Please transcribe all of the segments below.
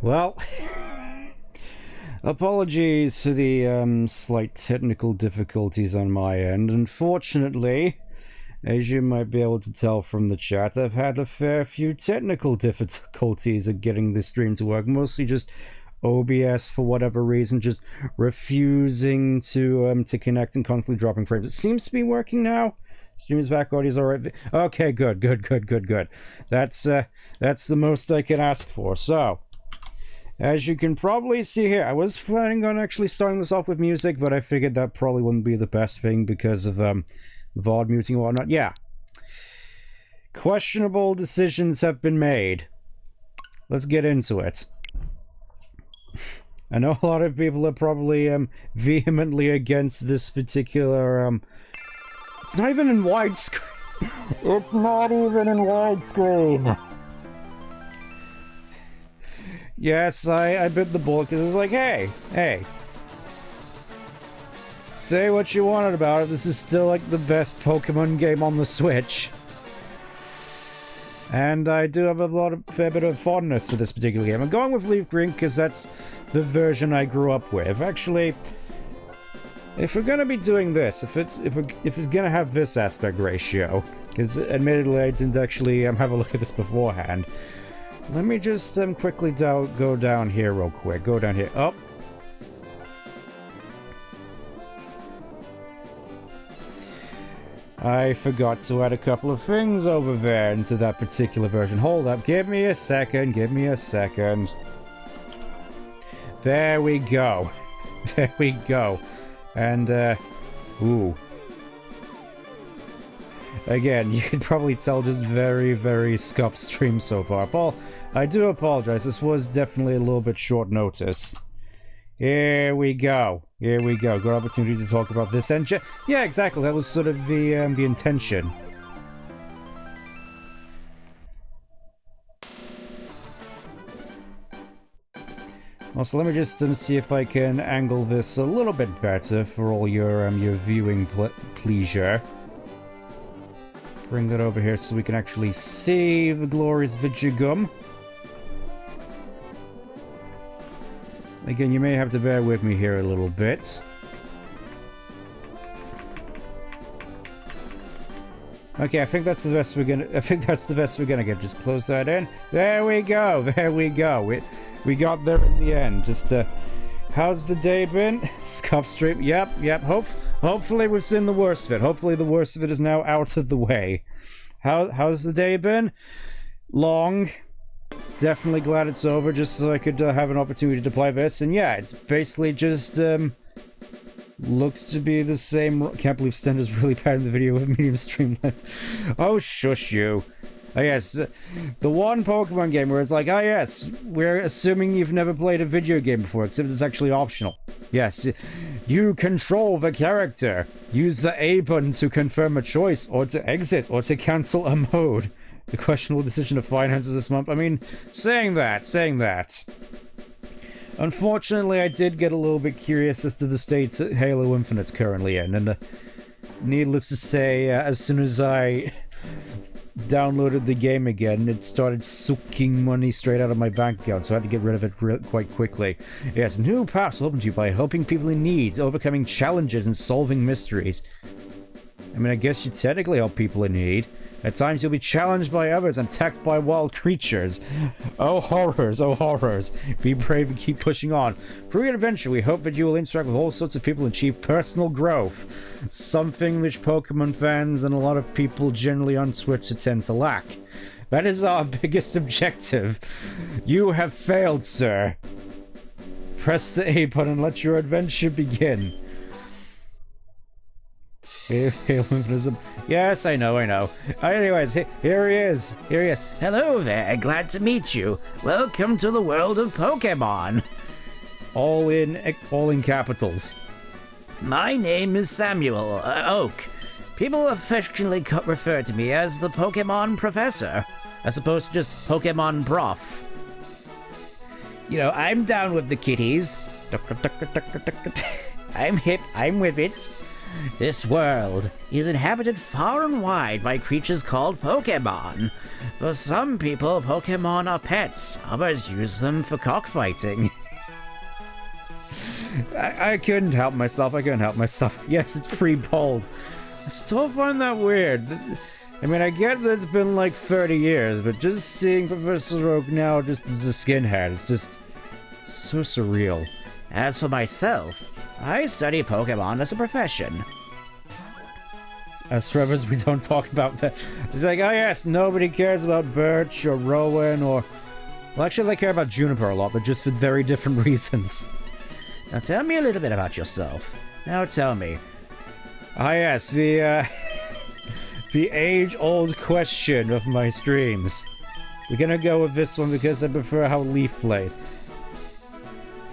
Well, apologies for the slight technical difficulties on my end. Unfortunately, as you might be able to tell from the chat, I've had a fair few technical difficulties at getting this stream to work. Mostly just OBS, for whatever reason, just refusing to connect and constantly dropping frames. It seems to be working now. Stream is back, audio's alright. Okay, good. That's the most I can ask for. So, as you can probably see here, I was planning on actually starting this off with music, but I figured that probably wouldn't be the best thing because of VoD muting and whatnot. Yeah. Questionable decisions have been made. Let's get into it. I know a lot of people are probably vehemently against this particular... It's not even in widescreen. It's not even in widescreen. Yes, I bit the bullet because it's like, hey, say what you wanted about it. This is still like the best Pokemon game on the Switch. And I do have a fair bit of fondness for this particular game. I'm going with LEAFGREEN because that's the version I grew up with. Actually, if we're gonna be doing this, if it's gonna have this aspect ratio, because admittedly I didn't actually have a look at this beforehand. Let me just quickly go down here real quick. Go down here. Up. I forgot to add a couple of things over there into that particular version. Hold up. Give me a second. There we go. There we go. And, ooh. Again, you can probably tell just very scuffed stream so far. Paul, I do apologize. This was definitely a little bit short notice. Here we go. Good opportunity to talk about this. And yeah, exactly. That was sort of the intention. Also, let me just see if I can angle this a little bit better for all your viewing pleasure. Bring that over here so we can actually see the glorious Vidjagum. Again, you may have to bear with me here a little bit. Okay, I think that's the best we're gonna get. Just close that in. There we go. We got there in the end. Just how's the day been? Scuff stream. Yep. Hopefully we've seen the worst of it. Hopefully the worst of it is now out of the way. How's the day been? Long. Definitely glad it's over, just so I could have an opportunity to play this. And yeah, it's basically just looks to be the same. Can't believe Stender's really bad in the video with medium stream length. Oh, shush you. Oh yes, the one Pokemon game where it's like, oh yes, we're assuming you've never played a video game before, except it's actually optional. Yes, you control the character. Use the A button to confirm a choice, or to exit, or to cancel a mode. The questionable decision of finances this month. I mean, saying that. Unfortunately, I did get a little bit curious as to the state Halo Infinite's currently in, and needless to say, as soon as I downloaded the game again, it started sucking money straight out of my bank account, so I had to get rid of it quite quickly. Yes, new paths open to you by helping people in need, overcoming challenges, and solving mysteries. I mean, I guess you technically help people in need. At times you'll be challenged by others and attacked by wild creatures. Oh horrors. Be brave and keep pushing on. Through your adventure, we hope that you will interact with all sorts of people and achieve personal growth. Something which Pokemon fans and a lot of people generally on Twitter tend to lack. That is our biggest objective. You have failed, sir. Press the A button and let your adventure begin. Yes, I know. Anyways, here he is. Hello there, glad to meet you. Welcome to the world of Pokemon. All in capitals. My name is Samuel Oak. People affectionately refer to me as the Pokemon Professor, as opposed to just Pokemon Prof. You know, I'm down with the kitties. I'm hip, I'm with it. This world is inhabited far and wide by creatures called Pokemon. For some people, Pokemon are pets. Others use them for cockfighting. I couldn't help myself. Yes, it's pretty bold. I still find that weird. I mean, I get that it's been like 30 years, but just seeing Professor Oak now just as a skinhead, it's just so surreal. As for myself, I study Pokemon as a profession. As for others, we don't talk about that. It's like, oh yes, nobody cares about Birch or Rowan or... Well, actually, they care about Juniper a lot, but just for very different reasons. Now tell me a little bit about yourself. Now tell me. Ah yes, the age-old question of my streams. We're gonna go with this one because I prefer how Leaf plays.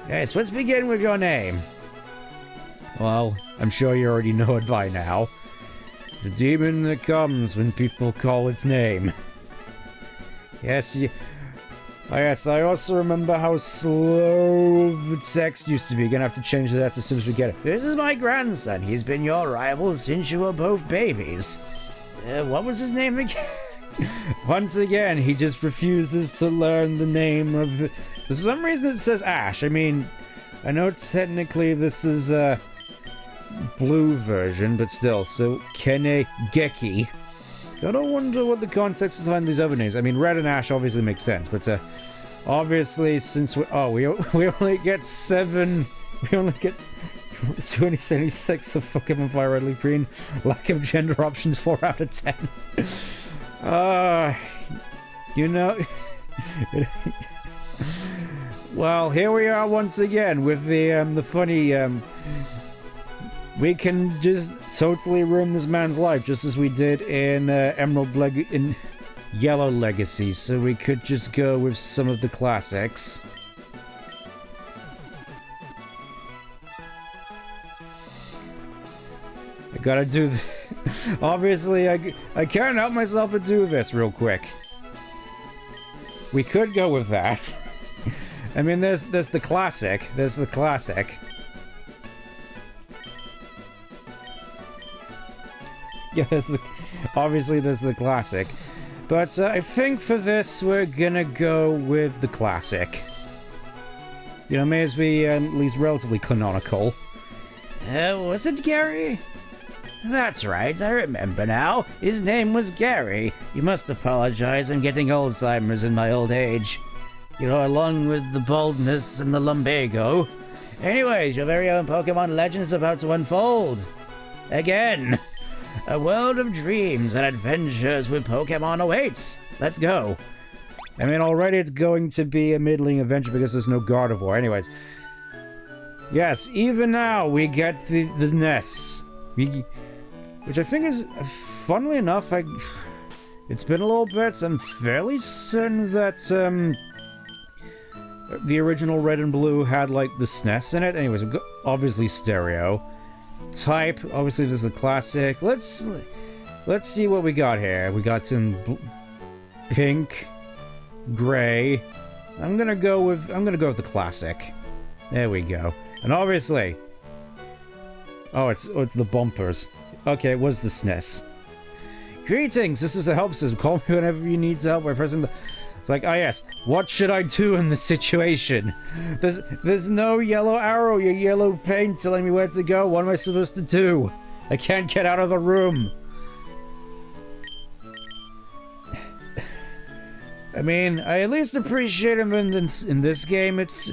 Yes, let's begin with your name. Well, I'm sure you already know it by now. The demon that comes when people call its name. Yes, yes, I also remember how slow the text used to be. Gonna have to change that as soon as we get it. This is my grandson. He's been your rival since you were both babies. What was his name again? Once again, he just refuses to learn the name of... For some reason it says Ash. I mean, I know technically this is a blue version, but still. So, Kenegeki. Gotta wonder what the context behind these other names. I mean, Red and Ash obviously makes sense, but obviously since we only get 7... We only get 276 of Pokemon Fire Red Leaf Green. Lack of gender options 4 out of 10. You know... Well, here we are once again with the funny, we can just totally ruin this man's life, just as we did in in Yellow Legacy, so we could just go with some of the classics. I gotta do obviously, I can't help myself but do this real quick. We could go with that. I mean, there's the classic. There's the classic. Yeah, obviously there's the classic. But I think for this, we're gonna go with the classic. You know, may as be at least relatively canonical. Was it Gary? That's right, I remember now. His name was Gary. You must apologize, I'm getting Alzheimer's in my old age. You know, along with the baldness and the lumbago. Anyways, your very own Pokemon legend is about to unfold. Again. A world of dreams and adventures with Pokemon awaits. Let's go. I mean, already it's going to be a middling adventure because there's no Gardevoir. Anyways. Yes, even now we get the nests. Which I think is, funnily enough, it's been a little bit. I'm fairly certain that, the original Red and Blue had, like, the SNES in it. Anyways, obviously stereo. Type, obviously this is a classic. Let's see what we got here. We got some pink, gray. I'm gonna go with the classic. There we go. And obviously... Oh, it's the bumpers. Okay, it was the SNES. Greetings, this is the help system. Call me whenever you need help by pressing the... It's like, ah yes, what should I do in this situation? There's no yellow arrow, your yellow paint telling me where to go. What am I supposed to do? I can't get out of the room. I mean, I at least appreciate him in this game. It's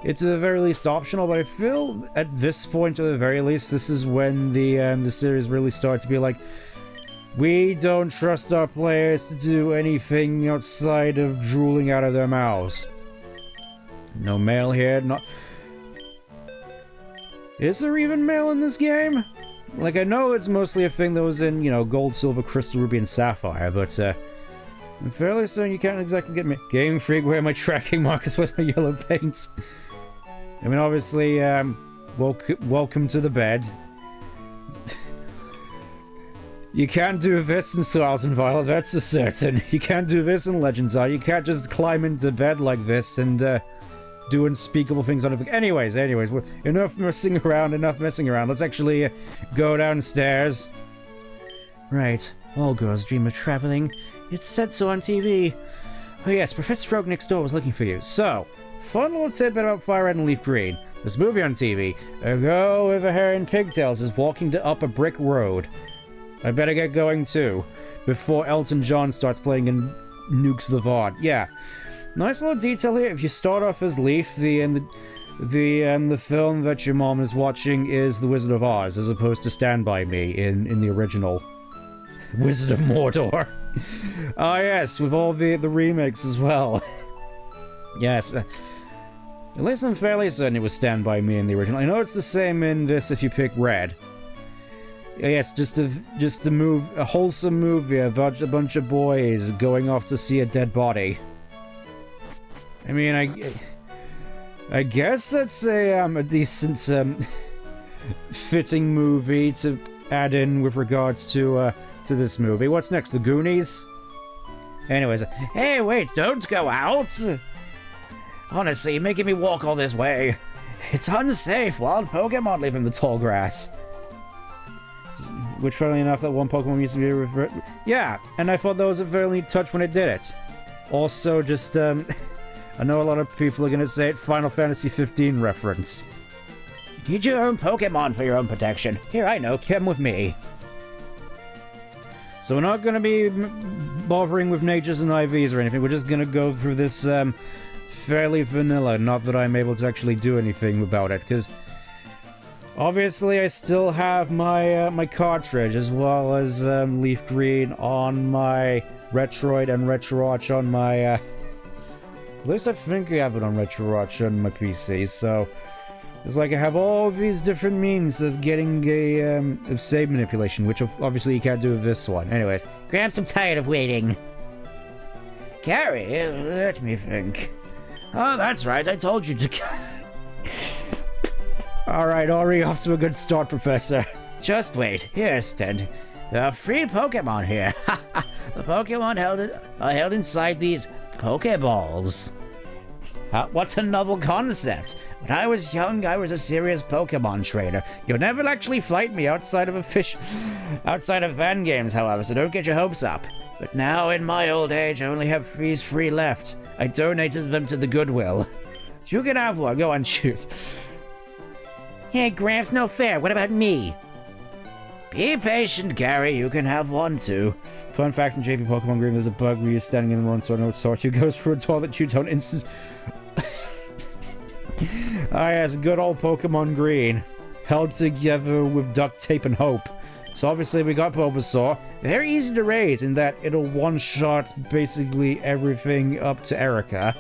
at the very least optional, but I feel at this point, at the very least, this is when the series really started to be like, we don't trust our players to do anything outside of drooling out of their mouths. No mail here, not... Is there even mail in this game? Like, I know it's mostly a thing that was in, you know, Gold, Silver, Crystal, Ruby, and Sapphire, but, I'm fairly certain you can't exactly get me. Game Freak, where are my tracking markers with my yellow paints? I mean, obviously, welcome to the bed. You can't do this in Scarlet and Violet, that's for certain. You can't do this in Legends Are. You can't just climb into bed like this and, do unspeakable things on it. Anyways, enough messing around, Let's actually go downstairs. Right. All girls dream of traveling. It said so on TV. Oh yes, Professor Rogue next door was looking for you. So, fun little tidbit about Fire Red and Leaf Green. This movie on TV, a girl with a hair in pigtails is walking up a brick road. I better get going too, before Elton John starts playing in Nukes the VoD. Yeah. Nice little detail here. If you start off as Leaf, the film that your mom is watching is The Wizard of Oz, as opposed to Stand By Me in the original Wizard of Mordor. Oh yes, with all the remakes as well. Yes. At least I'm fairly certain it was Stand By Me in the original. I know it's the same in this if you pick Red. Yes, just a wholesome movie about a bunch of boys going off to see a dead body. I mean, I guess that's a decent fitting movie to add in with regards to this movie. What's next? The Goonies? Anyways, hey, wait, don't go out! Honestly, making me walk all this way. It's unsafe. Wild Pokemon live in the tall grass. Which, funnily enough, that one Pokemon used to be yeah, and I thought that was a very neat touch when it did it. Also, just, I know a lot of people are gonna say it, Final Fantasy 15 reference. Need your own Pokemon for your own protection. Here, I know, come with me. So we're not gonna be bothering with natures and IVs or anything, we're just gonna go through this, fairly vanilla, not that I'm able to actually do anything about it, because obviously I still have my my cartridge as well as Leaf Green on my Retroid and RetroArch on my at least I think I have it on RetroArch on my PC, so it's like I have all these different means of getting a of save manipulation, which obviously you can't do with this one. Anyways, Gramps, I'm tired of waiting. Gary, let me think. Oh, that's right, I told you to... Alright, already off to a good start, Professor. Just wait, here's Ted. There are free Pokemon here. The Pokemon are held inside these Pokeballs. What a novel concept. When I was young, I was a serious Pokemon trainer. You'll never actually fight me outside of fan games, however, so don't get your hopes up. But now, in my old age, I only have these free left. I donated them to the Goodwill. You can have one. Go on, choose. Hey, Gramps, no fair. What about me? Be patient, Gary. You can have one, too. Fun fact, in JP Pokemon Green, there's a bug where you're standing in the wrong sort of sort. You goes through a toilet, you don't instant... Ah yes, good old Pokemon Green. Held together with duct tape and hope. So obviously we got Bulbasaur. Very easy to raise in that it'll one-shot basically everything up to Erica.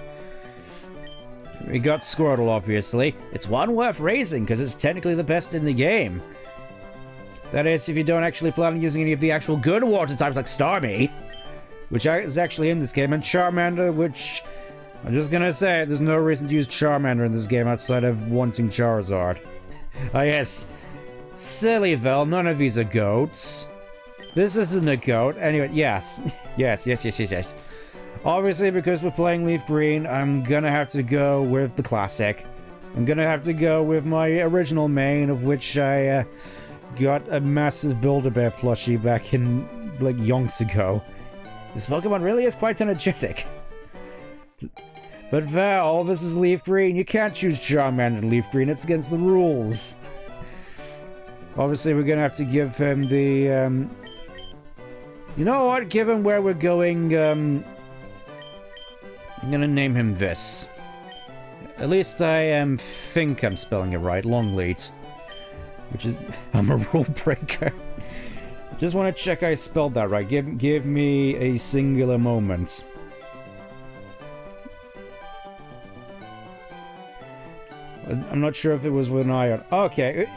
We got Squirtle, obviously. It's one worth raising because it's technically the best in the game. That is, if you don't actually plan on using any of the actual good water types like Starmie, which is actually in this game, and Charmander, which... I'm just gonna say, there's no reason to use Charmander in this game outside of wanting Charizard. Ah yes. Silly Vel, none of these are goats. This isn't a goat. Anyway, yes. Yes. Obviously, because we're playing Leaf Green, I'm gonna have to go with the classic. I'm gonna have to go with my original main, of which I got a massive Build-A-Bear plushie back in, like, yonks ago. This Pokemon really is quite energetic. But Val, this is Leaf Green. You can't choose Charmander and Leaf Green. It's against the rules. Obviously, we're gonna have to give him the, You know what? Given where we're going, I'm gonna name him this. At least I think I'm spelling it right. Longleat. Which is... I'm a rule breaker. Just want to check I spelled that right. Give me a singular moment. I'm not sure if it was with an I or... Okay,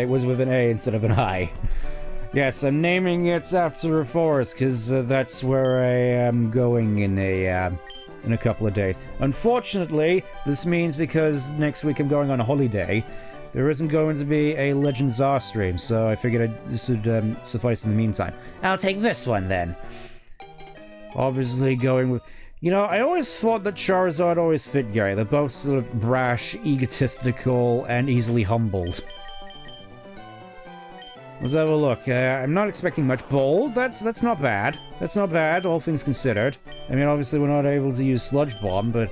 it was with an A instead of an I. Yes, I'm naming it after a forest, because that's where I am going in a couple of days. Unfortunately, this means because next week I'm going on a holiday, there isn't going to be a Legends R stream, so I figured this would suffice in the meantime. I'll take this one, then. Obviously going with... You know, I always thought that Charizard always fit Gary. They're both sort of brash, egotistical, and easily humbled. Let's have a look. I'm not expecting much. Bold, that's not bad. That's not bad, all things considered. I mean, obviously we're not able to use Sludge Bomb, but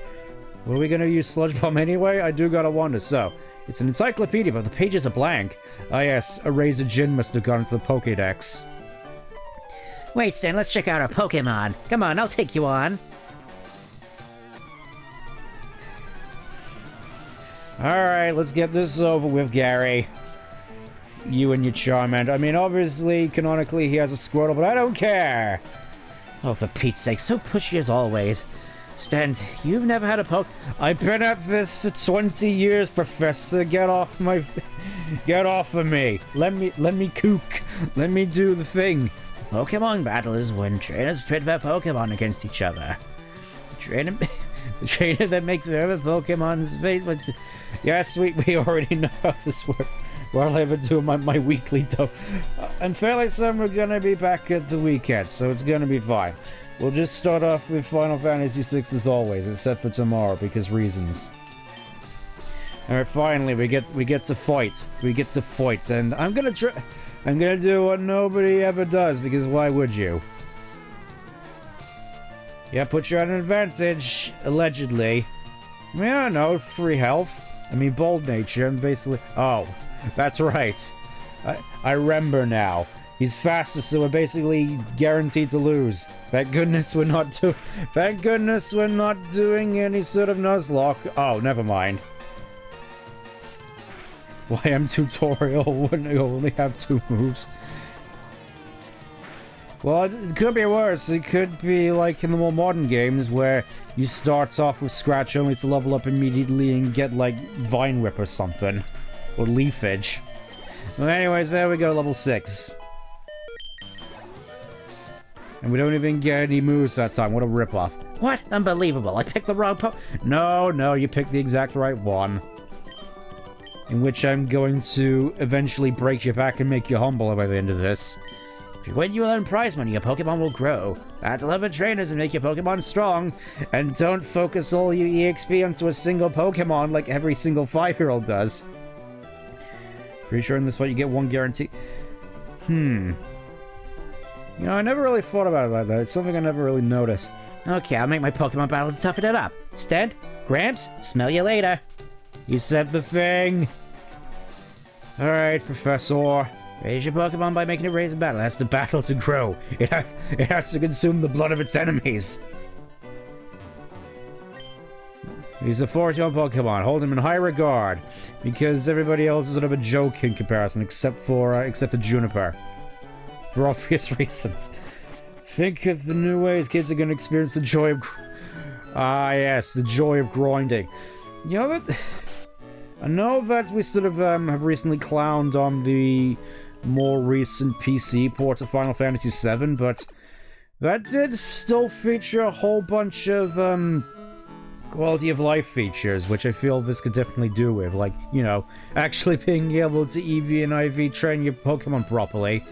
were we gonna use Sludge Bomb anyway? I do gotta wonder. So, it's an encyclopedia, but the pages are blank. Ah yes, a Razor Jin must have gone into the Pokédex. Wait, Stan, let's check out our Pokemon. Come on, I'll take you on. Alright, let's get this over with, Gary. You and your Charmander. I mean, obviously, canonically, he has a Squirtle, but I don't care! Oh, for Pete's sake, so pushy as always. Stan, you've never had a poke... I've been at this for 20 years, Professor. Get off my... Get off of me. Let me kook. Let me do the thing. Pokemon battle is when trainers pit their Pokemon against each other. The trainer that makes whatever Pokemon's fate... Yes, we already know how this works. While I've been doing my weekly dose. And fairly soon we're gonna be back at the weekend, so it's gonna be fine. We'll just start off with Final Fantasy VI as always, except for tomorrow, because reasons. Alright, finally, we get to fight. We get to fight, and I'm gonna do what nobody ever does, because why would you? Yeah, put you at an advantage, allegedly. I mean, I don't know, free health. I mean, bold nature, and basically... Oh, that's right. I remember now. He's faster, so we're basically guaranteed to lose. Thank goodness we're not doing any sort of Nuzlocke. Oh, never mind. YM tutorial wouldn't only have 2 moves. Well, it could be worse. It could be like in the more modern games where you start off with Scratch only to level up immediately and get like Vine Whip or something. Or Leafage. Well, anyways, there we go, level 6. And we don't even get any moves that time. What a ripoff. What? Unbelievable. I picked the wrong No, you picked the exact right one. In which I'm going to eventually break your back and make you humble by the end of this. If you win, you earn prize money. Your Pokemon will grow. Battle other trainers and make your Pokemon strong. And don't focus all your EXP onto a single Pokemon like every single 5-year-old does. Pretty sure in this fight you get 1 guarantee. You know, I never really thought about it like that. It's something I never really noticed. Okay, I'll make my Pokemon battle to toughen it up. Instead, Gramps, smell you later. You said the thing. Alright, Professor. Raise your Pokemon by making it raise a battle. It has to battle to grow. It has to consume the blood of its enemies. He's a 4-year-old Pokemon. Hold him in high regard, because everybody else is sort of a joke in comparison, except for Juniper, for obvious reasons. Think of the new ways kids are going to experience the joy of... Ah, yes, the joy of grinding. You know that... I know that we sort of have recently clowned on the more recent PC port of Final Fantasy VII, but that did still feature a whole bunch of quality of life features, which I feel this could definitely do with, like, you know, actually being able to EV and IV train your Pokemon properly.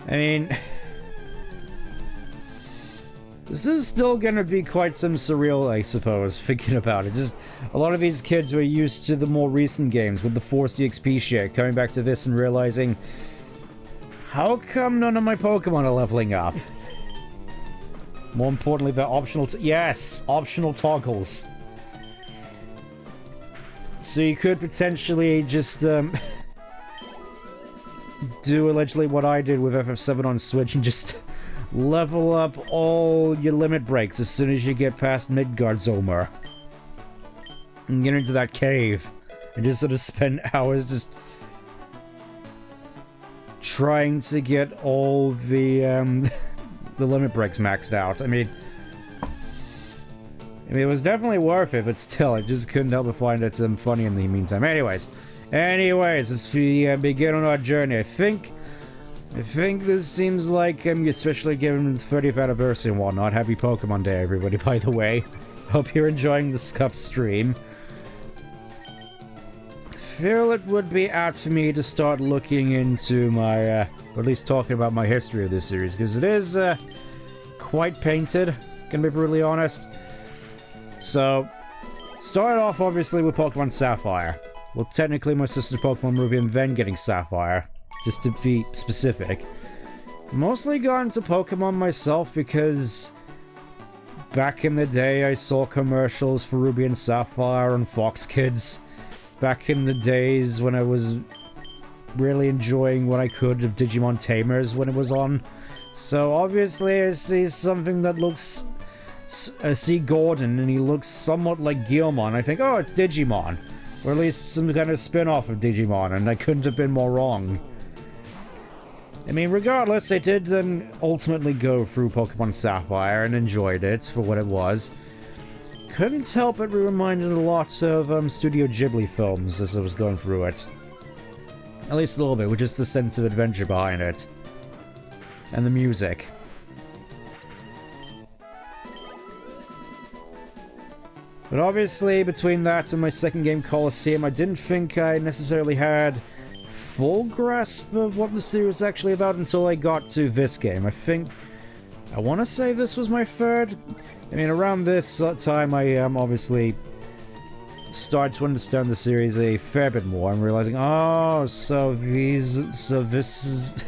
I mean, this is still gonna be quite some surreal, I suppose, thinking about it. Just a lot of these kids were used to the more recent games with the forced EXP shit, coming back to this and realizing, how come none of my Pokemon are leveling up? More importantly, they're optional. Yes, optional toggles. So you could potentially just do allegedly what I did with FF7 on Switch and just level up all your limit breaks as soon as you get past Midgard's and get into that cave and just sort of spend hours just trying to get all the the limit breaks maxed out. I mean, it was definitely worth it, but still, I just couldn't help but find it funny in the meantime. Anyways, as we begin on our journey, I think this seems like, especially given the 30th anniversary and whatnot. Happy Pokemon Day, everybody, by the way. Hope you're enjoying the Scuff stream. Feel it would be apt for me to start looking into my, or at least talking about my history of this series, because it is, quite painted. gonna be brutally honest. So, started off obviously with Pokemon Sapphire. Well, technically my sister's Pokemon Ruby and then getting Sapphire, just to be specific. Mostly got into Pokemon myself because back in the day I saw commercials for Ruby and Sapphire on Fox Kids. Back in the days when I was really enjoying what I could of Digimon Tamers when it was on. So obviously I see something that looks... I see Gordon and he looks somewhat like Guilmon. I think, oh, it's Digimon. Or at least some kind of spin-off of Digimon, and I couldn't have been more wrong. I mean, regardless, I did then ultimately go through Pokemon Sapphire and enjoyed it for what it was. Couldn't help but be reminded a lot of Studio Ghibli films as I was going through it. At least a little bit, with just the sense of adventure behind it. And the music. But obviously, between that and my second game, Colosseum, I didn't think I necessarily had full grasp of what the series is actually about until I got to this game. I want to say this was my third. I mean, around this time, I obviously started to understand the series a fair bit more. I'm realizing, oh, so this is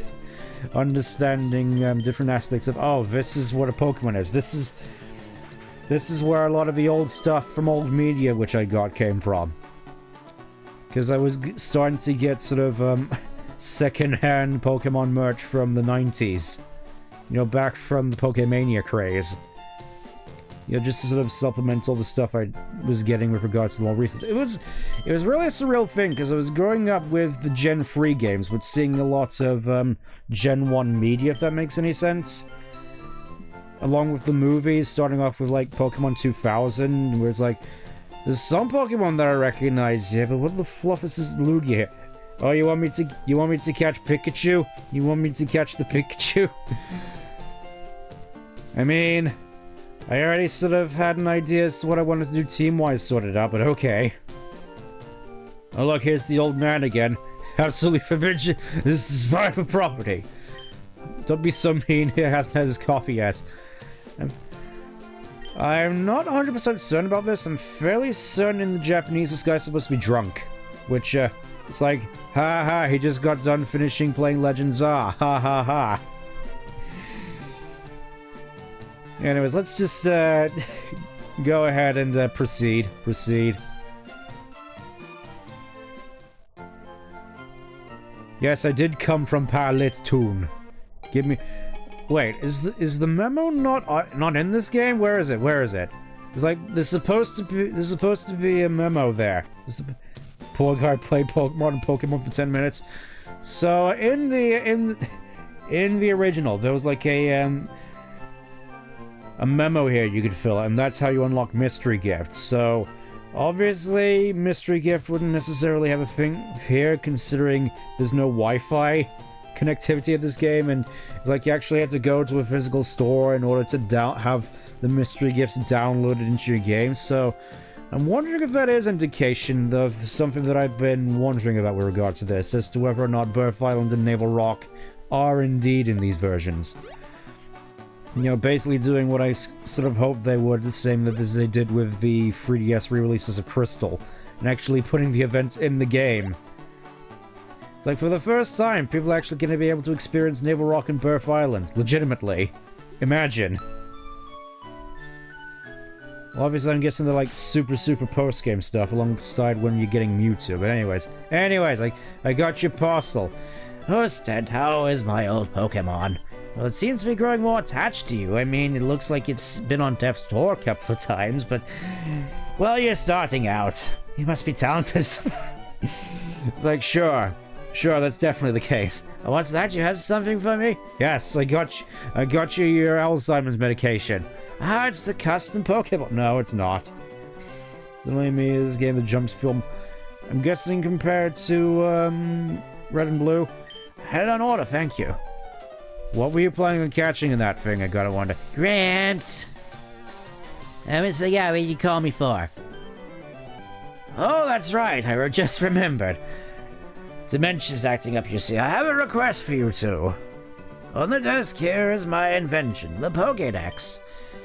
understanding different aspects of, oh, this is what a Pokemon is. This is where a lot of the old stuff from old media which I got came from. Because I was starting to get sort of second-hand Pokemon merch from the 90s. You know, back from the Pokemania craze. You know, just to sort of supplement all the stuff I was getting with regards to the more recent. It was really a surreal thing, because I was growing up with the Gen 3 games, but seeing a lot of Gen 1 media, if that makes any sense. Along with the movies, starting off with, like, Pokemon 2000, where it's like, there's some Pokemon that I recognize here, but what the fluff is this Lugia here? Oh, you want me to catch Pikachu? You want me to catch the Pikachu? I mean, I already sort of had an idea as to what I wanted to do team-wise sorted out, but okay. Oh look, here's the old man again. Absolutely forbidden. This is private property. Don't be so mean, he hasn't had his coffee yet. I'm not 100% certain about this. I'm fairly certain in the Japanese this guy's supposed to be drunk. Which, it's like, ha ha, he just got done finishing playing Legends Ha ha ha. Anyways, let's just, go ahead and, proceed. Yes, I did come from Palit Toon. Give me... Wait, is the memo not in this game? Where is it? It's like there's supposed to be a memo there. Poor guy played Pokemon for 10 minutes. So in the original, there was like a memo here you could fill out, and that's how you unlock mystery gifts. So obviously, mystery gift wouldn't necessarily have a thing here, considering there's no Wi-Fi connectivity of this game, and it's like you actually have to go to a physical store in order to have the mystery gifts downloaded into your game. So I'm wondering if that is indication of something that I've been wondering about with regard to this, as to whether or not Birth Island and Naval Rock are indeed in these versions. You know, basically doing what I sort of hoped they would, the same that they did with the 3DS re-releases of Crystal, and actually putting the events in the game. It's like, for the first time, people are actually going to be able to experience Naval Rock and Birth Island. Legitimately. Imagine. Well, obviously I'm guessing they're like super post-game stuff alongside when you're getting Mewtwo. But anyways, I got your parcel. Hosted, how is my old Pokemon? Well, it seems to be growing more attached to you. I mean, it looks like it's been on death's door a couple of times, but... Well, you're starting out. You must be talented. It's like, sure, that's definitely the case. What's that? You have something for me? Yes, I got you your Alzheimer's medication. Ah, it's the custom Pokemon. No, it's not. It's only me, this game that jumps film. I'm guessing compared to, Red and Blue. Head on order, thank you. What were you planning on catching in that thing, I gotta wonder? Gramps! Mr. Yeah, what you call me for? Oh, that's right, I just remembered. Dementia's acting up, you see. I have a request for you two. On the desk here is my invention, the Pokédex.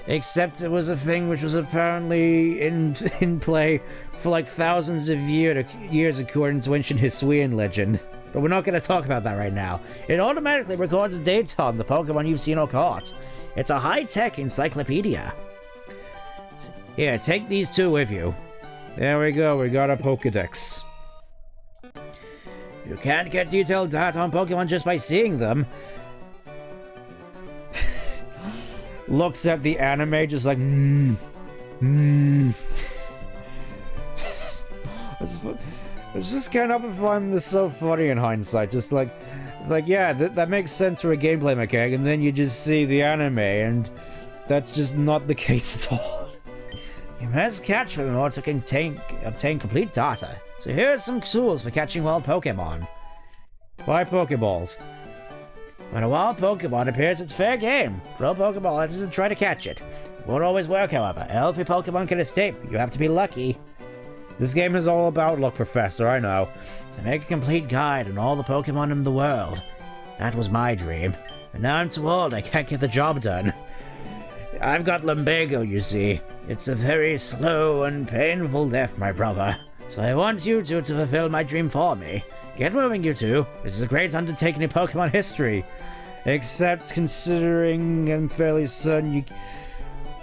Except it was a thing which was apparently in play for like thousands of years according to ancient Hisuian legend. But we're not going to talk about that right now. It automatically records data on the Pokemon you've seen or caught. It's a high-tech encyclopedia. Here, take these two with you. There we go, we got a Pokedex. You can't get detailed data on Pokemon just by seeing them. Looks at the anime just like, It's just kind of find this so funny in hindsight. Just like, it's like, yeah, that makes sense for a gameplay mechanic, and then you just see the anime, and that's just not the case at all. You must catch them in order to obtain complete data. So here are some tools for catching wild Pokemon. Buy Pokeballs. When a wild Pokemon appears, it's fair game. Throw Pokeball at it and try to catch it. It won't always work, however. Every Pokemon can escape. You have to be lucky. This game is all about luck, Professor, I know. To make a complete guide on all the Pokemon in the world. That was my dream. And now I'm too old, I can't get the job done. I've got lumbago, you see. It's a very slow and painful death, my brother. So I want you two to fulfill my dream for me. Get moving, you two. This is a great undertaking in Pokemon history. Except considering I'm fairly certain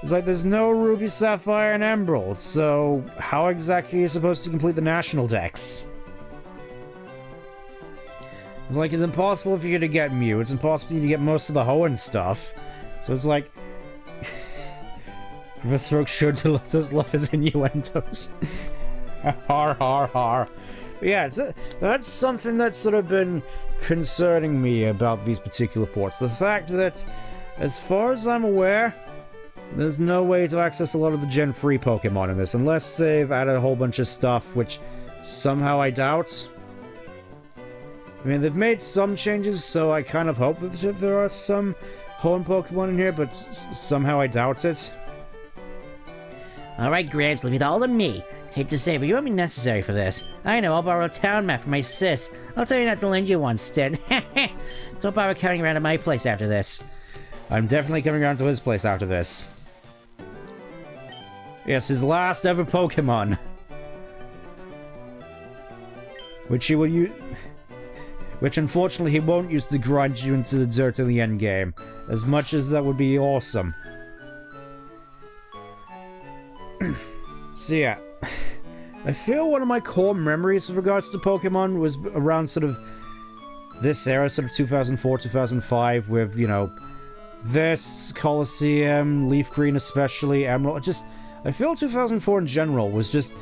it's like there's no Ruby, Sapphire, and Emerald, so how exactly are you supposed to complete the National Dex? It's like it's impossible for you to get Mew, it's impossible for you to get most of the Hoenn stuff. So it's like... Professor Oak sure does love his innuendos. Har har har. But yeah, that's something that's sort of been concerning me about these particular ports. The fact that, as far as I'm aware, there's no way to access a lot of the Gen 3 Pokemon in this, unless they've added a whole bunch of stuff, which somehow I doubt. I mean, they've made some changes, so I kind of hope that there are some Hoenn Pokemon in here, but somehow I doubt it. Alright, Gramps, leave it all to me. Hate to say, but you won't be necessary for this. I know, I'll borrow a town map from my sis. I'll tell you not to lend you one instead. Don't bother coming around to my place after this. I'm definitely coming around to his place after this. Yes, his last ever Pokemon. Which he will use... Which unfortunately he won't use to grind you into the dirt in the end game. As much as that would be awesome. So yeah. I feel one of my core memories with regards to Pokemon was around sort of this era, sort of 2004, 2005, with, you know, this, Colosseum, Leaf Green especially, Emerald, I feel 2004 in general was just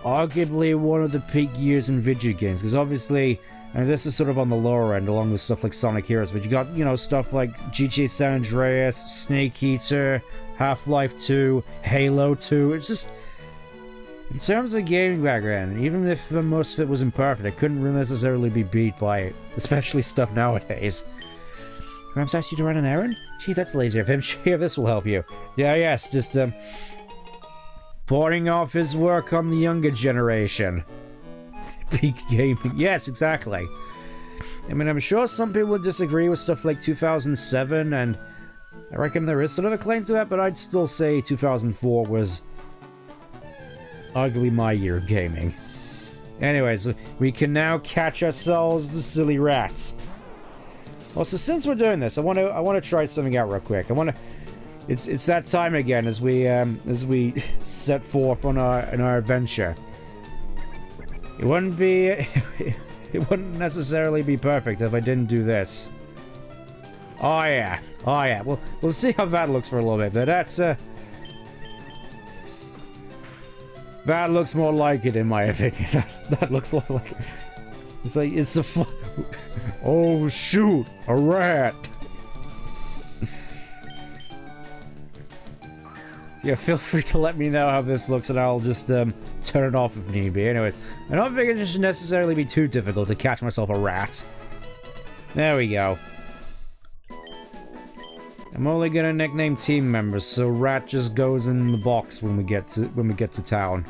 arguably one of the peak years in video games, because obviously, and this is sort of on the lower end, along with stuff like Sonic Heroes, but you got, you know, stuff like GTA San Andreas, Snake Eater, Half-Life 2, Halo 2, it's just... In terms of gaming background, even if most of it was imperfect, it couldn't really necessarily be beat by it, especially stuff nowadays. Gramps asked you to run an errand? Gee, that's lazy of him. Here, this will help you. Yeah, yes, just, pouring off his work on the younger generation. Peak gaming. Yes, exactly. I mean, I'm sure some people would disagree with stuff like 2007, and I reckon there is sort of a claim to that, but I'd still say 2004 was arguably my year of gaming. Anyways, we can now catch ourselves the silly rats. Well, so since we're doing this, I want to try something out real quick. It's that time again as we set forth on our adventure. It wouldn't be it wouldn't necessarily be perfect if I didn't do this. Oh yeah. We'll see how that looks for a little bit, but that looks more like it in my opinion. That looks like it's a oh shoot, a rat. Yeah, feel free to let me know how this looks and I'll just turn it off if need be. Anyways, I don't think it should necessarily be too difficult to catch myself a rat. There we go. I'm only gonna nickname team members, so rat just goes in the box when we get to town.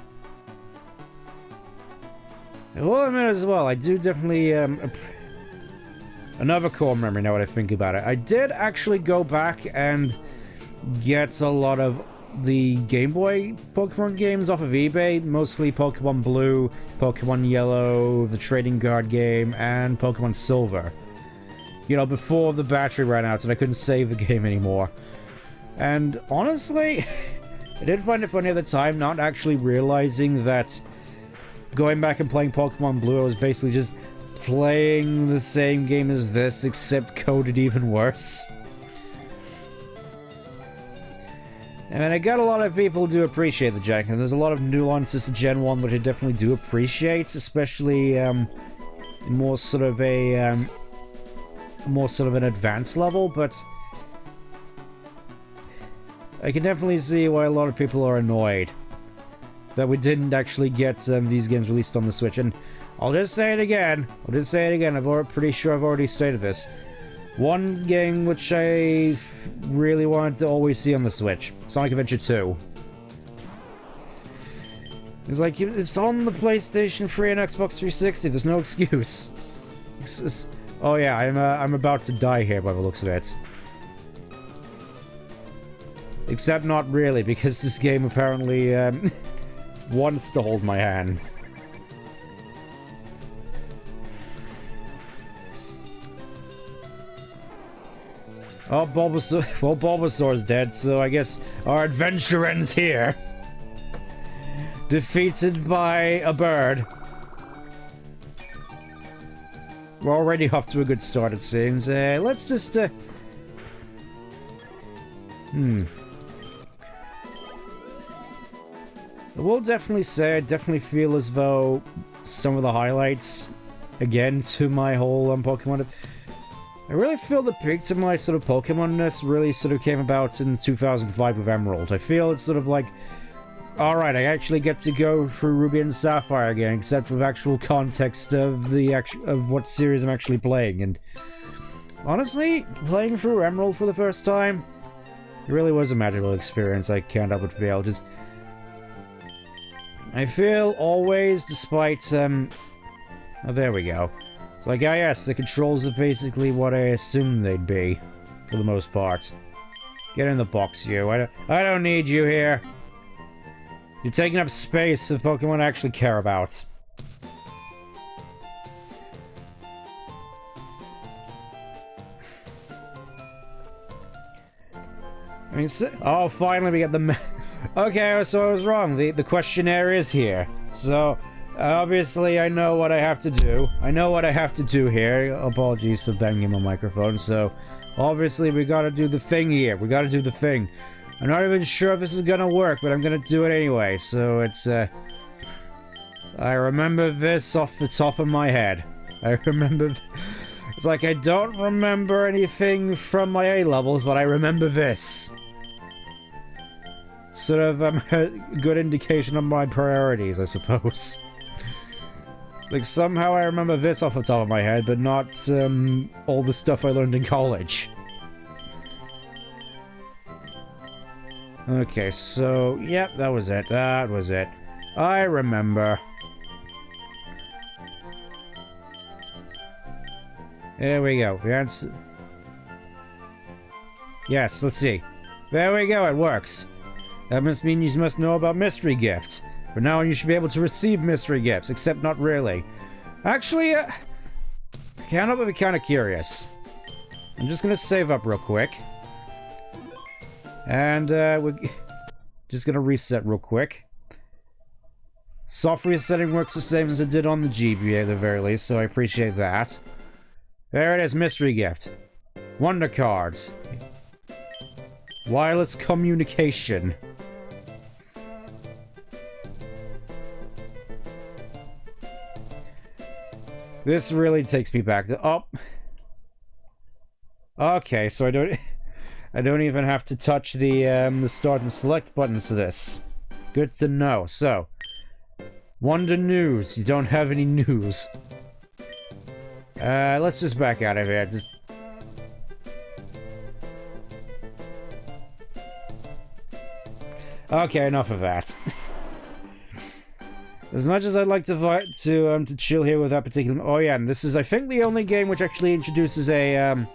Well, I mean as well, I do definitely another core memory now that I think about it. I did actually go back and get a lot of the Game Boy Pokemon games off of eBay, mostly Pokemon Blue, Pokemon Yellow, the trading card game, and Pokemon Silver. You know, before the battery ran out and I couldn't save the game anymore. And honestly, I did find it funny at the time, not actually realizing that going back and playing Pokemon Blue, I was basically just playing the same game as this, except coded even worse. And I got a lot of people do appreciate the jank, and there's a lot of nuances to Gen 1 that I definitely do appreciate, especially more sort of an advanced level, but I can definitely see why a lot of people are annoyed that we didn't actually get these games released on the Switch. And I'll just say it again. I'm pretty sure I've already stated this. One game which I really wanted to always see on the Switch. Sonic Adventure 2. It's like, it's on the PlayStation 3 and Xbox 360. There's no excuse. Oh yeah, I'm about to die here by the looks of it. Except not really, because this game apparently wants to hold my hand. Oh, Bulbasaur. Well, Bulbasaur's dead, so I guess our adventure ends here. Defeated by a bird. We're already off to a good start, it seems. Let's just, I will definitely say, I definitely feel as though some of the highlights, again, to my whole Pokemon... I really feel the peak to my sort of Pokemon-ness really sort of came about in 2005 with Emerald. I feel it's sort of like, alright, I actually get to go through Ruby and Sapphire again, except with actual context of of what series I'm actually playing. And honestly, playing through Emerald for the first time, it really was a magical experience. I can't help but feel. Just, I feel always, despite oh, there we go. It's like, ah, yes, the controls are basically what I assumed they'd be, for the most part. Get in the box, you. I don't need you here. You're taking up space for Pokemon I actually care about. I mean, oh, finally we get the... Okay, so I was wrong. The questionnaire is here. So... obviously, I know what I have to do. I know what I have to do here. Apologies for banging my microphone. So, obviously, we gotta do the thing here. We gotta do the thing. I'm not even sure if this is gonna work, but I'm gonna do it anyway. So, it's, I remember this off the top of my head. I remember... It's like, I don't remember anything from my A-levels, but I remember this. Sort of, a good indication of my priorities, I suppose. It's like, somehow I remember this off the top of my head, but not, all the stuff I learned in college. Okay, so, yep, that was it. That was it. I remember. There we go. The answer... Yes, let's see. There we go, it works. That must mean you must know about mystery gifts. But now you should be able to receive mystery gifts, except not really. Actually, I can't help but be kind of curious. I'm just gonna save up real quick. And, we're just gonna reset real quick. Soft resetting works the same as it did on the GBA at the very least, so I appreciate that. There it is, mystery gift. Wonder cards. Wireless communication. This really takes me back to... Oh! Okay, so I don't even have to touch the start and select buttons for this. Good to know. So, Wonder News. You don't have any news. Let's just back out of here. Just... Okay, enough of that. As much as I'd like to chill here with that particular... Oh yeah, and this is, I think, the only game which actually introduces a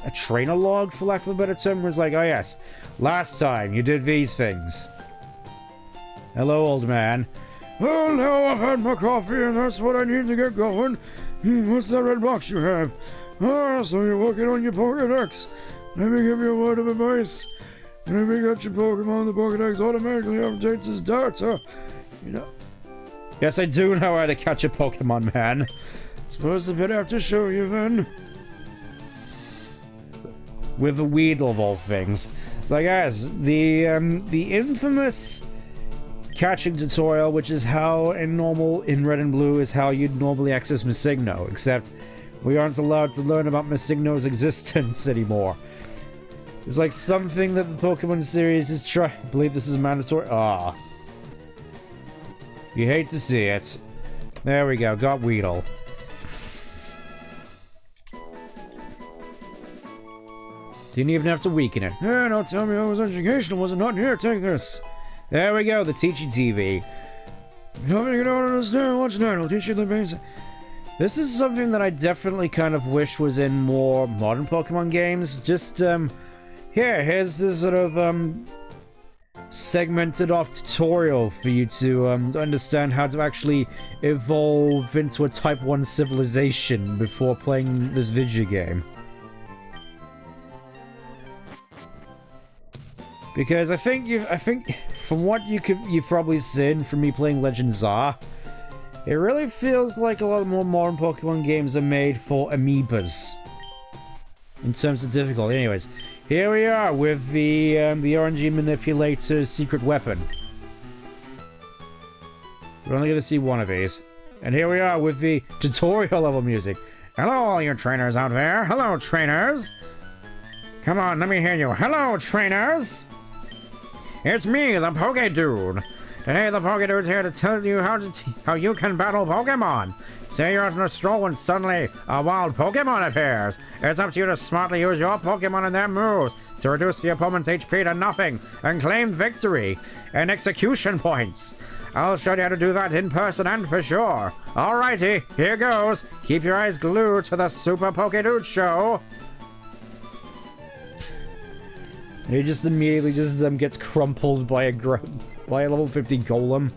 a trainer log, for lack of a better term, where it's like, oh yes, last time you did these things. Hello, old man. Oh, now I've had my coffee and that's what I need to get going. What's that red box you have? Ah, so you're working on your Pokédex. Let me give you a word of advice. Whenever you got your Pokemon, the Pokédex automatically updates its data. You know. Yes, I do know how to catch a Pokemon, man. Suppose I better have to show you then. With a Weedle of all things. So guys, the infamous catching tutorial, which is how in Red and Blue is how you'd normally access Missigno, except we aren't allowed to learn about Missigno's existence anymore. It's like something that the Pokemon series is trying. I believe this is mandatory. Ah. You hate to see it. There we go, got Weedle. Didn't even have to weaken it. Hey, don't tell me I was educational, was it not? Here, take this. There we go, the Teachy TV. You don't understand, watch that, I'll teach you the basics. This is something that I definitely kind of wish was in more modern Pokemon games. Just, here's this sort of, segmented off tutorial for you to understand how to actually evolve into a Type 1 civilization before playing this video game. Because I think from what you've probably seen from me playing Legends Are, it really feels like a lot of more modern Pokemon games are made for amoebas in terms of difficulty. Anyways, here we are with the RNG Manipulator's secret weapon. We're only going to see one of these. And here we are with the tutorial level music. Hello, all you trainers out there. Hello, trainers. Come on, let me hear you. Hello, trainers. It's me, the Poké-Dude. Today, the Poké-Dude's here to tell you how you can battle Pokemon. Say you're out on a stroll and suddenly a wild Pokemon appears. It's up to you to smartly use your Pokemon and their moves to reduce the opponent's HP to nothing and claim victory and execution points. I'll show you how to do that in person and for sure. Alrighty, here goes. Keep your eyes glued to the Super Poké-Dude show. He just immediately gets crumpled by a level 50 golem.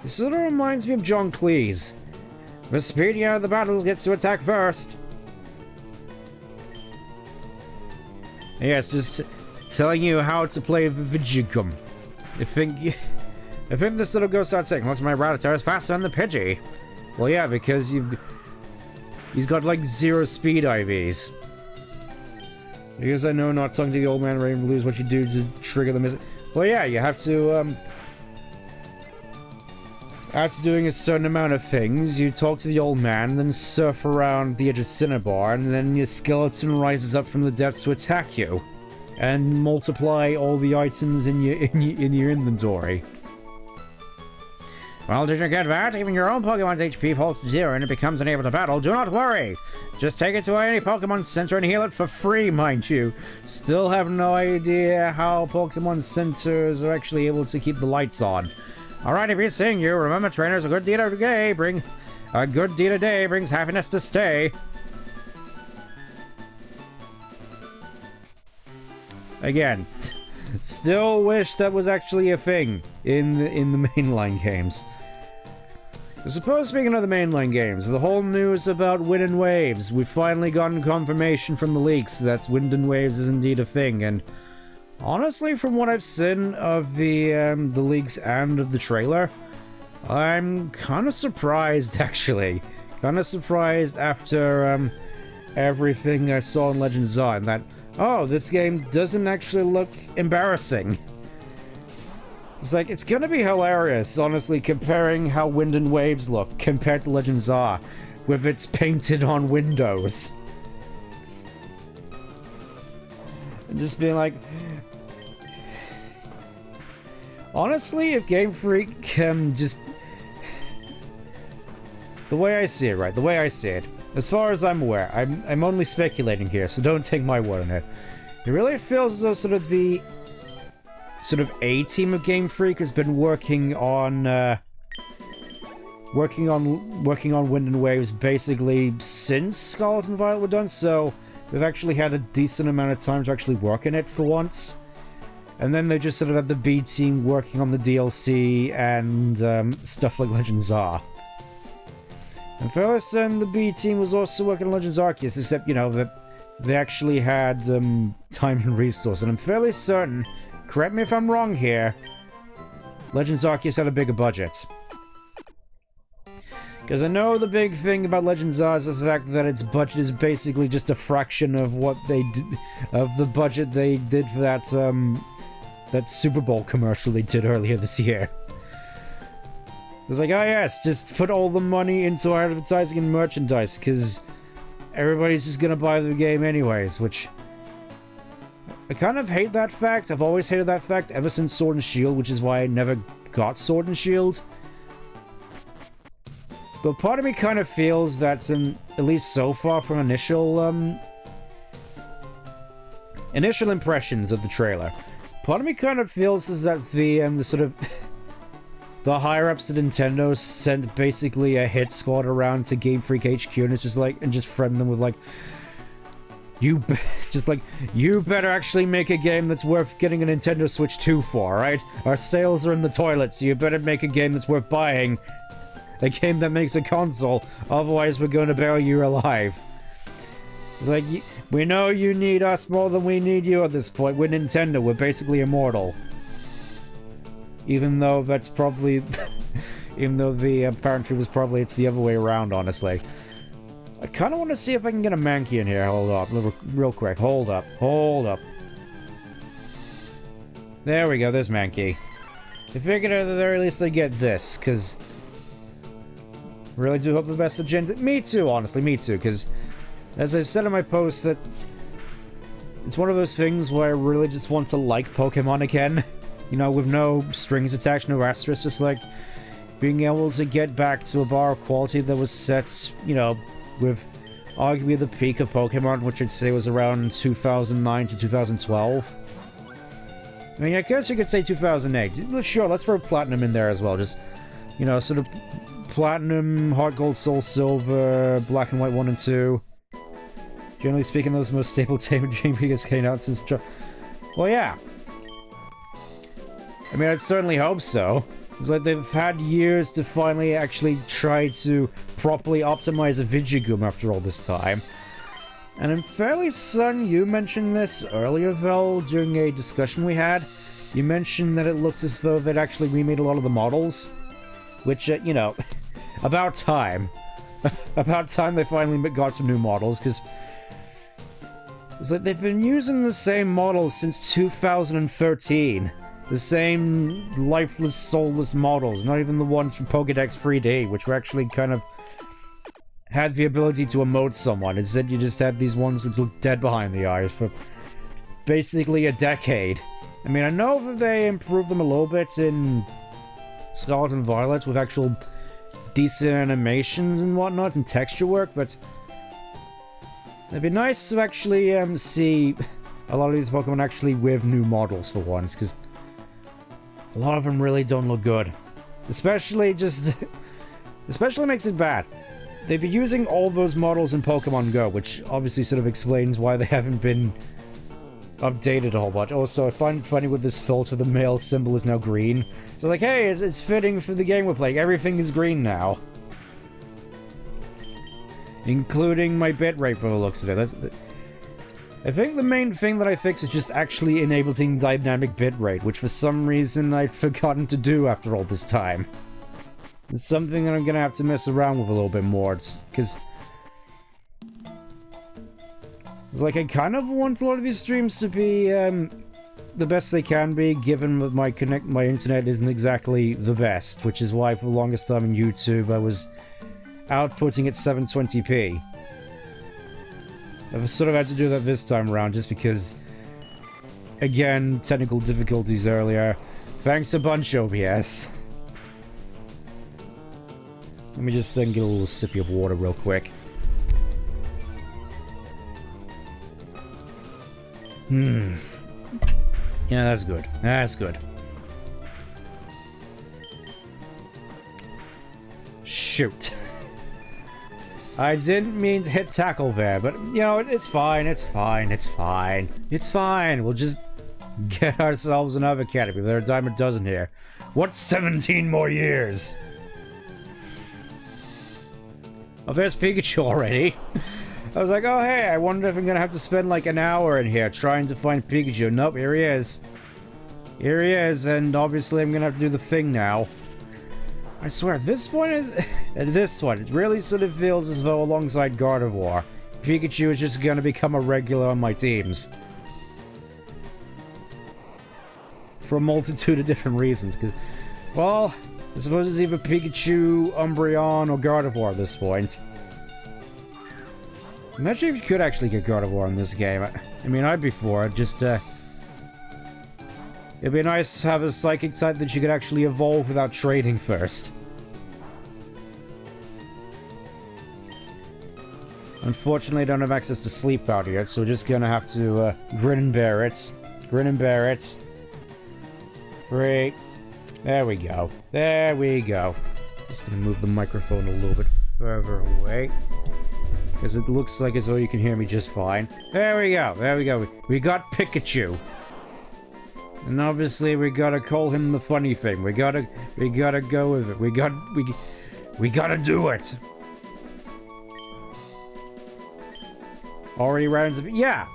It sort of reminds me of John Cleese. The speedier of the battles gets to attack first. Yes, just telling you how to play the Vigigum. I think this little goes without saying. Looks like my Rattata is faster than the Pidgey. Well, yeah, because he's got like 0 speed IVs. Because I know not talking to the old man Rain Blue is what you do to trigger the miss. Well, yeah, you have to, after doing a certain amount of things, you talk to the old man, then surf around the edge of Cinnabar, and then your skeleton rises up from the depths to attack you, and multiply all the items in your inventory. Well, did you get that? Even your own Pokemon's HP falls to 0 and it becomes unable to battle. Do not worry! Just take it to any Pokemon Center and heal it for free, mind you. Still have no idea how Pokemon Centers are actually able to keep the lights on. Alright, if he's seeing you, remember trainers, a good deed a day brings happiness to stay. Again, still wish that was actually a thing in the mainline games. I suppose, speaking of the mainline games, the whole news about Wind and Waves, we've finally gotten confirmation from the leaks that Wind and Waves is indeed a thing, and honestly, from what I've seen of the leaks and of the trailer, I'm kind of surprised, actually. Kind of surprised after everything I saw in Legends On, that, oh, this game doesn't actually look embarrassing. It's like, it's gonna be hilarious, honestly, comparing how Wind and Waves look compared to Legends Are, with its painted on windows. And just being like... Honestly, if Game Freak just... The way I see it, right? The way I see it. As far as I'm aware, I'm only speculating here, so don't take my word on it. It really feels as though sort of the... sort of A-team of Game Freak has been working on, working on Wind and Waves basically since Scarlet and Violet were done, so they've actually had a decent amount of time to actually work in it for once. And then they just sort of had the B team working on the DLC and stuff like Legends Are. And fairly certain the B team was also working on Legends Arceus, except, you know, that they actually had time and resource. And I'm fairly certain, correct me if I'm wrong here, Legends Arceus had a bigger budget. Because I know the big thing about Legends Are is the fact that its budget is basically just a fraction of what they did, of the budget they did for that that Super Bowl commercial they did earlier this year. So it's like, oh yes, just put all the money into advertising and merchandise, because everybody's just gonna buy the game anyways, which I kind of hate that fact. I've always hated that fact ever since Sword and Shield, which is why I never got Sword and Shield. But part of me kind of feels that, at least so far from initial impressions of the trailer, part of me kind of feels is that the sort of the higher-ups at Nintendo sent basically a hit squad around to Game Freak HQ, and it's just like, and just threaten them with like, you better actually make a game that's worth getting a Nintendo Switch 2 for, right? Our sales are in the toilet, so you better make a game that's worth buying. A game that makes a console, otherwise we're going to bury you alive. It's like, we know you need us more than we need you at this point. We're Nintendo, we're basically immortal. Even though that's probably... even though the apparent truth is probably it's the other way around, honestly. I kind of want to see if I can get a Mankey in here. Hold up, real quick. Hold up. There we go, there's Mankey. I figured at the very least I get this, because... really do hope the best for Gen... Me too, honestly, me too, because... as I've said in my post, that... it's one of those things where I really just want to like Pokemon again. You know, with no strings attached, no asterisks, just like... being able to get back to a bar of quality that was set, you know, with arguably the peak of Pokemon, which I'd say was around 2009 to 2012. I mean, I guess you could say 2008. Sure, let's throw Platinum in there as well, just, you know, sort of Platinum, Heart Gold, Soul Silver, Black and White 1 and 2. Generally speaking, those most stable JPGs came out since... well, yeah. I mean, I'd certainly hope so. It's like they've had years to finally actually try to properly optimize a Vigigum after all this time. And I'm fairly certain you mentioned this earlier, Vel, during a discussion we had. You mentioned that it looked as though they'd actually remade a lot of the models. Which, you know, about time. About time they finally got some new models, because... it's like they've been using the same models since 2013. The same lifeless, soulless models, not even the ones from Pokédex 3D, which were actually kind of... had the ability to emote someone. Instead, you just had these ones that look dead behind the eyes for basically a decade. I mean, I know that they improved them a little bit in Scarlet and Violet with actual decent animations and whatnot and texture work, but it'd be nice to actually see a lot of these Pokemon actually with new models for once, because a lot of them really don't look good. Especially makes it bad. They've been using all those models in Pokemon Go, which obviously sort of explains why they haven't been updated a whole bunch. Also, I find it funny with this filter, the male symbol is now green. So like, hey, it's fitting for the game we're playing. Everything is green now. Including my bitrate for the looks of it. I think the main thing that I fixed is just actually enabling dynamic bitrate, which for some reason I'd forgotten to do after all this time. It's something that I'm gonna have to mess around with a little bit more, because... it's like I kind of want a lot of these streams to be the best they can be, given that my internet isn't exactly the best, which is why for the longest time on YouTube I was outputting at 720p. I've sort of had to do that this time around, just because, again, technical difficulties earlier. Thanks a bunch, OBS. Let me just then get a little sippy of water real quick. Yeah, that's good. That's good. Shoot. I didn't mean to hit tackle there, but, you know, it's fine, it's fine, it's fine. It's fine, we'll just get ourselves another category. There are a dime a dozen here. What's 17 more years? Oh, there's Pikachu already. I was like, oh hey, I wonder if I'm gonna have to spend like an hour in here trying to find Pikachu. Nope, here he is. Here he is, and obviously I'm gonna have to do the thing now. I swear, at this point, it really sort of feels as though alongside Gardevoir, Pikachu is just gonna become a regular on my teams. For a multitude of different reasons. Well, I suppose it's either Pikachu, Umbreon, or Gardevoir at this point. Imagine if you could actually get Gardevoir in this game. I mean, I'd be for it. Just, it'd be nice to have a Psychic type that you could actually evolve without trading first. Unfortunately, I don't have access to Sleep Powder yet, so we're just gonna have to, grin and bear it. Grin and bear it. Great. There we go. There we go. Just gonna move the microphone a little bit further away. Because it looks like as though you can hear me just fine. There we go. There we go. We got Pikachu. And obviously we gotta call him the funny thing. We gotta go with it. We gotta do it. Already rounds of... Yeah.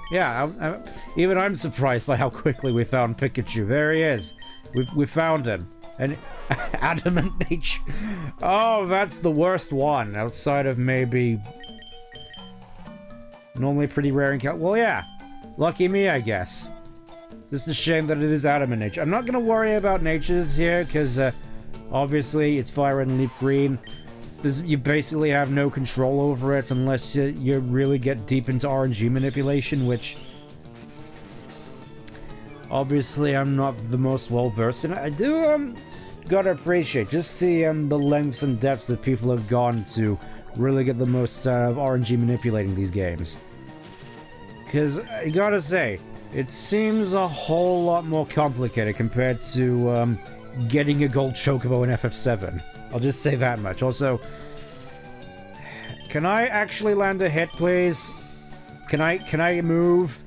Even I'm surprised by how quickly we found Pikachu. There he is. We found him. And adamant nature. Oh, that's the worst one. Outside of maybe... Normally pretty rare in well, yeah. Lucky me, I guess. Just a shame that it is adamant nature. I'm not gonna worry about natures here, because obviously it's fire and leaf green. You basically have no control over it unless you really get deep into RNG manipulation, which... Obviously, I'm not the most well-versed in it. I do, gotta appreciate just the lengths and depths that people have gone to really get the most out of RNG manipulating these games. Because, I gotta say, it seems a whole lot more complicated compared to, getting a gold chocobo in FF7. I'll just say that much. Also, can I actually land a hit, please? Can I move?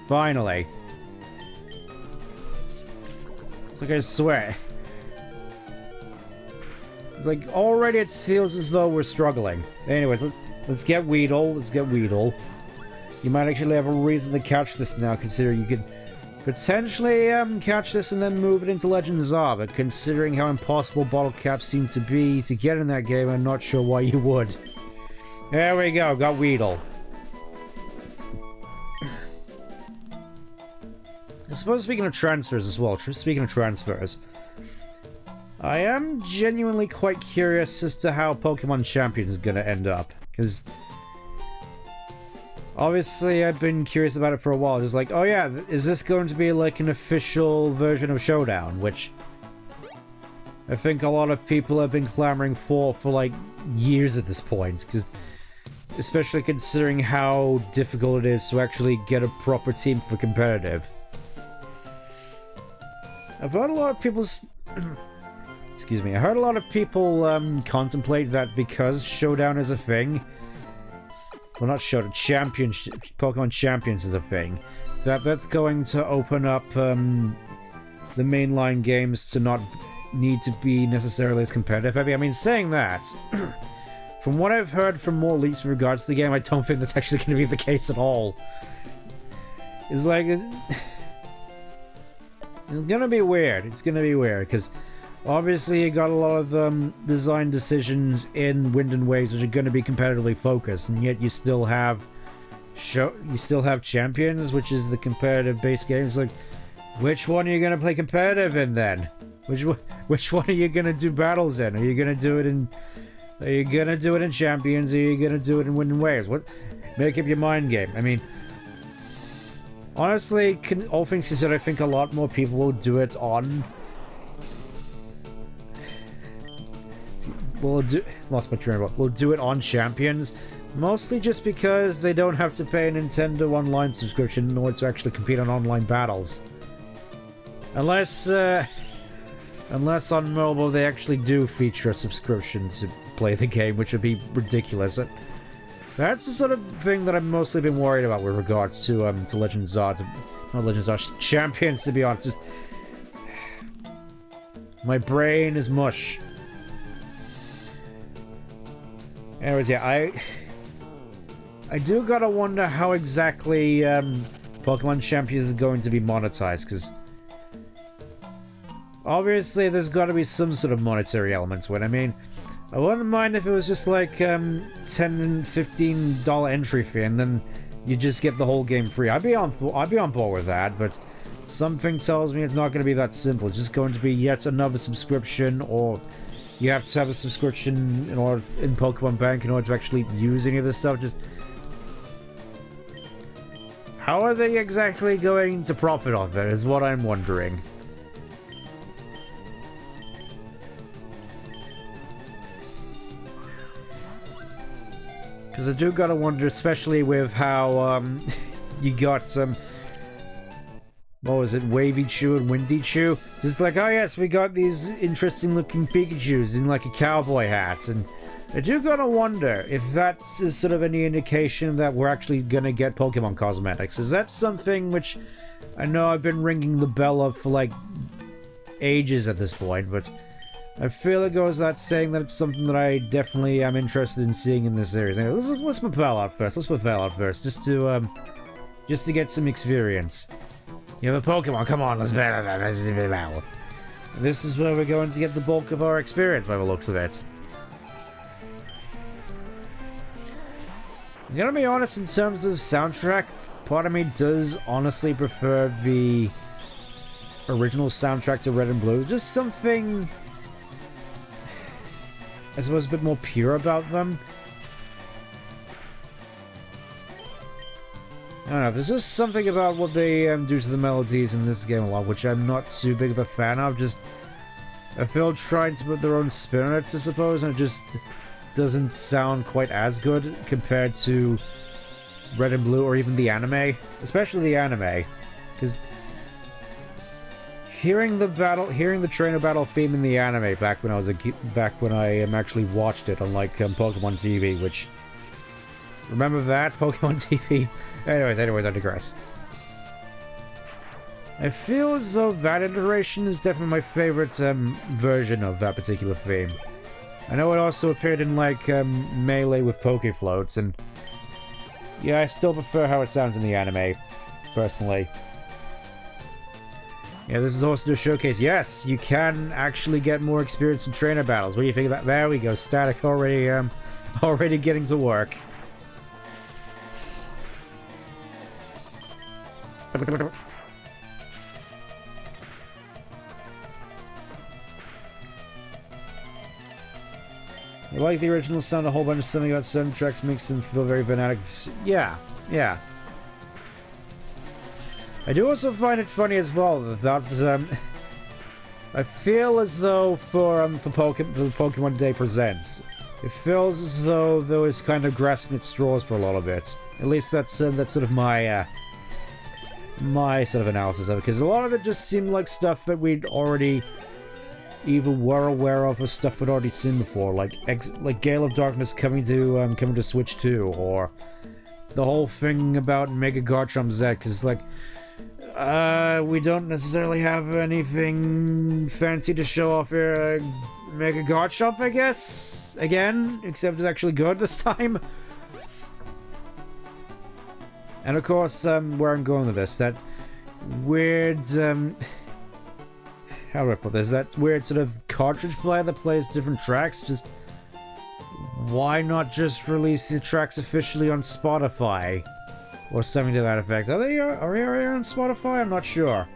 Finally. It's like I swear. It's like already it feels as though we're struggling. Anyways, let's get Weedle. Let's get Weedle. You might actually have a reason to catch this now, considering you could potentially catch this and then move it into Legends of. But considering how impossible bottle caps seem to be to get in that game, I'm not sure why you would. There we go. Got Weedle. I suppose speaking of transfers as well, speaking of transfers, I am genuinely quite curious as to how Pokemon Champions is going to end up, because obviously I've been curious about it for a while. Just like, oh yeah, is this going to be like an official version of Showdown, which I think a lot of people have been clamoring for like years at this point, because especially considering how difficult it is to actually get a proper team for competitive. I've heard a lot of people... Excuse me. I heard a lot of people contemplate that because Showdown is a thing... Well, not Showdown. Pokemon Champions is a thing. That's going to open up the mainline games to not need to be necessarily as competitive. I mean, saying that... From what I've heard from more leaks in regards to the game, I don't think that's actually going to be the case at all. It's like... It's gonna be weird. It's gonna be weird, because obviously you got a lot of design decisions in Wind and Waves which are gonna be competitively focused, and yet you still have Champions, which is the competitive based games. Like, which one are you gonna play competitive in then? Which one are you gonna do battles in? Are you gonna do it in Champions, or are you gonna do it in Wind and Waves? What? Make up your mind game. I mean, honestly, all things considered, I think a lot more people will do it on... Lost my train of thought. We'll do it on Champions, mostly just because they don't have to pay a Nintendo Online subscription in order to actually compete on online battles. Unless on mobile they actually do feature a subscription to play the game, which would be ridiculous. That's the sort of thing that I've mostly been worried about with regards to Legends Are, not Legends Are, Champions, to be honest. Just my brain is mush. Anyways, yeah, I do gotta wonder how exactly Pokemon Champions is going to be monetized, because obviously there's gotta be some sort of monetary element to it. I mean, I wouldn't mind if it was just like $10 and $15 entry fee, and then you just get the whole game free. I'd be on board with that, but something tells me it's not going to be that simple. It's just going to be yet another subscription, or you have to have a subscription in Pokemon Bank in order to actually use any of this stuff. Just how are they exactly going to profit off it is what I'm wondering. Because I do gotta wonder, especially with how you got some, what was it, Wavy Chew and Windy Chew? Just like, oh yes, we got these interesting looking Pikachus in like a cowboy hat, and I do gotta wonder if that's sort of any indication that we're actually gonna get Pokemon cosmetics. Is that something which I know I've been ringing the bell of for like ages at this point, but I feel it goes without saying that it's something that I definitely am interested in seeing in this series. Anyway, let's put Val out first. Let's put Val out first, just to get some experience. You have a Pokemon. Come on, let's Val. This is where we're going to get the bulk of our experience, by the looks of it. I'm gonna be honest, in terms of soundtrack, part of me does honestly prefer the original soundtrack to Red and Blue. Just something, I suppose, a bit more pure about them. I don't know, there's just something about what they do to the melodies in this game a lot, which I'm not too big of a fan of. Just, I feel trying to put their own spin on it, I suppose, and it just doesn't sound quite as good compared to Red and Blue or even the anime. Especially the anime, because hearing the trainer battle theme in the anime back when I actually watched it on like Pokemon TV, which, remember that Pokemon TV? Anyways, I digress. I feel as though that iteration is definitely my favorite version of that particular theme. I know it also appeared in like Melee with Pokefloats, and yeah, I still prefer how it sounds in the anime, personally. Yeah, this is also a showcase. Yes, you can actually get more experience in trainer battles. What do you think of that? There we go. Static already getting to work. I like the original sound. A whole bunch of something about certain tracks makes them feel very fanatic. Yeah. I do also find it funny as well that I feel as though for the Pokemon Day Presents, it feels as though they was kind of grasping at straws for a lot of it. At least that's sort of my my sort of analysis of it, because a lot of it just seemed like stuff that we'd already either were aware of or stuff we'd already seen before, like Gale of Darkness coming to Switch 2, or the whole thing about Mega Garchomp Z, because like we don't necessarily have anything fancy to show off here. Mega Garchomp, I guess, again, except it's actually good this time. And of course, where I'm going with this, that weird, how do I put this? That weird sort of cartridge player that plays different tracks. Just, why not just release the tracks officially on Spotify? Or something to that effect. Are they already on Spotify? I'm not sure.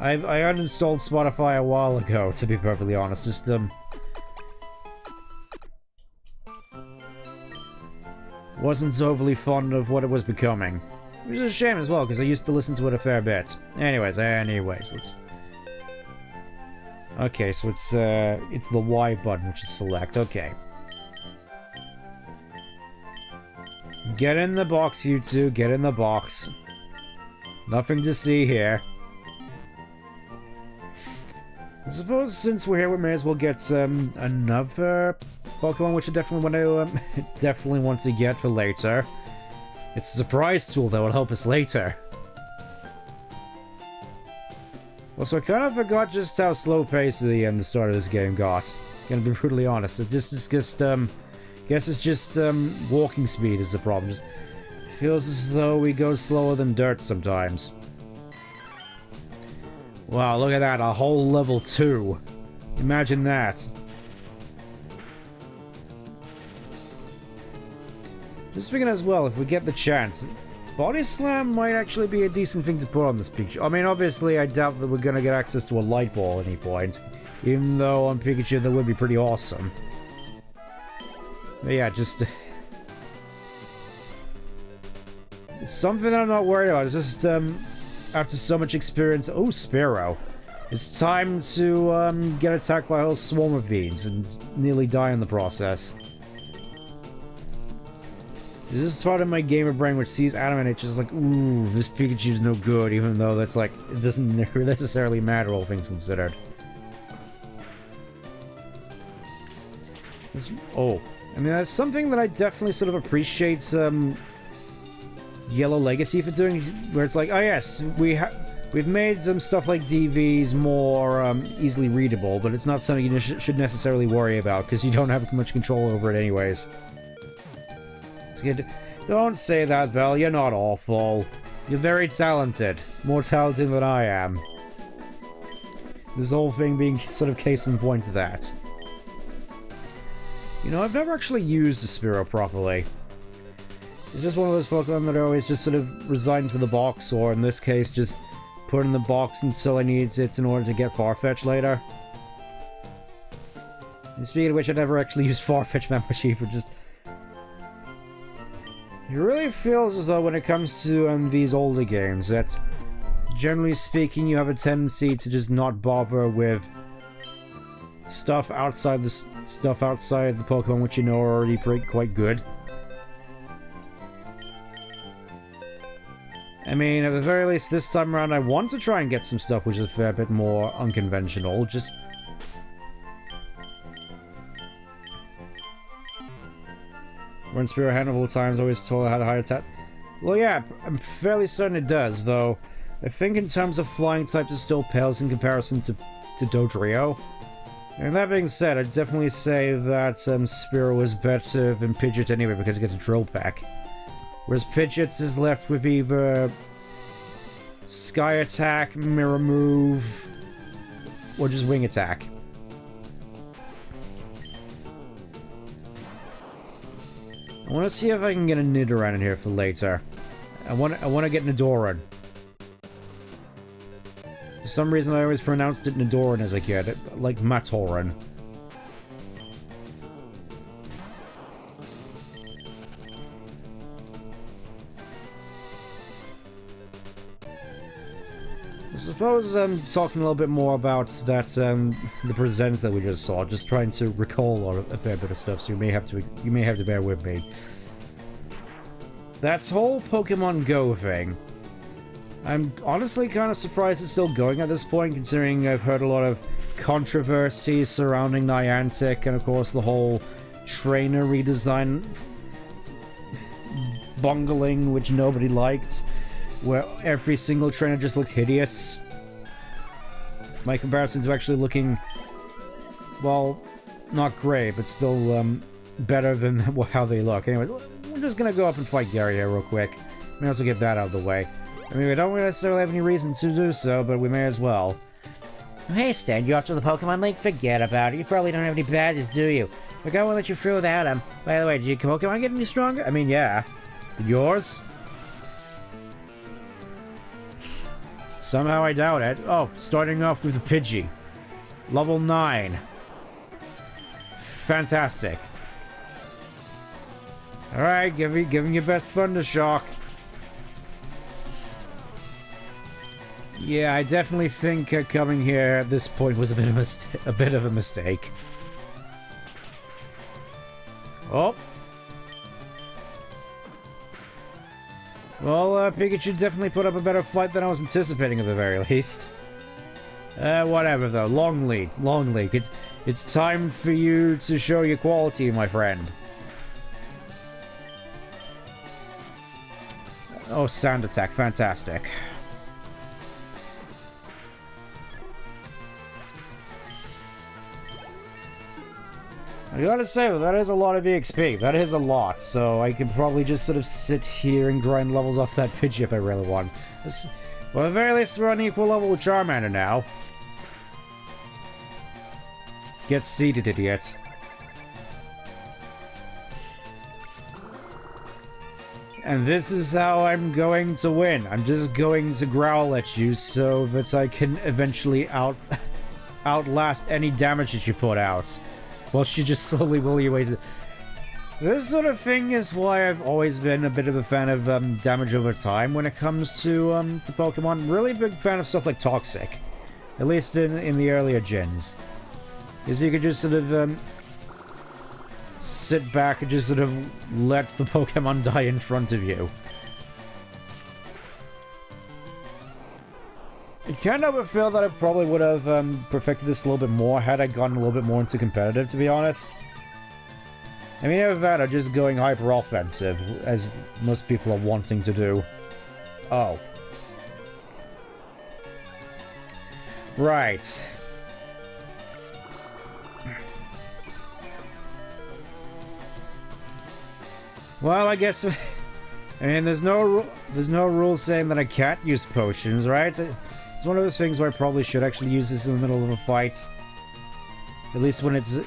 I uninstalled Spotify a while ago, to be perfectly honest. Just, wasn't so overly fond of what it was becoming. Which is a shame as well, because I used to listen to it a fair bit. Anyways, let's... Okay, so it's the Y button, which is select. Okay. Get in the box, you two. Get in the box. Nothing to see here. I suppose since we're here, we may as well get another Pokemon, which I definitely want to get for later. It's a surprise tool that will help us later. Also, I kind of forgot just how slow-paced the start of this game got. Gonna be brutally honest. Guess it's just walking speed is the problem. Just feels as though we go slower than dirt sometimes. Wow, look at that, a whole level 2. Imagine that. Just thinking as well, if we get the chance, Body Slam might actually be a decent thing to put on this Pikachu. I mean, obviously, I doubt that we're gonna get access to a Light Ball at any point. Even though on Pikachu that would be pretty awesome. But yeah, just... something that I'm not worried about. It's just, after so much experience... Oh, Spearow. It's time to, get attacked by a whole swarm of beams and nearly die in the process. This is part of my gamer brain which sees anime and it's just like, ooh, this Pikachu's no good, even though that's like, it doesn't necessarily matter, all things considered. Oh, I mean, that's something that I definitely sort of appreciate, Yellow Legacy for doing, where it's like, oh yes, we've made some stuff like DVs more easily readable, but it's not something you should necessarily worry about, because you don't have much control over it anyways. It's good. Don't say that, Val, you're not awful. You're very talented. More talented than I am. This whole thing being sort of case in point to that. You know, I've never actually used the Spearow properly. It's just one of those Pokemon that are always just sort of resigned to the box, or in this case, just put in the box until I need it in order to get Farfetch later. And speaking of which, I never actually used Farfetch that much either, just... It really feels as though when it comes to these older games, that generally speaking, you have a tendency to just not bother with stuff outside the Pokemon which you know are already quite good. I mean, at the very least, this time around, I want to try and get some stuff which is a fair bit more unconventional. Just... When Spearow Hannibal times always told her how to hide attack. Well, yeah, I'm fairly certain it does, though. I think in terms of flying types, it still pales in comparison to Dodrio. And that being said, I'd definitely say that Spearow is better than Pidgeot anyway because it gets a Drill Peck. Whereas Pidgeot is left with either Sky Attack, Mirror Move, or just Wing Attack. I want to see if I can get a Nidoran in here for later. I want to get Nidoran. For some reason, I always pronounced it Nidoran as a kid, like Matoran. I suppose I'm talking a little bit more about that, the presents that we just saw, just trying to recall a fair bit of stuff, so you may have to bear with me. That whole Pokemon Go thing, I'm honestly kind of surprised it's still going at this point, considering I've heard a lot of controversy surrounding Niantic, and of course the whole trainer redesign bungling, which nobody liked, where every single trainer just looked hideous. My comparison to actually looking, well, not great, but still better than how they look. Anyways, we're just gonna go up and fight Gary here real quick. May also get that out of the way. I mean, we don't necessarily have any reason to do so, but we may as well. Hey Stan, you off to the Pokemon League? Forget about it. You probably don't have any badges, do you? We're going to let you through without them. By the way, did your Pokemon get any stronger? I mean, yeah. Did yours? Somehow I doubt it. Oh, starting off with a Pidgey. Level 9. Fantastic. Alright, give him your best Thundershock. Yeah, I definitely think coming here at this point was a bit of a mistake. Oh. Well, Pikachu definitely put up a better fight than I was anticipating at the very least. Whatever though. Long lead. Long lead. It's time for you to show your quality, my friend. Oh, sound attack. Fantastic. I gotta say, that is a lot of EXP. That is a lot, so I could probably just sort of sit here and grind levels off that Pidgey if I really want. Well, at the very least, we're on equal level with Charmander now. Get seated, idiots. And this is how I'm going to win. I'm just going to growl at you so that I can eventually outlast any damage that you put out. While she just slowly will you away. This sort of thing is why I've always been a bit of a fan of damage over time when it comes to Pokemon. Really big fan of stuff like Toxic. At least in the earlier gens. Is you could just sort of sit back and just sort of let the Pokemon die in front of you. I kind of feel that I probably would have perfected this a little bit more had I gone a little bit more into competitive, to be honest. I mean, either that or just going hyper-offensive, as most people are wanting to do. Oh. Right. Well, I guess... I mean, there's no rule saying that I can't use potions, right? It's one of those things where I probably should actually use this in the middle of a fight. At least when it's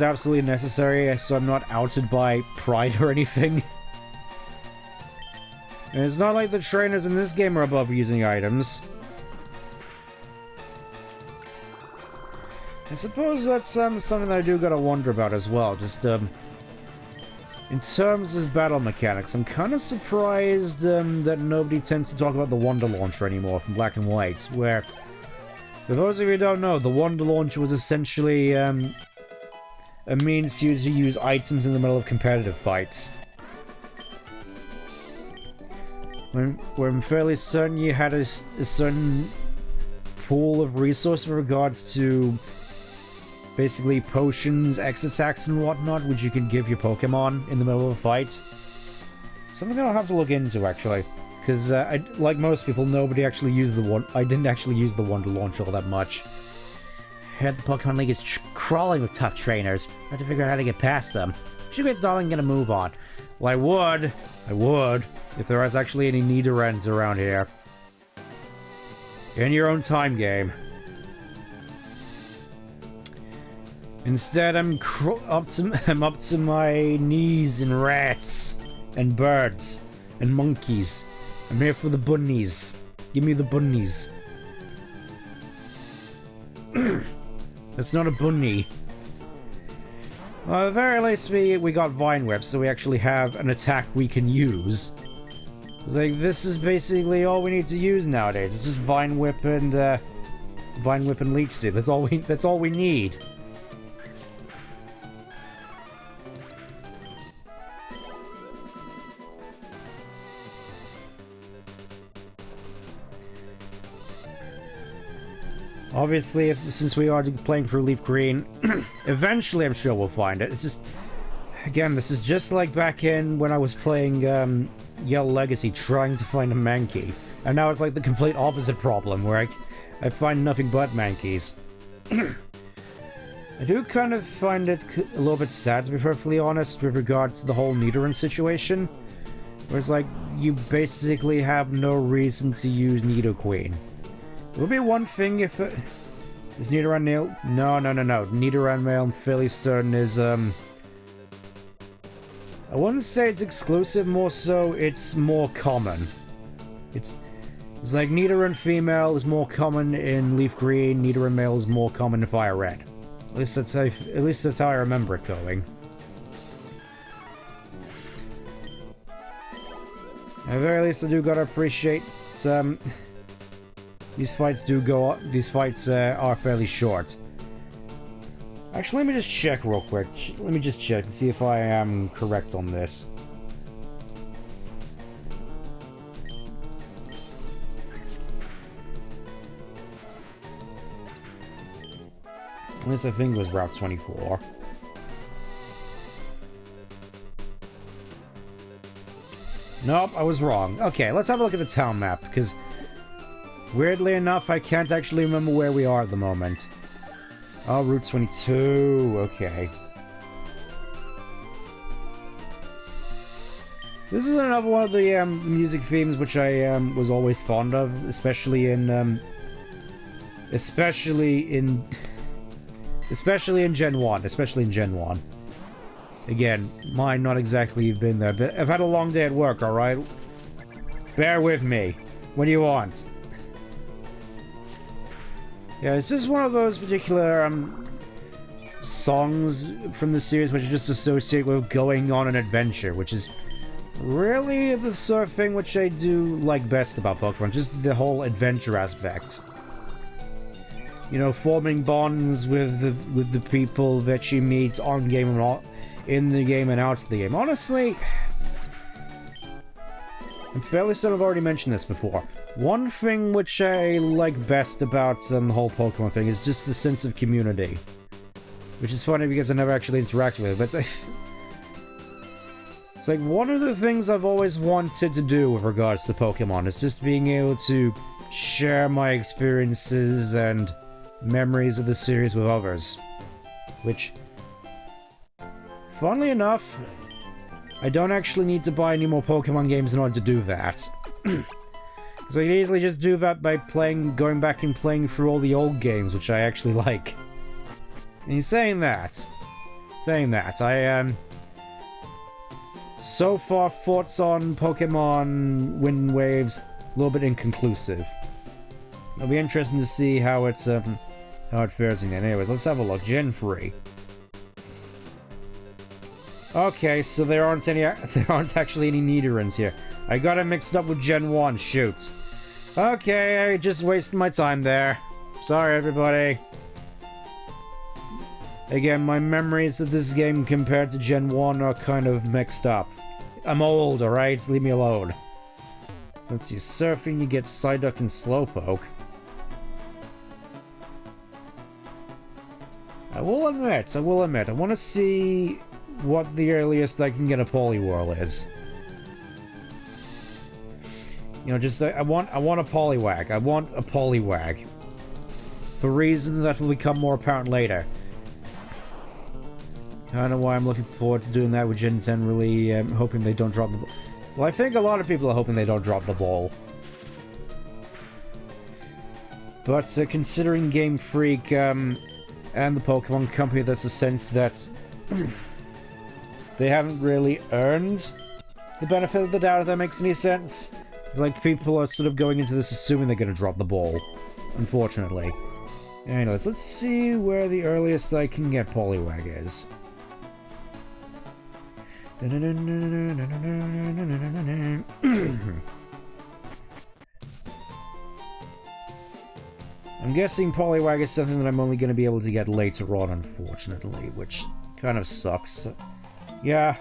absolutely necessary, so I'm not outed by pride or anything. And it's not like the trainers in this game are above using items. I suppose that's something that I do gotta wonder about as well. Just, in terms of battle mechanics, I'm kind of surprised that nobody tends to talk about the Wonder Launcher anymore from Black and White, where, for those of you who don't know, the Wonder Launcher was essentially a means for you to use items in the middle of competitive fights. Where I'm fairly certain you had a certain pool of resources with regards to basically potions, X attacks, and whatnot, which you can give your Pokemon in the middle of a fight. Something I'll have to look into, actually. Because, like most people, nobody actually used I didn't actually use the Wonder Launcher all that much. Heard the Pokemon League is crawling with tough trainers. I have to figure out how to get past them. Should get darling gonna move on. Well, I would, if there was actually any Nidorans around here. In your own time, game. Instead, I'm up to my knees in rats, and birds, and monkeys. I'm here for the bunnies. Give me the bunnies. That's not a bunny. Well, at the very least, we got Vine Whip, so we actually have an attack we can use. It's like, this is basically all we need to use nowadays. It's just Vine Whip and Leech Seed. That's all we need. Obviously, since we are playing for Leaf Green, eventually I'm sure we'll find it. It's just, again, this is just like back in when I was playing Yellow Legacy, trying to find a Mankey. And now it's like the complete opposite problem, where I find nothing but Mankeys. I do kind of find it a little bit sad, to be perfectly honest, with regards to the whole Nidoran situation. Where it's like, you basically have no reason to use Nidoqueen. It would be one thing if is Nidoran male? No. Nidoran male, I'm fairly certain is I wouldn't say it's exclusive, more so it's more common. It's like Nidoran female is more common in Leaf Green, Nidoran male is more common in Fire Red. At least that's how I remember it going. At the very least, I do gotta appreciate these fights are fairly short. Actually, let me just check real quick. Let me just check to see if I am correct on this. At least I think it was Route 24. Nope, I was wrong. Okay, let's have a look at the town map, because weirdly enough, I can't actually remember where we are at the moment. Oh, Route 22. Okay. This is another one of the music themes which I was always fond of, especially in Gen 1. Especially in Gen 1. Again, mine not exactly been there, but I've had a long day at work, alright? Bear with me. What do you want? Yeah, it's just one of those particular songs from the series which are just associated with going on an adventure, which is really the sort of thing which I do like best about Pokemon, just the whole adventure aspect. You know, forming bonds with the people that you meet on game and all, in the game and out of the game. Honestly, I'm fairly certain I've already mentioned this before. One thing which I like best about the whole Pokemon thing is just the sense of community. Which is funny because I never actually interact with it, but it's like one of the things I've always wanted to do with regards to Pokemon is just being able to share my experiences and memories of the series with others. Which, funnily enough, I don't actually need to buy any more Pokemon games in order to do that. Because I can easily just do that by going back and playing through all the old games, which I actually like. And saying that, I, so far, thoughts on Pokemon Wind Waves, a little bit inconclusive. It'll be interesting to see how it fares again. Anyways, let's have a look. Gen 3. Okay, so there aren't actually any Nidorans here. I got it mixed up with Gen 1, shoot. Okay, I just wasted my time there. Sorry, everybody. Again, my memories of this game compared to Gen 1 are kind of mixed up. I'm old, alright? Leave me alone. Let's see, surfing, you get Psyduck and Slowpoke. I will admit, I want to see what the earliest I can get a Poliwhirl is. You know, just I want a Poliwag. I want a Poliwag. For reasons that will become more apparent later. I don't know why I'm looking forward to doing that with Gen 10, really hoping they don't drop the ball. Well, I think a lot of people are hoping they don't drop the ball. But considering Game Freak and the Pokemon Company, there's a sense that they haven't really earned the benefit of the doubt, if that makes any sense. It's like people are sort of going into this assuming they're going to drop the ball, unfortunately. Anyways, let's see where the earliest I can get Poliwag is. I'm guessing Poliwag is something that I'm only going to be able to get later on, unfortunately, which kind of sucks. Yeah,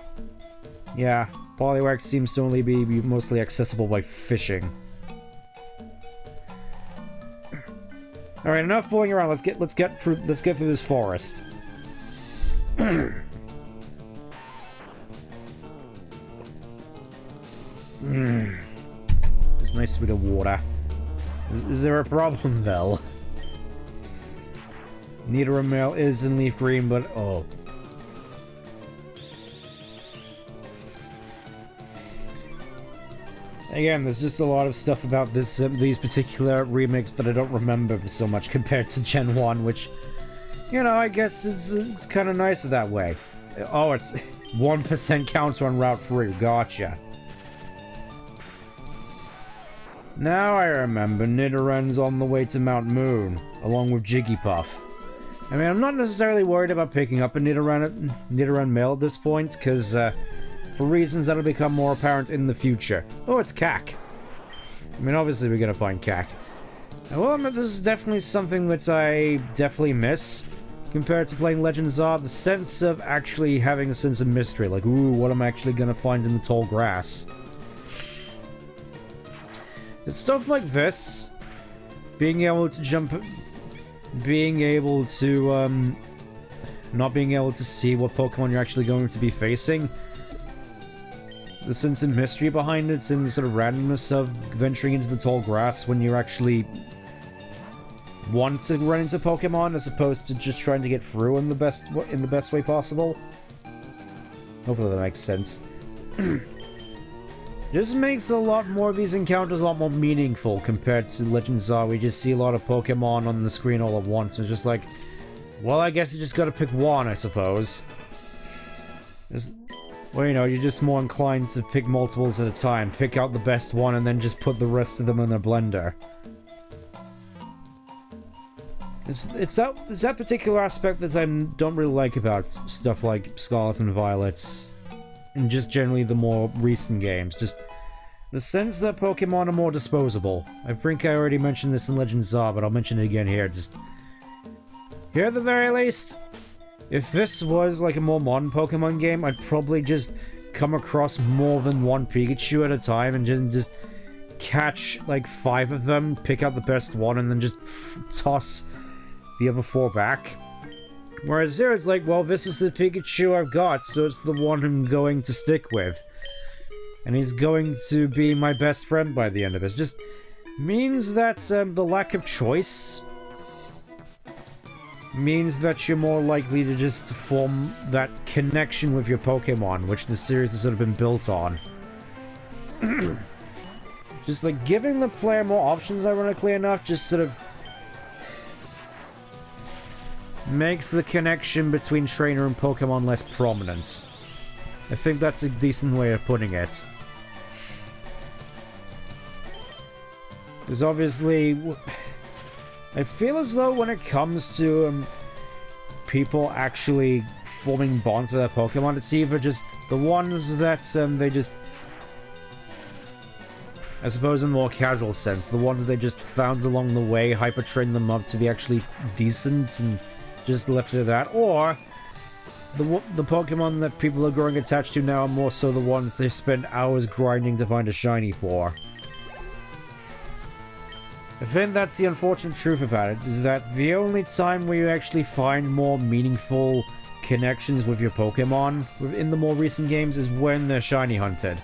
Poliwag seems to only be mostly accessible by fishing. All right, enough fooling around. Let's get through this forest. It's nice bit of water. Is there a problem, though? Nidoran male is in leaf green, but oh. Again, there's just a lot of stuff about these particular remakes that I don't remember so much compared to Gen 1, which, you know, I guess it's kind of nicer that way. Oh, it's 1% counter on Route 3, gotcha. Now I remember, Nidoran's on the way to Mount Moon, along with Jigglypuff. I mean, I'm not necessarily worried about picking up a Nidoran male at this point, because, for reasons that'll become more apparent in the future. Oh, it's Cack. I mean, obviously we're gonna find Cack. Well, I mean, this is definitely something that I definitely miss compared to playing Legends Arc. The sense of actually having a sense of mystery, like, ooh, what am I actually gonna find in the tall grass? It's stuff like this, being able to jump being able to, not being able to see what Pokemon you're actually going to be facing. The sense of mystery behind it and the sort of randomness of venturing into the tall grass when you actually want to run into Pokemon as opposed to just trying to get through in the best way possible. Hopefully that makes sense. Just makes a lot more of these encounters a lot more meaningful compared to Legends Are. We just see a lot of Pokemon on the screen all at once. It's just like, well, I guess you just gotta pick one, I suppose. Well, you know, you're just more inclined to pick multiples at a time. Pick out the best one and then just put the rest of them in a blender. It's that particular aspect that I don't really like about stuff like Scarlet and Violet, and just generally the more recent games. Just the sense that Pokemon are more disposable. I think I already mentioned this in Legends Are, but I'll mention it again here. Just here at the very least, if this was like a more modern Pokemon game, I'd probably just come across more than one Pikachu at a time and just catch like 5 of them, pick out the best one, and then just toss the other 4 back. Whereas here it's like, well, this is the Pikachu I've got, so it's the one I'm going to stick with. And he's going to be my best friend by the end of it. It just means that the lack of choice means that you're more likely to just form that connection with your Pokemon, which the series has sort of been built on. Just like giving the player more options, ironically enough, just sort of makes the connection between trainer and Pokemon less prominent. I think that's a decent way of putting it. Because obviously, I feel as though when it comes to people actually forming bonds with their Pokemon, it's either just the ones that they just, I suppose in a more casual sense, the ones they just found along the way, hyper-trained them up to be actually decent and just left it at that, or the Pokemon that people are growing attached to now are more so the ones they spend hours grinding to find a shiny for. I think that's the unfortunate truth about it, is that the only time where you actually find more meaningful connections with your Pokemon in the more recent games is when they're shiny hunted.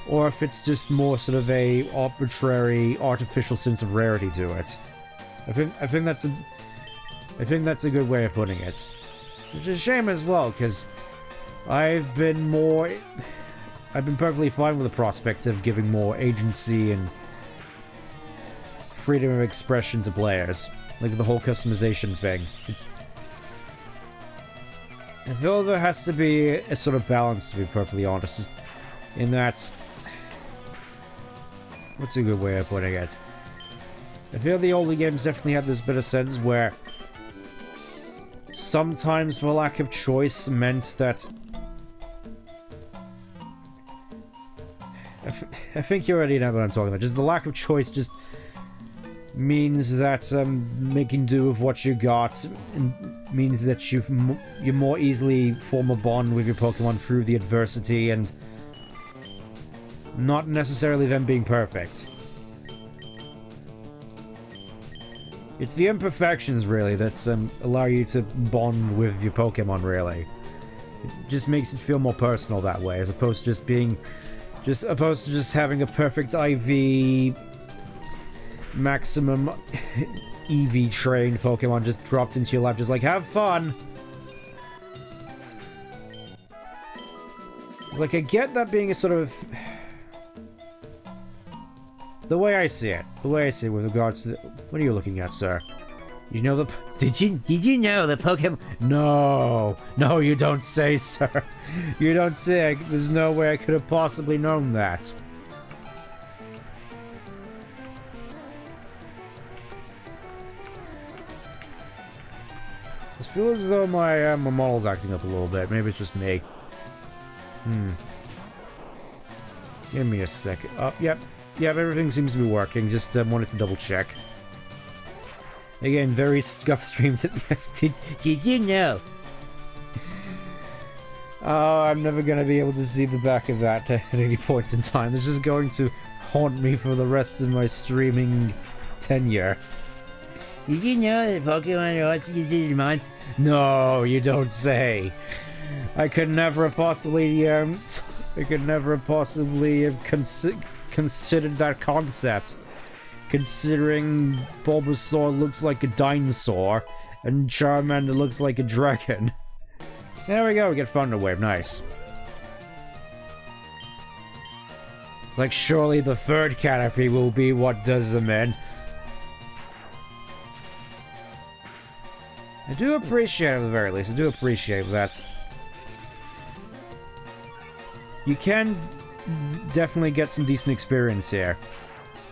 Or if it's just more sort of a arbitrary, artificial sense of rarity to it. I think that's a good way of putting it. Which is a shame as well, because I've been perfectly fine with the prospect of giving more agency and freedom of expression to players. Like the whole customization thing. I feel there has to be a sort of balance, to be perfectly honest, in that... What's a good way of putting it? I feel the older games definitely had this bit of sense where sometimes the lack of choice meant that... I think you already know what I'm talking about. Just the lack of choice just means that making do with what you got means that you more easily form a bond with your Pokemon through the adversity and not necessarily them being perfect. It's the imperfections, really, that allow you to bond with your Pokemon, really. It just makes it feel more personal that way, as opposed to just having a perfect IV maximum EV trained Pokemon just dropped into your lap, just like, have fun! Like, I get that being a sort of... The way I see it with regards to... What are you looking at, sir? You know the... Did you know the Pokemon... No, you don't say, sir. You don't say. There's no way I could have possibly known that. I feel as though my model's acting up a little bit. Maybe it's just me. Give me a second. Oh, yep, everything seems to be working. Just wanted to double check. Again, very scuff streams at best. Did you know? Oh, I'm never going to be able to see the back of that at any point in time. It's just going to haunt me for the rest of my streaming tenure. Did you know that Pokemon are also considered monsters? No, you don't say. I could never have possibly, have considered that concept. Considering Bulbasaur looks like a dinosaur, and Charmander looks like a dragon. There we go, we get Thunder Wave, nice. Like, surely the third canopy will be what does them in. I do appreciate it at the very least, I do appreciate that. You can definitely get some decent experience here.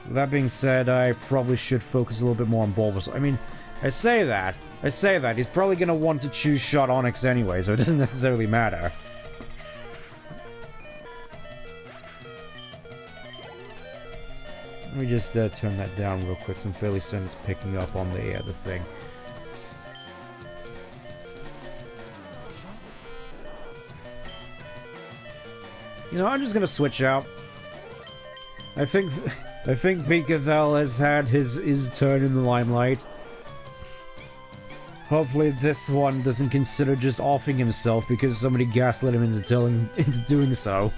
With that being said, I probably should focus a little bit more on Bulbasaur. I mean, I say that, he's probably gonna want to choose Shot Onyx anyway, so it doesn't necessarily matter. Let me just turn that down real quick, so I'm fairly certain it's picking up on the thing. You know, I'm just gonna switch out. I think Pikavel has had his turn in the limelight. Hopefully this one doesn't consider just offing himself because somebody gaslit him into doing so.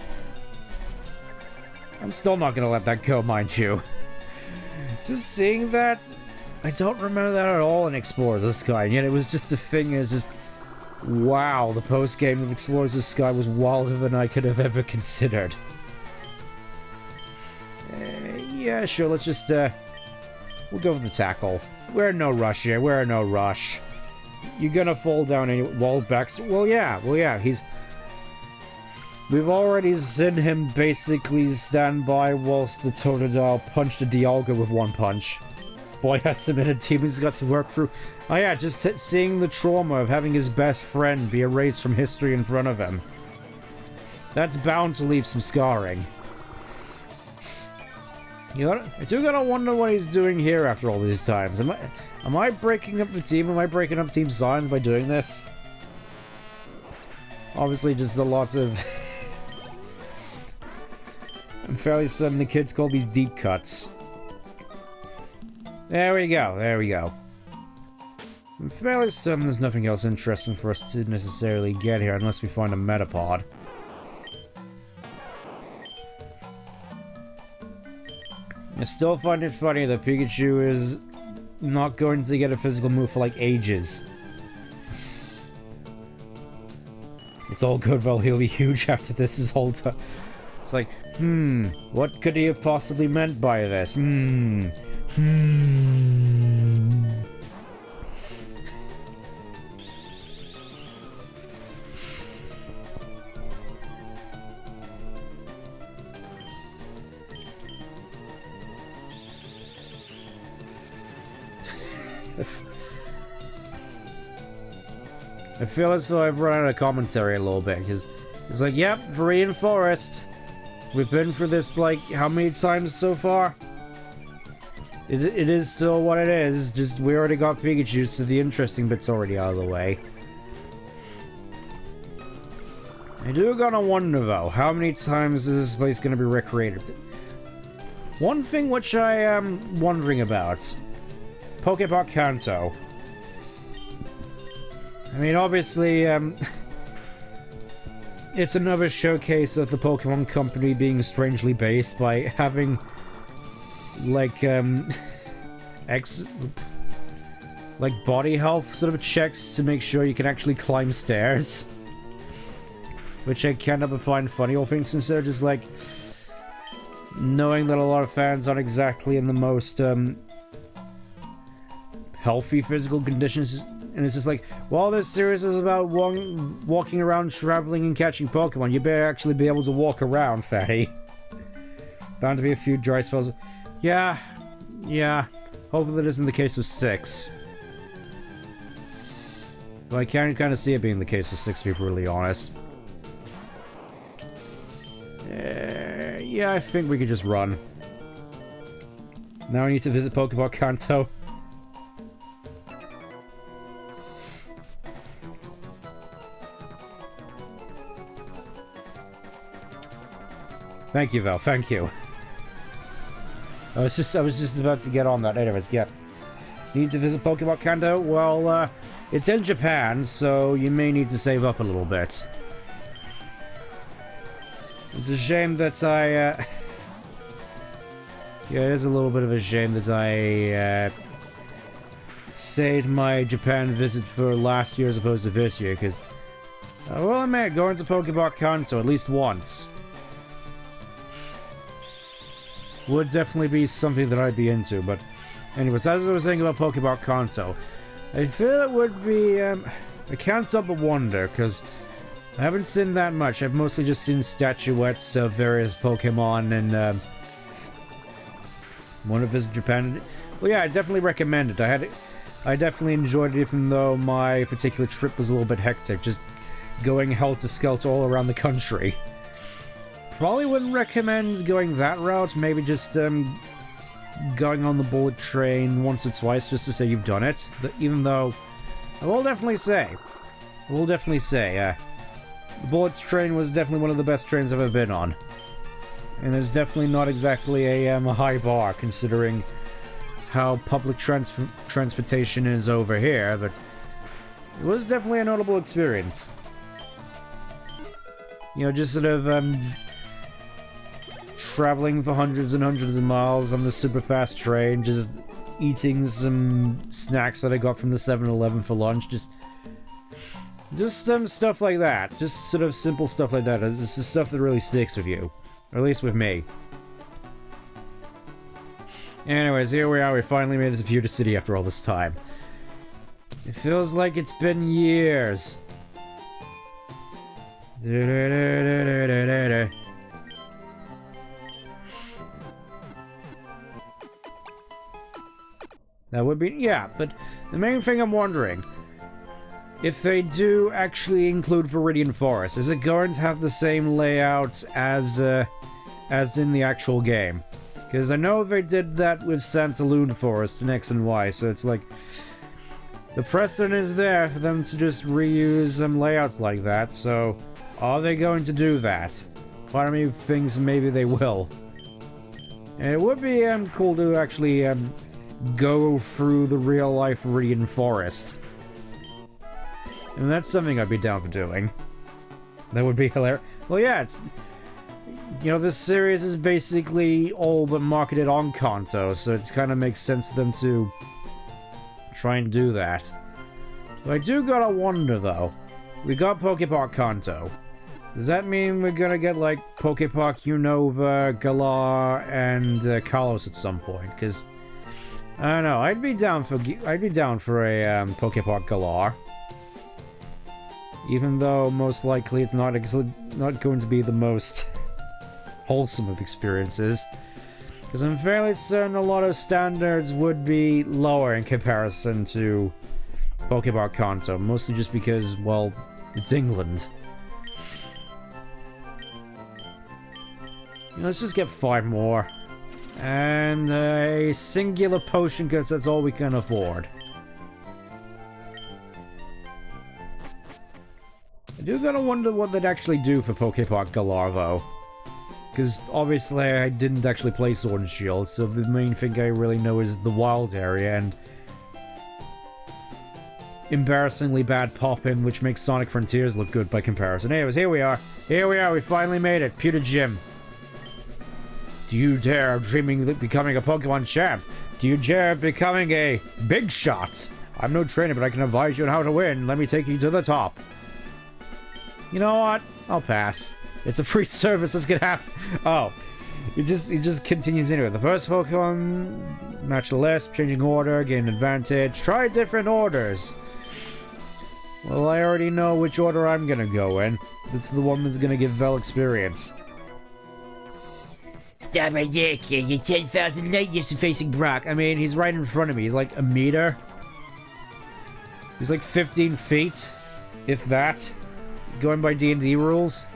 I'm still not gonna let that go, mind you. Just seeing that, I don't remember that at all in Explorers of the Sky, and yet it was just a thing. It's just, wow, the post-game of Explorers of the Sky was wilder than I could have ever considered. Yeah, sure, let's just, we'll go with the tackle. We're in no rush here, we're in no rush. You're gonna fall down any wall backs. Well, yeah, he's... We've already seen him basically stand by whilst the Totodile punched a Dialga with one punch. Boy has submitted team he's got to work through. Oh yeah, just seeing the trauma of having his best friend be erased from history in front of him. That's bound to leave some scarring. You know, I do gotta wonder what he's doing here after all these times. Am I breaking up the team? Am I breaking up Team Science by doing this? Obviously just a lot of... I'm fairly certain the kids call these deep cuts. There we go, there we go. I'm fairly certain there's nothing else interesting for us to necessarily get here unless we find a Metapod. I still find it funny that Pikachu is not going to get a physical move for like ages. It's all good, well, he'll be huge after this is all done. It's like, what could he have possibly meant by this? I feel as though I've run out of commentary a little bit, because it's like, yep, Viridian Forest. We've been through this, like, how many times so far? It is still what it is, just we already got Pikachu, so the interesting bit's already out of the way. I do gotta wonder, though, how many times is this place gonna be recreated? One thing which I am wondering about, Pokemon Kanto. I mean, obviously, it's another showcase of the Pokemon Company being strangely based by having, like, body health sort of checks to make sure you can actually climb stairs. Which I can't ever find funny, all things considered, just like, knowing that a lot of fans aren't exactly in the most, healthy physical conditions. And it's just like, well, this series is about walking around, traveling, and catching Pokemon. You better actually be able to walk around, fatty. Bound to be a few dry spells. Yeah. Hopefully that isn't the case with 6. But I can kind of see it being the case with 6, to be brutally honest. Yeah, I think we could just run. Now I need to visit Pokemon Kanto. Thank you, Val. Thank you. I was just about to get on that. Anyways, yeah. need to visit Pokemon Kanto? Well, it's in Japan, so you may need to save up a little bit. It's a shame that I, yeah, it is a little bit of a shame that I, saved my Japan visit for last year as opposed to this year, because, well, admit, going to Pokemon Kanto at least once would definitely be something that I'd be into, but anyways, as I was saying about Pokemon Kanto, I feel it would be, a count up a wonder, because I haven't seen that much. I've mostly just seen statuettes of various Pokemon, and, want to visit Japan. Well, yeah, I definitely recommend it. I definitely enjoyed it, even though my particular trip was a little bit hectic, just going helter-skelter all around the country. Probably wouldn't recommend going that route, maybe just, going on the bullet train once or twice just to say you've done it. Even though, I will definitely say, the bullet train was definitely one of the best trains I've ever been on. And it's definitely not exactly a high bar, considering how public transportation is over here, but it was definitely a notable experience. You know, just sort of, traveling for hundreds and hundreds of miles on the super fast train, just eating some snacks that I got from the 7-Eleven for lunch, just stuff like that. Just sort of simple stuff like that. It's the stuff that really sticks with you. Or at least with me. Anyways, here we are. We finally made it to Pewter City after all this time. It feels like it's been years. That would be... yeah, but the main thing I'm wondering, if they do actually include Viridian Forest, is it going to have the same layout as in the actual game? Because I know they did that with Santaloon Forest in X and Y, so it's like... the precedent is there for them to just reuse layouts like that, so... are they going to do that? Part of me thinks maybe they will. And it would be cool to actually go through the real-life Viridian Forest. And that's something I'd be down for doing. That would be hilarious. Well, yeah, it's... you know, this series is basically all but marketed on Kanto, so it kind of makes sense for them to try and do that. But I do gotta wonder, though. We got Pokepark Kanto. Does that mean we're gonna get, like, Pokepark Unova, Galar, and Kalos at some point? Because, I don't know, I'd be down for a Pokepark Galar. Even though, most likely, it's not going to be the most wholesome of experiences. Because I'm fairly certain a lot of standards would be lower in comparison to Pokepark Kanto. Mostly just because, well, it's England. Let's just get 5 more. And a singular potion, because that's all we can afford. I do gotta wonder what they'd actually do for Pokepark Galar, though. Because obviously I didn't actually play Sword and Shield, so the main thing I really know is the wild area, and embarrassingly bad pop-in, which makes Sonic Frontiers look good by comparison. Anyways, here we are. Here we are, we finally made it. Pewter Gym. Do you dare dreaming of becoming a Pokemon champ? Do you dare becoming a big shot? I'm no trainer, but I can advise you on how to win. Let me take you to the top. You know what? I'll pass. It's a free service that's gonna happen. Oh. It just continues into it. The first Pokemon, match the list, changing order, gain advantage. Try different orders. Well, I already know which order I'm gonna go in. It's the one that's gonna give Vel experience. Stop right there, kid. You're 10,000 light years from facing Brock. I mean, he's right in front of me. He's like a meter. He's like 15 feet, if that. Going by D&D rules.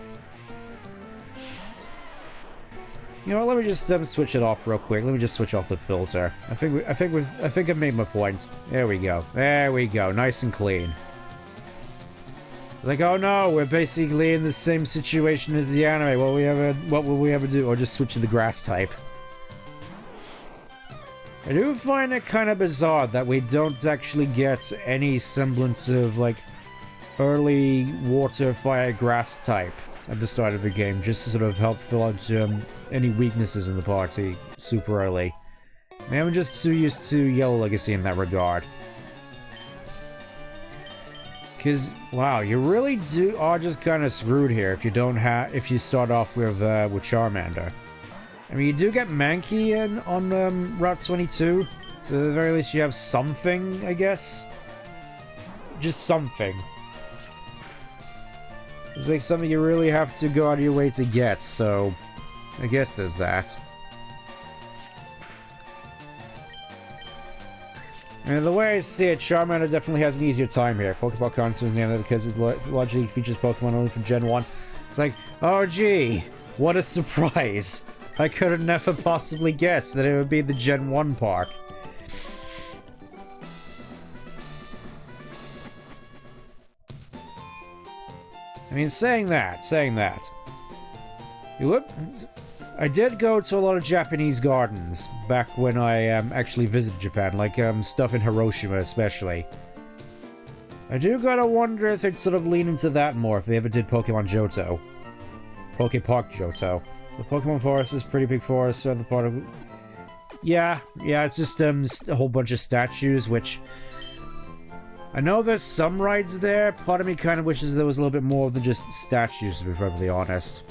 You know what? Let me just switch it off real quick. Let me just switch off the filter. I think I've made my point. There we go. There we go. Nice and clean. Like, oh no, we're basically in the same situation as the anime. What will we ever do? Or just switch to the grass type. I do find it kind of bizarre that we don't actually get any semblance of, like, early water, fire, grass type at the start of the game, just to sort of help fill out any weaknesses in the party super early. Maybe I'm just too used to Yellow Legacy in that regard. Because, wow, you really are just kind of screwed here if you start off with Charmander. I mean, you do get Mankey on Route 22, so at the very least you have something, I guess. Just something. It's like something you really have to go out of your way to get, so I guess there's that. And the way I see it, Charmander definitely has an easier time here. Pokeball Contour is named that because it largely features Pokemon only for Gen 1. It's like, oh gee, what a surprise! I could have never possibly guessed that it would be the Gen 1 park. I mean, saying that. I did go to a lot of Japanese gardens back when I actually visited Japan, like stuff in Hiroshima especially. I do gotta wonder if they'd sort of lean into that more if they ever did Pokemon Johto. Pokepark Johto. The Pokemon Forest is a pretty big forest, so the part of... Yeah, it's just a whole bunch of statues, which... I know there's some rides there, part of me kind of wishes there was a little bit more than just statues, to be perfectly honest.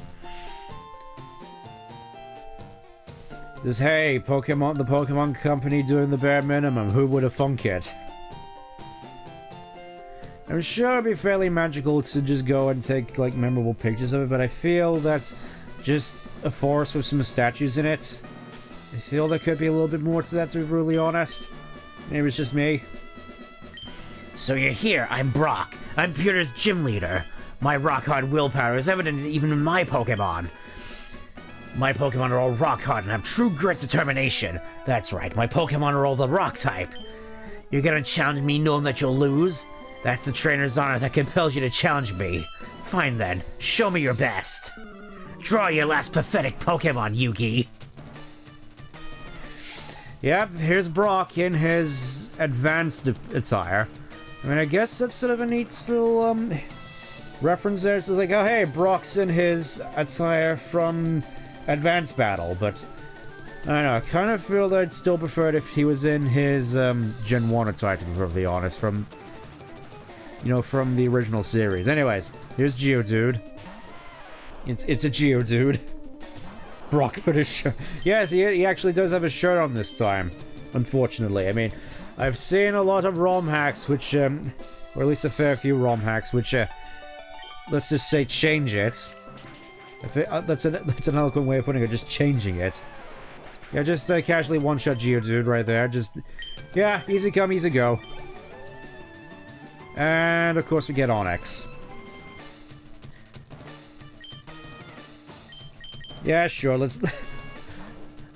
Just, hey, the Pokemon Company doing the bare minimum, who would have thunk it? I'm sure it'd be fairly magical to just go and take, like, memorable pictures of it, but I feel that just a forest with some statues in it, I feel there could be a little bit more to that, to be brutally honest. Maybe it's just me. So you're here, I'm Brock. I'm Pewter's gym leader. My rock-hard willpower is evident even in my Pokemon. My Pokemon are all rock-hard and have true grit determination. That's right, my Pokemon are all the rock type. You're gonna challenge me knowing that you'll lose? That's the trainer's honor that compels you to challenge me. Fine then, show me your best. Draw your last pathetic Pokemon, Yugi. Yep, here's Brock in his advanced attire. I mean, I guess that's sort of a neat little, reference there. It's like, oh hey, Brock's in his attire from Advanced Battle, but... I don't know, I kind of feel that I'd still prefer it if he was in his, Gen 1 attire, to be perfectly honest, from... You know, from the original series. Anyways, here's Geodude. It's a Geodude. Brock put his shirt... Yes, he actually does have a shirt on this time, unfortunately. I mean, I've seen a lot of ROM hacks which, or at least a fair few ROM hacks which, let's just say change it. That's an eloquent way of putting it, just changing it. Yeah, just casually one-shot Geodude right there, just... Yeah, easy come, easy go. And, of course, we get Onix. Yeah, sure, let's... It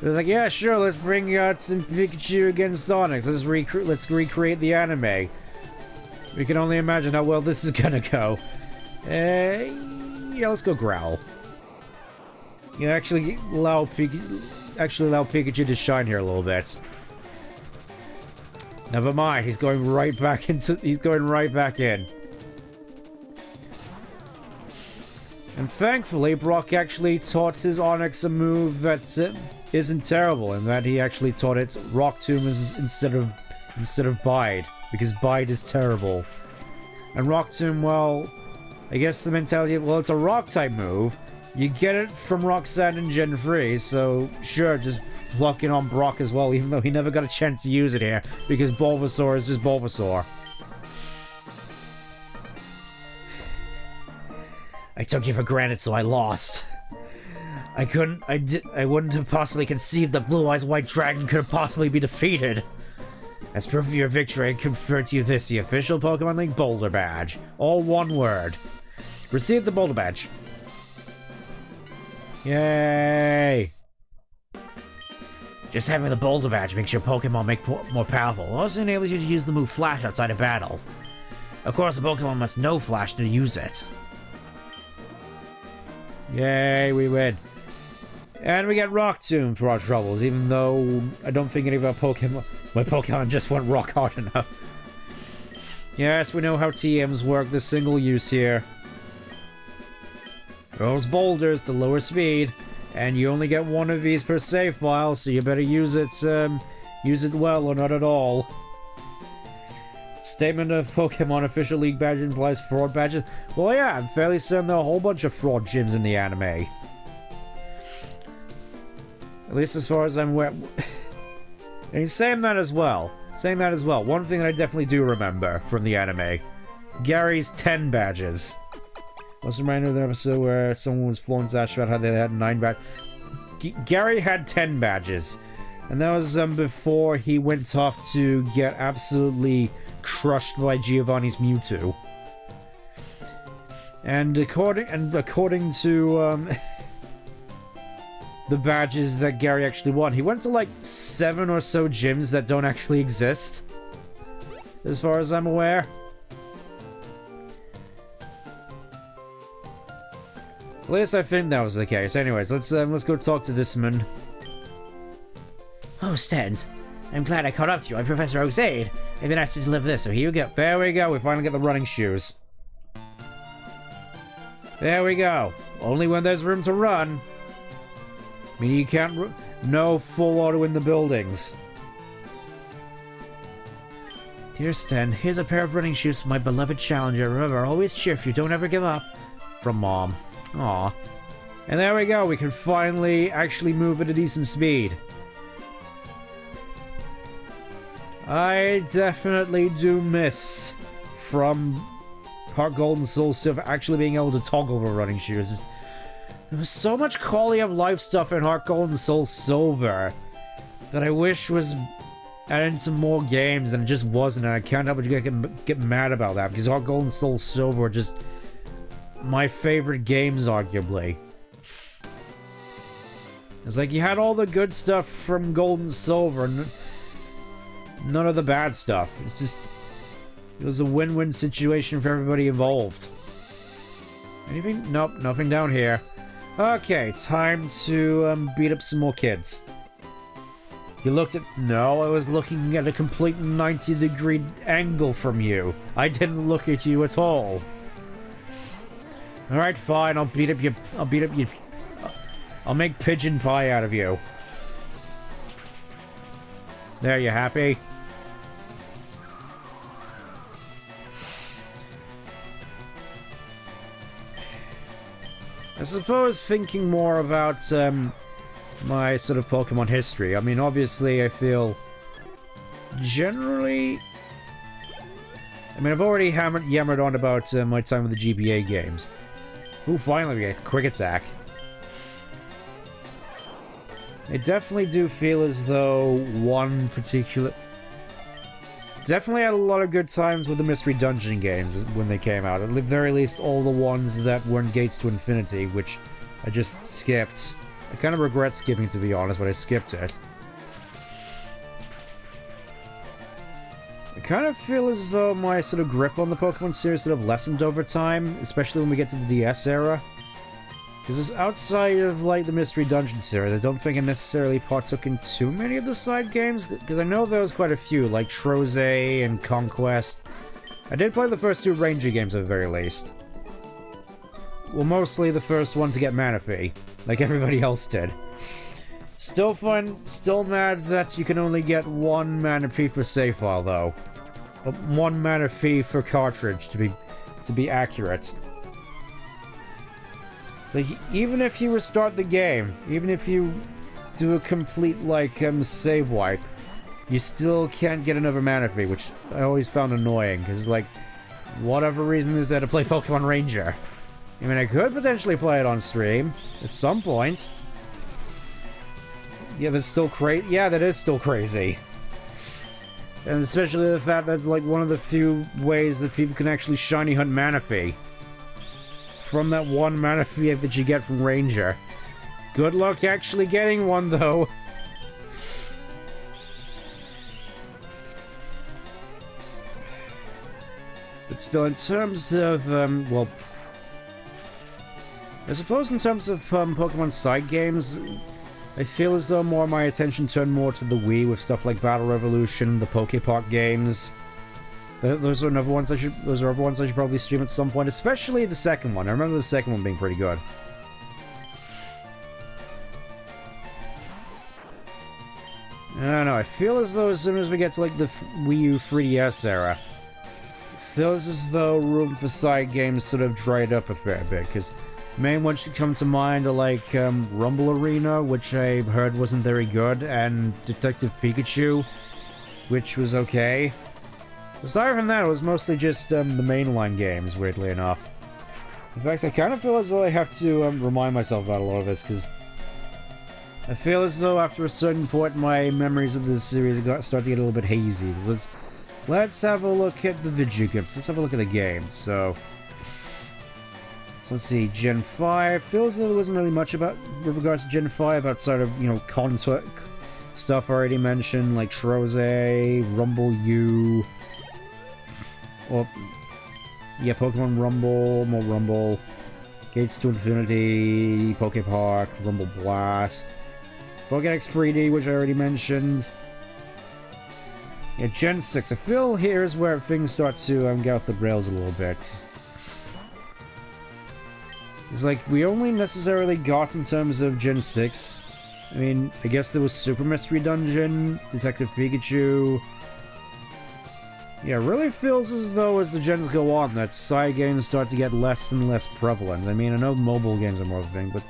was like, yeah, sure, let's bring out some Pikachu against Onix. Let's recreate the anime. We can only imagine how well this is gonna go. Yeah, let's go Growl. You actually allow Pikachu to shine here a little bit. Never mind, he's going right back in. And thankfully, Brock actually taught his Onix a move that isn't terrible, and that he actually taught it Rock Tomb instead of Bide, because Bide is terrible. And Rock Tomb, well, I guess the mentality of, well, it's a Rock type move. You get it from Roxanne in Gen 3, so sure, just pluck it on Brock as well, even though he never got a chance to use it here, because Bulbasaur is just Bulbasaur. I took you for granted, so I lost. I wouldn't have possibly conceived that Blue Eyes White Dragon could possibly be defeated. As proof of your victory, I confer to you this, the official Pokemon League Boulder Badge. All one word. Receive the Boulder Badge. Yay! Just having the Boulder Badge makes your Pokemon more powerful. It also enables you to use the move Flash outside of battle. Of course, the Pokemon must know Flash to use it. Yay, we win. And we get Rock Tomb for our troubles, even though I don't think any of our Pokemon... My Pokemon just went rock hard enough. Yes, we know how TMs work, the single use here. Those boulders to lower speed, and you only get one of these per save file, so you better use it well or not at all. Statement of Pokemon official league badge implies fraud badges. Well, yeah, I'm fairly certain there are a whole bunch of fraud gyms in the anime. At least as far as I'm aware. And saying that as well. One thing that I definitely do remember from the anime. Gary's 10 badges. Was reminded of an episode where someone was flowing to Ash about how they had 9 badges. Gary had 10 badges. And that was before he went off to get absolutely crushed by Giovanni's Mewtwo. And according to the badges that Gary actually won, he went to like 7 or so gyms that don't actually exist, as far as I'm aware. At least I think that was the case. Anyways, let's go talk to this man. Oh, Stent. I'm glad I caught up to you. I'm Professor Oak's aide. I've been asked to deliver this, so here you go. There we go. We finally get the running shoes. There we go. Only when there's room to run. I mean, you can't... No full auto in the buildings. Dear Sten, here's a pair of running shoes for my beloved challenger. Remember, always cheer if you don't ever give up. From Mom. Aw. And there we go. We can finally actually move at a decent speed. I definitely do miss from Heart Gold and Soul Silver actually being able to toggle the running shoes. There was so much quality of life stuff in Heart Gold and Soul Silver that I wish was added in some more games, and it just wasn't, and I can't help but get mad about that, because Heart Gold and Soul Silver are just my favorite games, arguably. It's like you had all the good stuff from Gold and Silver, and none of the bad stuff. It's just... It was a win-win situation for everybody involved. Anything? Nope, nothing down here. Okay, time to beat up some more kids. You looked at... No, I was looking at a complete 90-degree angle from you. I didn't look at you at all. Alright, fine, I'll beat up you... I'll make pigeon pie out of you. There, you happy? I suppose thinking more about my sort of Pokemon history. I mean, obviously, I feel generally... I mean, I've already yammered on about my time with the GBA games. Ooh, finally we get Quick Attack. I definitely do feel as though one particular... Definitely had a lot of good times with the Mystery Dungeon games when they came out. At the very least, all the ones that weren't Gates to Infinity, which I just skipped. I kind of regret skipping, to be honest, but I skipped it. I kind of feel as though my sort of grip on the Pokemon series sort of lessened over time, especially when we get to the DS era. Because outside of, like, the Mystery Dungeon series, I don't think I necessarily partook in too many of the side games, because I know there was quite a few, like Troze and Conquest. I did play the first 2 Ranger games at the very least. Well, mostly the first one to get Manaphy, like everybody else did. Still fun, still mad that you can only get 1 Manaphy per save file, though. 1 Manaphy for cartridge, to be accurate. Like, even if you restart the game, even if you do a complete, like, save wipe, you still can't get another Manaphy, which I always found annoying, because, like, whatever reason is there to play Pokemon Ranger? I mean, I could potentially play it on stream, at some point. Yeah, that's still crazy. Yeah, that is still crazy. And especially the fact that's, like, one of the few ways that people can actually shiny hunt Manaphy. From that 1 Manaphy that you get from Ranger. Good luck actually getting one, though. But still, in terms of, well... I suppose in terms of Pokemon side games, I feel as though more of my attention turned more to the Wii with stuff like Battle Revolution, the PokéPok games. Those are other ones I should probably stream at some point, especially the second one. I remember the second one being pretty good. I don't know, I feel as though as soon as we get to like the Wii U 3DS era, it feels as though room for side games sort of dried up a fair bit, because main ones that come to mind are like Rumble Arena, which I heard wasn't very good, and Detective Pikachu, which was okay. Aside from that, it was mostly just the mainline games, weirdly enough. In fact, I kind of feel as though I have to remind myself about a lot of this, because I feel as though after a certain point my memories of this series start to get a little bit hazy. So let's have a look at the video games. Let's have a look at the games. So let's see, Gen 5. Feels as though there wasn't really much about with regards to Gen 5 outside of, you know, contour stuff I already mentioned, like Trose, Rumble U, or yeah, Pokemon Rumble, more Rumble, Gates to Infinity, PokéPok, Rumble Blast, Pokédex 3D, which I already mentioned. Yeah, Gen 6. I feel here is where things start to get off the rails a little bit. It's like, we only necessarily got in terms of Gen 6. I mean, I guess there was Super Mystery Dungeon, Detective Pikachu. Yeah, it really feels as though as the gens go on that side games start to get less and less prevalent. I mean, I know mobile games are more of a thing, but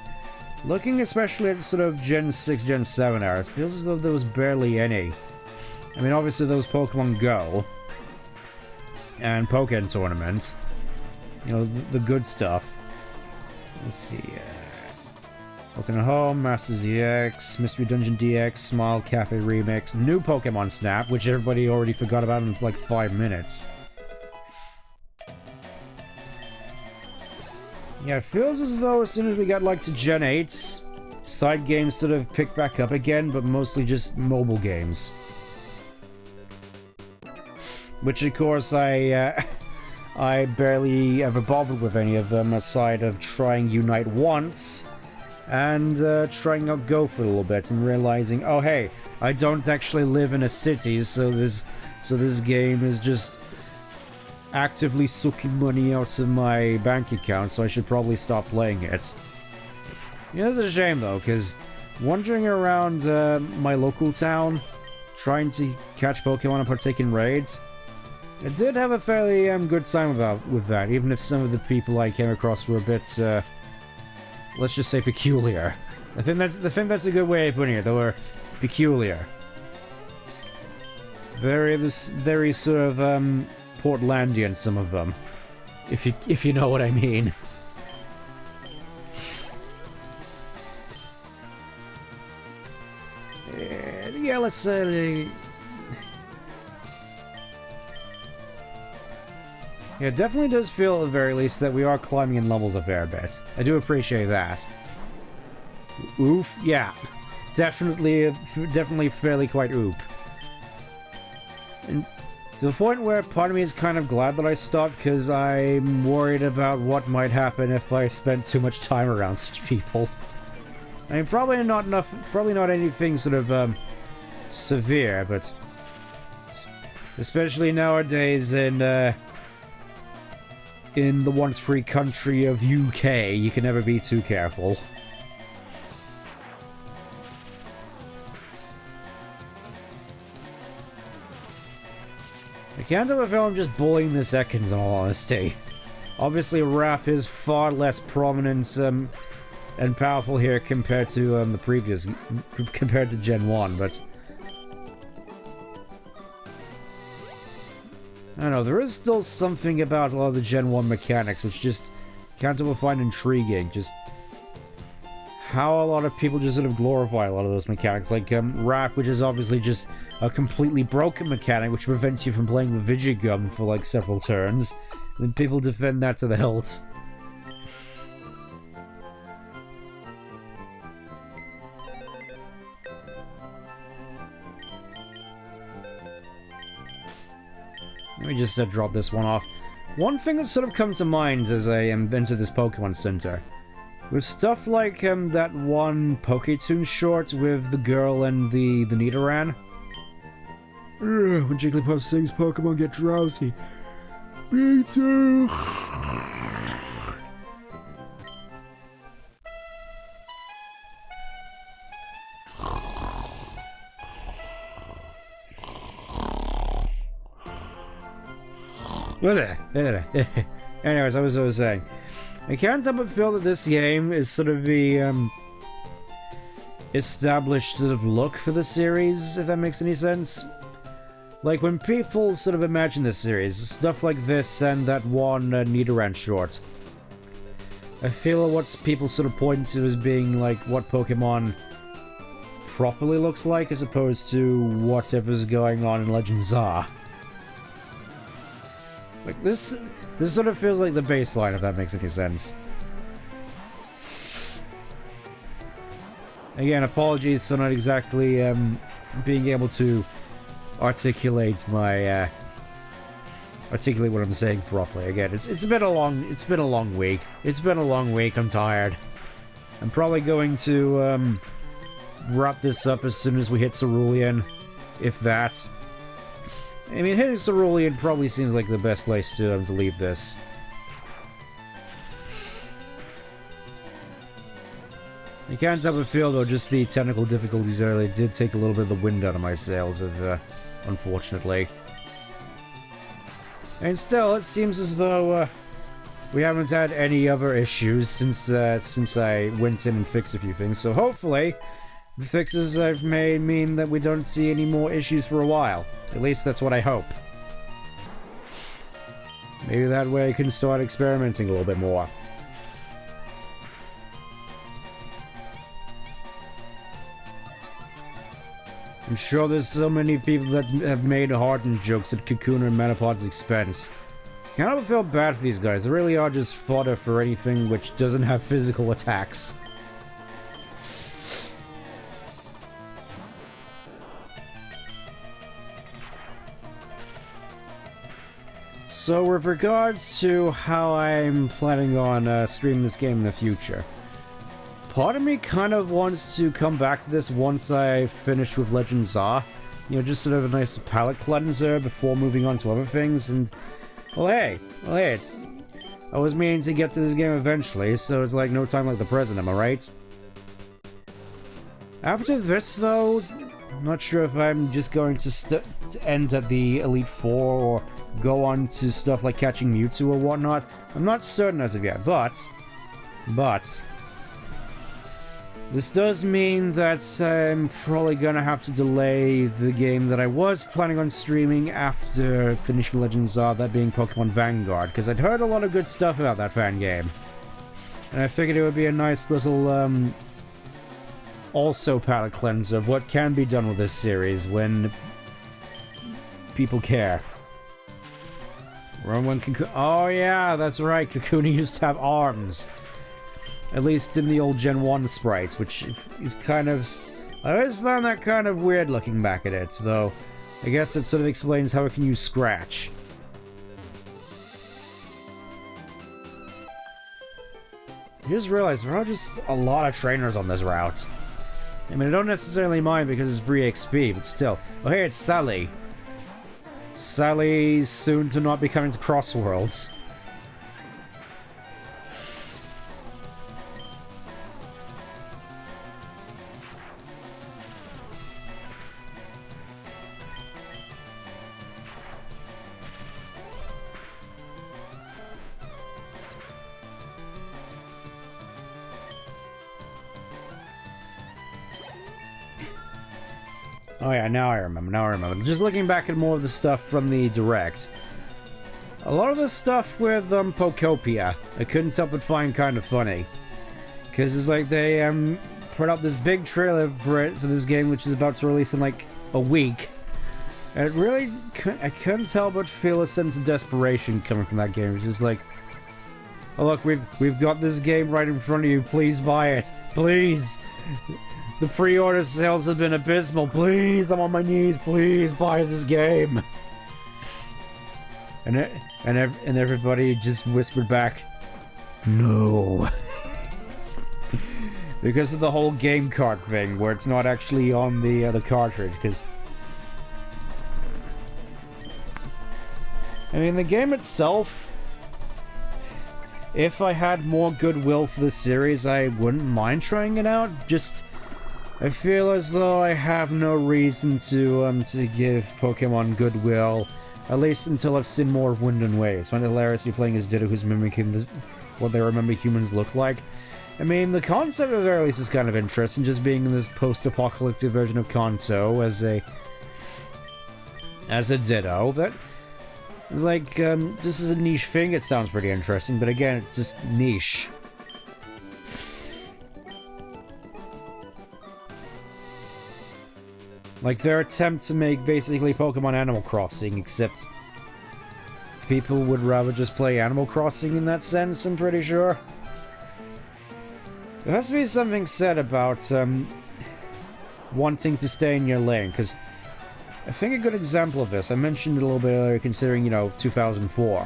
looking especially at sort of Gen 6, Gen 7 era, it feels as though there was barely any. I mean, obviously there was Pokemon Go and Pokken Tournament. You know, the good stuff. Let's see, Pokemon Home, Masters EX, Mystery Dungeon DX, Smile Cafe Remix, new Pokemon Snap, which everybody already forgot about in like 5 minutes. Yeah, it feels as though as soon as we got like to Gen 8, side games sort of picked back up again, but mostly just mobile games. Which of course I barely ever bothered with any of them, aside of trying Unite once, and trying out Go for a little bit, and realizing, oh hey, I don't actually live in a city, so this game is just actively sucking money out of my bank account, so I should probably stop playing it. Yeah, it's a shame though, because wandering around my local town, trying to catch Pokemon and partake in raids, I did have a fairly good time with that, even if some of the people I came across were a bit, let's just say peculiar. I think that's a good way of putting it. They were peculiar. Very sort of Portlandian, some of them, if you know what I mean. Yeah, let's say. Yeah, it definitely does feel, at the very least, that we are climbing in levels a fair bit. I do appreciate that. Oof, yeah. Definitely fairly quite oop. And to the point where part of me is kind of glad that I stopped, because I'm worried about what might happen if I spent too much time around such people. I mean, probably not anything sort of, severe, but especially nowadays in the once free country of UK, you can never be too careful. I can't have a feel I'm just bullying the seconds, in all honesty. Obviously, rap is far less prominent and powerful here compared to compared to Gen 1, but I don't know, there is still something about a lot of the Gen 1 mechanics which just can't help but find intriguing. Just how a lot of people just sort of glorify a lot of those mechanics, like rap, which is obviously just a completely broken mechanic which prevents you from playing the Vigigum for like several turns, and people defend that to the hilt. Let me just drop this one off. One thing that's sort of come to mind as I enter this Pokemon Center With stuff like that one PokéToon short with the girl and the Nidoran. When Jigglypuff sings, Pokemon get drowsy. Me too. Anyways, I was saying, I can't help but feel that this game is sort of the established sort of look for the series, if that makes any sense. Like, when people sort of imagine this series, stuff like this and that one Nidoran short, I feel what people sort of point to as being like what Pokemon properly looks like, as opposed to whatever's going on in Legends are. Like, this sort of feels like the baseline, if that makes any sense. Again, apologies for not exactly being able to articulate my articulate what I'm saying properly. Again, it's been a long week. It's been a long week. I'm tired. I'm probably going to wrap this up as soon as we hit Cerulean, if that. I mean, hitting Cerulean probably seems like the best place to leave this. I can't help but feel, though, just the technical difficulties earlier did take a little bit of the wind out of my sails, unfortunately. And still, it seems as though we haven't had any other issues since I went in and fixed a few things, so hopefully the fixes I've made mean that we don't see any more issues for a while. At least that's what I hope. Maybe that way I can start experimenting a little bit more. I'm sure there's so many people that have made hardened jokes at Kakuna and Metapod's expense. I kind of feel bad for these guys. They really are just fodder for anything which doesn't have physical attacks. So with regards to how I'm planning on streaming this game in the future, part of me kind of wants to come back to this once I finish with Legends Are. You know, just sort of a nice palate cleanser before moving on to other things, and... Well, hey, I was meaning to get to this game eventually, so it's like no time like the present, am I right? After this, though, I'm not sure if I'm just going to end at the Elite Four, or go on to stuff like catching Mewtwo or whatnot. I'm not certain as of yet, but... this does mean that I'm probably gonna have to delay the game that I was planning on streaming after finishing Legends Are, that being Pokemon Vanguard, because I'd heard a lot of good stuff about that fan game. And I figured it would be a nice little, also palate cleanser of what can be done with this series when people care. Remember when oh yeah, that's right, Kakuna used to have arms. At least in the old Gen 1 sprites, which is kind of... I always found that kind of weird looking back at it, though I guess it sort of explains how it can use Scratch. I just realized there are just a lot of trainers on this route. I mean, I don't necessarily mind because it's free XP, but still. Oh, hey, it's Sally. Sally soon to not be coming to Crossworlds. Oh yeah, now I remember. Just looking back at more of the stuff from the Direct. A lot of the stuff with Pokopia, I couldn't help but find kind of funny. Because it's like they put out this big trailer for this game, which is about to release in like a week. And it really, I couldn't help but feel a sense of desperation coming from that game. It's just like, oh look, we've got this game right in front of you, please buy it. Please! The pre-order sales have been abysmal. Please, I'm on my knees. Please buy this game. And everybody just whispered back, no. because of the whole game card thing, where it's not actually on the cartridge, because... I mean, the game itself, if I had more goodwill for the series, I wouldn't mind trying it out. Just, I feel as though I have no reason to give Pokemon goodwill, at least until I've seen more of Wind and Waves. I find it hilarious you're playing as Ditto who's mimicking what they remember humans look like. I mean, the concept at the very least is kind of interesting, just being in this post-apocalyptic version of Kanto as a Ditto, but... It's like, this is a niche thing, it sounds pretty interesting, but again, it's just niche. Like their attempt to make basically Pokemon Animal Crossing, except people would rather just play Animal Crossing in that sense, I'm pretty sure. There has to be something said about, wanting to stay in your lane, because I think a good example of this, I mentioned it a little bit earlier considering, you know, 2004.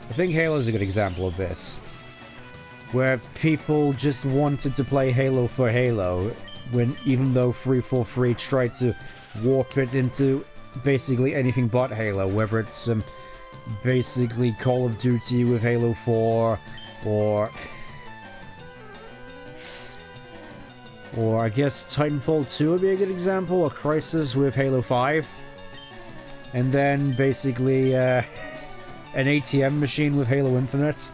I think Halo's a good example of this. Where people just wanted to play Halo for Halo, when even though 343 tried to warp it into basically anything but Halo, whether it's basically Call of Duty with Halo 4, or I guess Titanfall 2 would be a good example, or Crysis with Halo 5. And then basically an ATM machine with Halo Infinite.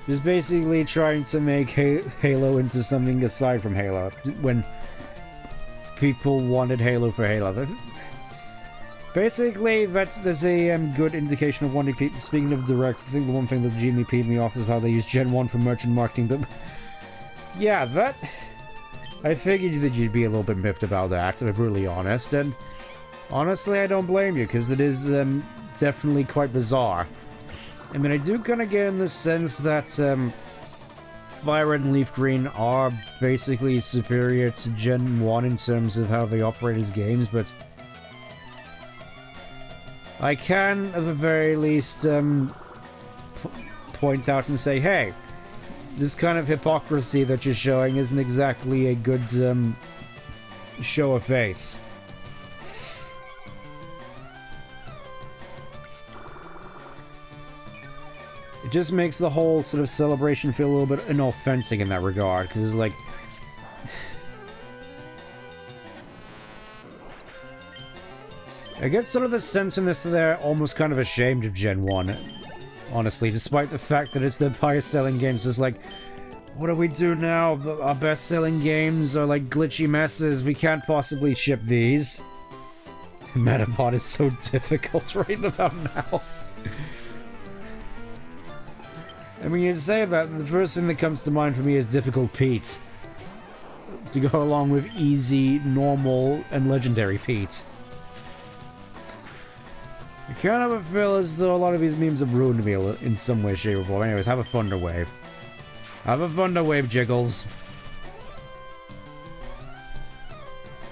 Just basically trying to make Halo into something aside from Halo, when people wanted Halo for Halo. Basically, there's a good indication of wanting people. Speaking of direct, I think the one thing that genuinely peed me off is how they use Gen 1 for merchant marketing, but yeah, that... I figured that you'd be a little bit miffed about that, to be brutally honest, and honestly, I don't blame you, because it is definitely quite bizarre. I mean, I do kind of get in the sense that Fire Red and Leaf Green are basically superior to Gen 1 in terms of how they operate as games, but I can, at the very least, point out and say, hey, this kind of hypocrisy that you're showing isn't exactly a good show of face. It just makes the whole sort of celebration feel a little bit inauthentic in that regard, because like... I get sort of the sense in this that they're almost kind of ashamed of Gen 1. Honestly, despite the fact that it's their highest-selling games, it's like, what do we do now? Our best-selling games are like glitchy messes. We can't possibly ship these. Metapod is so difficult right about now. I mean, you say that, the first thing that comes to mind for me is Difficult Pete. To go along with easy, normal, and legendary Pete. I kind of feel as though a lot of these memes have ruined me in some way, shape, or form. Anyways, have a Thunder Wave. Have a Thunder Wave, Jiggles.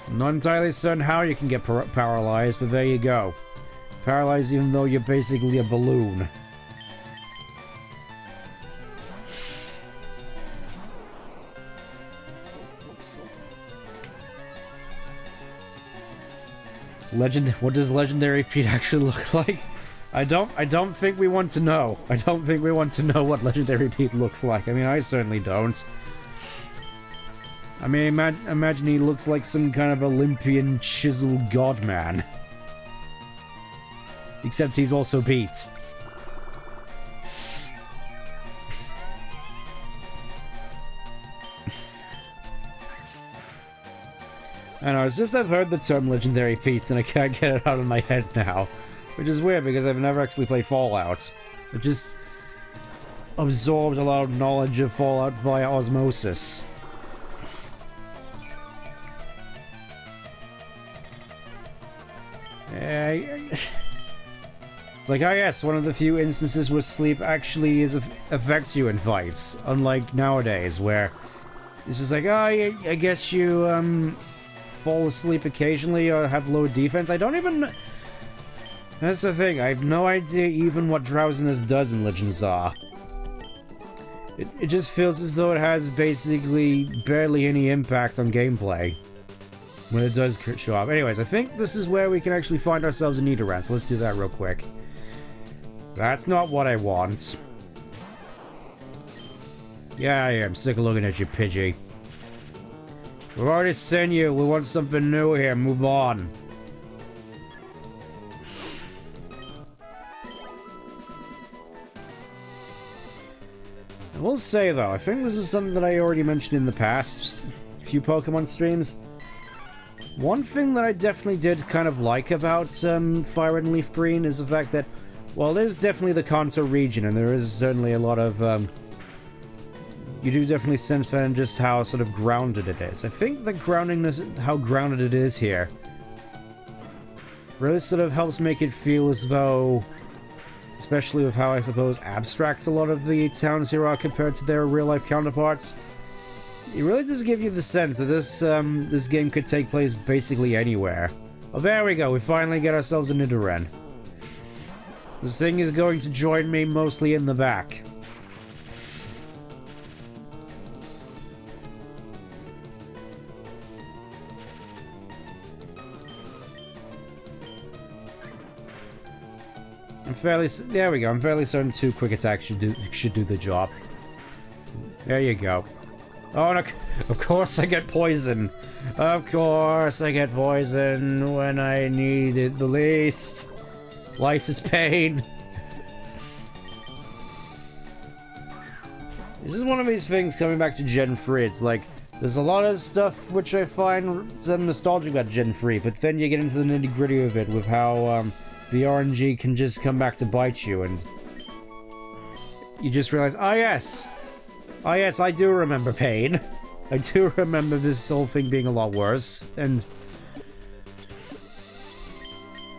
I'm not entirely certain how you can get paralyzed, but there you go. Paralyzed even though you're basically a balloon. What does Legendary Pete actually look like? I don't think we want to know. I don't think we want to know what Legendary Pete looks like. I mean, I certainly don't. I mean, imagine he looks like some kind of Olympian chiseled god man. Except he's also Pete. I know, it's just I've heard the term Legendary Pete's and I can't get it out of my head now. Which is weird because I've never actually played Fallout. I just absorbed a lot of knowledge of Fallout via osmosis. It's like, oh yes, one of the few instances where sleep actually affects you in fights. Unlike nowadays, where it's just like, oh, I guess you, fall asleep occasionally or have low defense. I don't even... That's the thing, I have no idea even what drowsiness does in Legends R. It just feels as though it has basically barely any impact on gameplay when it does show up. Anyways, I think this is where we can actually find ourselves a Nidoran, so let's do that real quick. That's not what I want. Yeah, I am sick of looking at you, Pidgey. We've already seen you, we want something new here, move on. I will say though, I think this is something that I already mentioned in the past few Pokemon streams. One thing that I definitely did kind of like about Fire and Leaf Green is the fact that, well, there's definitely the Kanto region, and there is certainly a lot of, you do definitely sense that in just how sort of grounded it is. I think the groundingness, how grounded it is here, really sort of helps make it feel as though, especially with how I suppose abstract a lot of the towns here are compared to their real-life counterparts. It really does give you the sense that this game could take place basically anywhere. Oh, there we go, we finally get ourselves a Nidoran. This thing is going to join me mostly in the back. There we go, I'm fairly certain 2 quick attacks should do the job. There you go. Oh, no, of course I get poison. Of course I get poison when I need it the least. Life is pain. It's just one of these things coming back to Gen 3. It's like, there's a lot of stuff which I find some nostalgic about Gen 3, but then you get into the nitty-gritty of it with how the RNG can just come back to bite you, and you just realize, oh yes, I do remember pain. I do remember this whole thing being a lot worse, and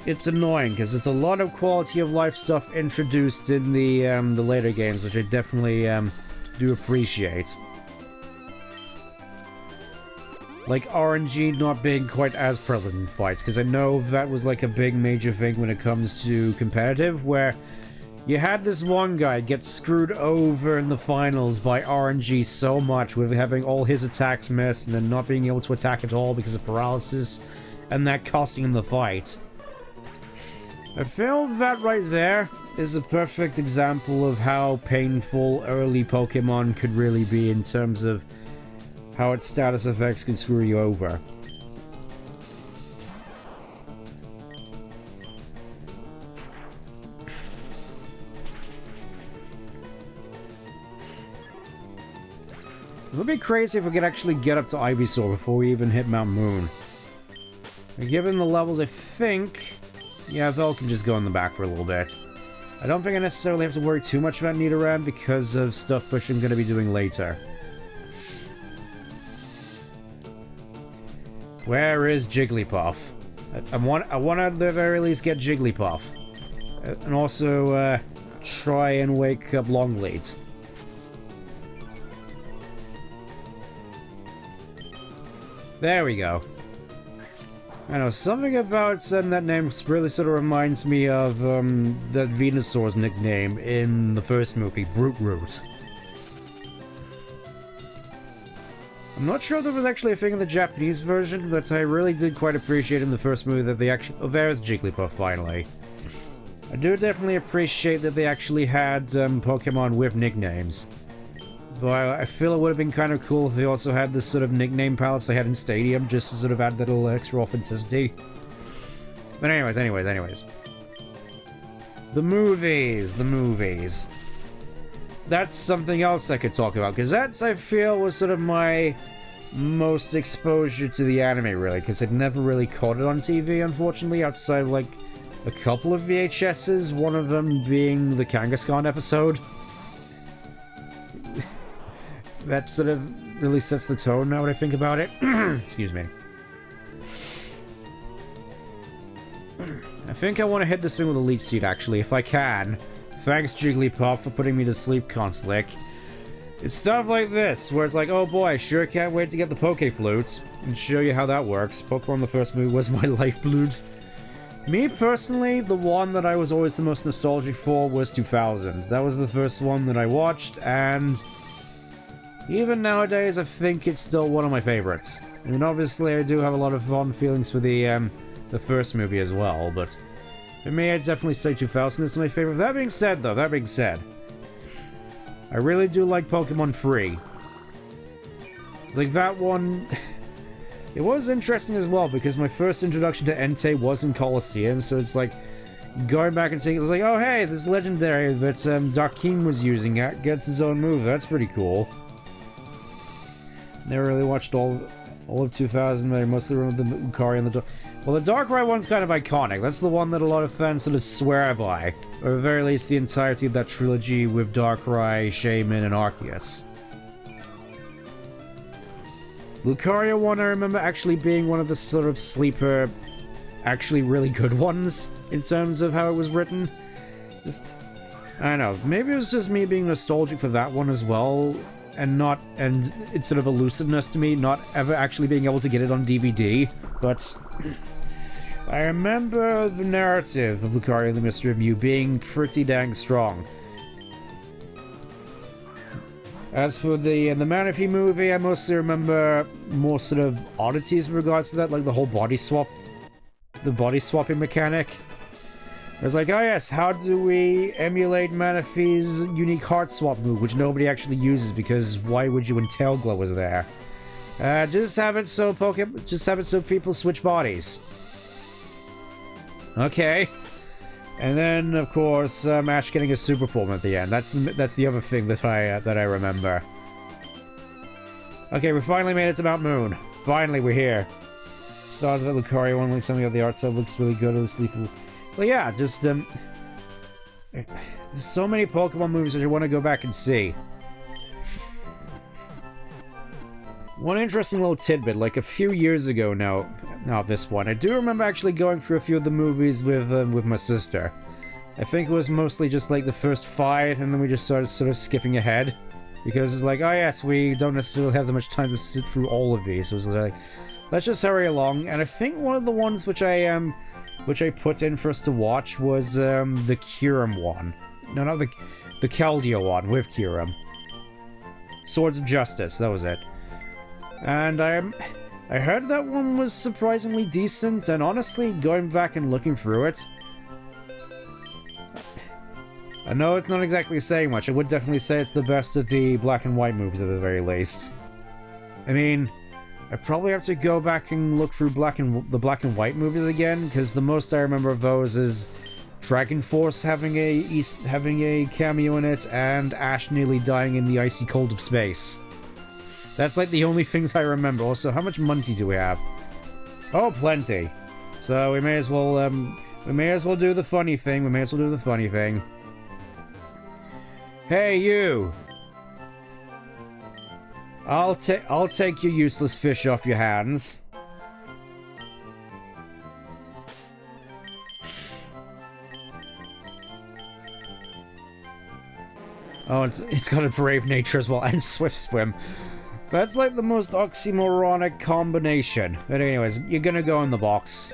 it's annoying because there's a lot of quality of life stuff introduced in the later games, which I definitely do appreciate. Like RNG not being quite as prevalent in fights, because I know that was like a big major thing when it comes to competitive, where you had this one guy get screwed over in the finals by RNG so much with having all his attacks miss and then not being able to attack at all because of paralysis, and that costing him the fight. I feel that right there is a perfect example of how painful early Pokemon could really be in terms of how its status effects can screw you over. It would be crazy if we could actually get up to Ivysaur before we even hit Mount Moon. Given the levels, I think... yeah, Vel can just go in the back for a little bit. I don't think I necessarily have to worry too much about Nidoran because of stuff which I'm going to be doing later. Where is Jigglypuff? I want to at the very least get Jigglypuff. And also try and wake up Longleat. There we go. I know, something about that name really sort of reminds me of that Venusaur's nickname in the first movie, Brute Root. I'm not sure if there was actually a thing in the Japanese version, but I really did quite appreciate in the first movie that they actually... oh, there's Jigglypuff, finally. I do definitely appreciate that they actually had Pokemon with nicknames. But I feel it would have been kind of cool if they also had this sort of nickname palettes they had in Stadium, just to sort of add that little extra authenticity. But anyways. The movies. That's something else I could talk about, because that's, I feel, was sort of my most exposure to the anime, really, because I'd never really caught it on TV, unfortunately, outside of, like, a couple of VHSs, one of them being the Kangaskhan episode. That sort of really sets the tone now when I think about it. Excuse me. I think I want to hit this thing with a Leech Seed, actually, if I can. Thanks, Jigglypuff, for putting me to sleep, Conslick. It's stuff like this, where it's like, oh boy, I sure can't wait to get the Poké Flutes and show you how that works. Pokemon the first movie was my lifeblood. Me personally, the one that I was always the most nostalgic for was 2000. That was the first one that I watched, and even nowadays I think it's still one of my favorites. I mean, obviously I do have a lot of fond feelings for the first movie as well, but for me I'd definitely say 2000 is my favorite. That being said, though, I really do like Pokemon Free. It's like that one... It was interesting as well, because my first introduction to Entei was in Colosseum, so it's like, going back and seeing it was like, oh hey, this legendary that Darkeem was using gets his own move. That's pretty cool. Never really watched all of 2000, but I mostly remember the Lucario and the... Well, the Darkrai one's kind of iconic. That's the one that a lot of fans sort of swear by. Or at the very least, the entirety of that trilogy with Darkrai, Shaman, and Arceus. Lucario one, I remember actually being one of the sort of sleeper, actually really good ones, in terms of how it was written. Just, I don't know, maybe it was just me being nostalgic for that one as well, and it's sort of elusiveness to me, not ever actually being able to get it on DVD, but I remember the narrative of Lucario and the Mystery of Mew being pretty dang strong. As for the Manaphy movie, I mostly remember more sort of oddities in regards to that, like the whole body swapping mechanic. It was like, oh yes, how do we emulate Manaphy's unique heart swap move, which nobody actually uses, because why would you when Tailglow was there? Just have it so people switch bodies. Okay. And then, of course, Ash getting a super form at the end. That's the other thing that I remember. Okay, we finally made it to Mount Moon. Finally, we're here. Started at Lucario one, like something of the art style looks really good. Well, yeah, just there's so many Pokemon movies that I want to go back and see. One interesting little tidbit, like a few years ago now, not this one, I do remember actually going through a few of the movies with my sister. I think it was mostly just like the first 5, and then we just started sort of skipping ahead. Because it's like, oh yes, we don't necessarily have that much time to sit through all of these, so it was like, let's just hurry along. And I think one of the ones which I put in for us to watch was the Kyurem one. No, not the Keldeo one, with Kyurem. Swords of Justice, that was it. And I heard that one was surprisingly decent, and honestly, going back and looking through it, I know it's not exactly saying much. I would definitely say it's the best of the black and white movies at the very least. I mean, I probably have to go back and look through the black and white movies again, because the most I remember of those is Dragon Force having a cameo in it, and Ash nearly dying in the icy cold of space. That's like the only things I remember. Also, how much money do we have? Oh, plenty. So we may as well do the funny thing. Hey, you! I'll take your useless fish off your hands. Oh, it's got a brave nature as well, and swift swim. That's like the most oxymoronic combination. But anyways, you're gonna go in the box.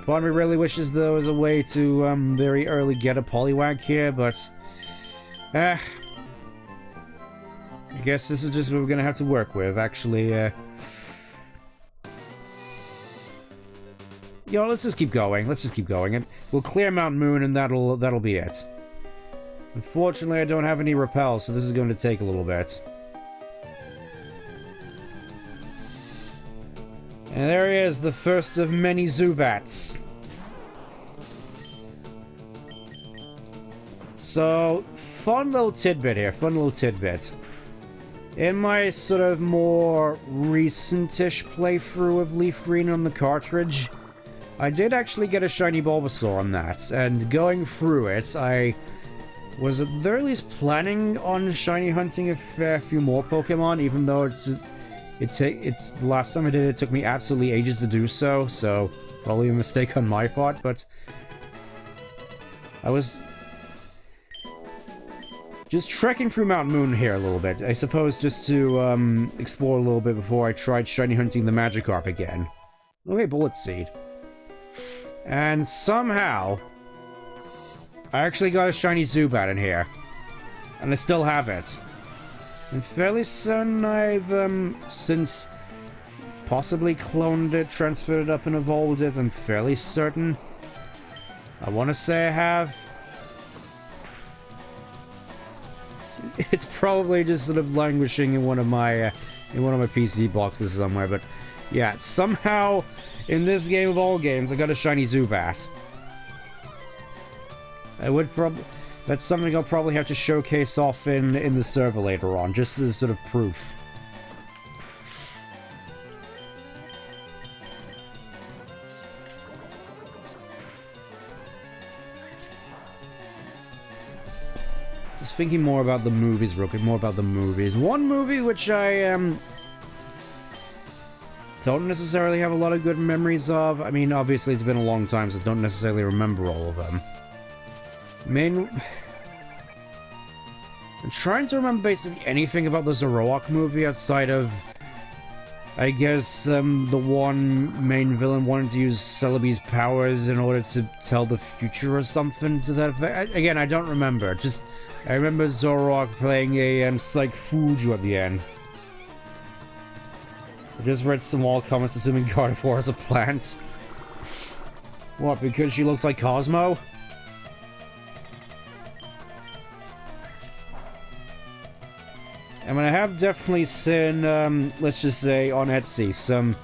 Part of me really wishes there was a way to very early get a Poliwag here, but I guess this is just what we're gonna have to work with. Actually, let's just keep going. And we'll clear Mount Moon, and that'll be it. Unfortunately, I don't have any repel, so this is going to take a little bit. And there he is, the first of many Zubats. So, fun little tidbit here, In my sort of more recent-ish playthrough of Leaf Green on the cartridge, I did actually get a shiny Bulbasaur on that, and going through it, I was at the very least planning on shiny hunting a fair few more Pokemon, even though it's the last time I did it took me absolutely ages to do so, so probably a mistake on my part, but I was just trekking through Mount Moon here a little bit, I suppose, just to explore a little bit before I tried shiny hunting the Magikarp again. Okay, bullet seed. And somehow, I actually got a shiny Zubat in here. And I still have it. And fairly certain I've, since possibly cloned it, transferred it up, and evolved it. I'm fairly certain. I want to say I have. It's probably just sort of languishing in one of my PC boxes somewhere, but yeah, somehow in this game of all games, I got a shiny Zubat. That's something I'll probably have to showcase off in the server later on, just as sort of proof. Just thinking more about the movies, real quick, more about the movies. One movie which I, don't necessarily have a lot of good memories of. I mean, obviously it's been a long time, so I don't necessarily remember all of them. I'm trying to remember basically anything about the Zoroark movie outside of, I guess, the one main villain wanted to use Celebi's powers in order to tell the future or something to that effect. Again, I don't remember. Just, I remember Zoroark playing a Psych Fuju at the end. I just read some wall comments assuming Gardevoir is a plant. What, because she looks like Cosmo? I mean, I have definitely seen, let's just say, on Etsy, some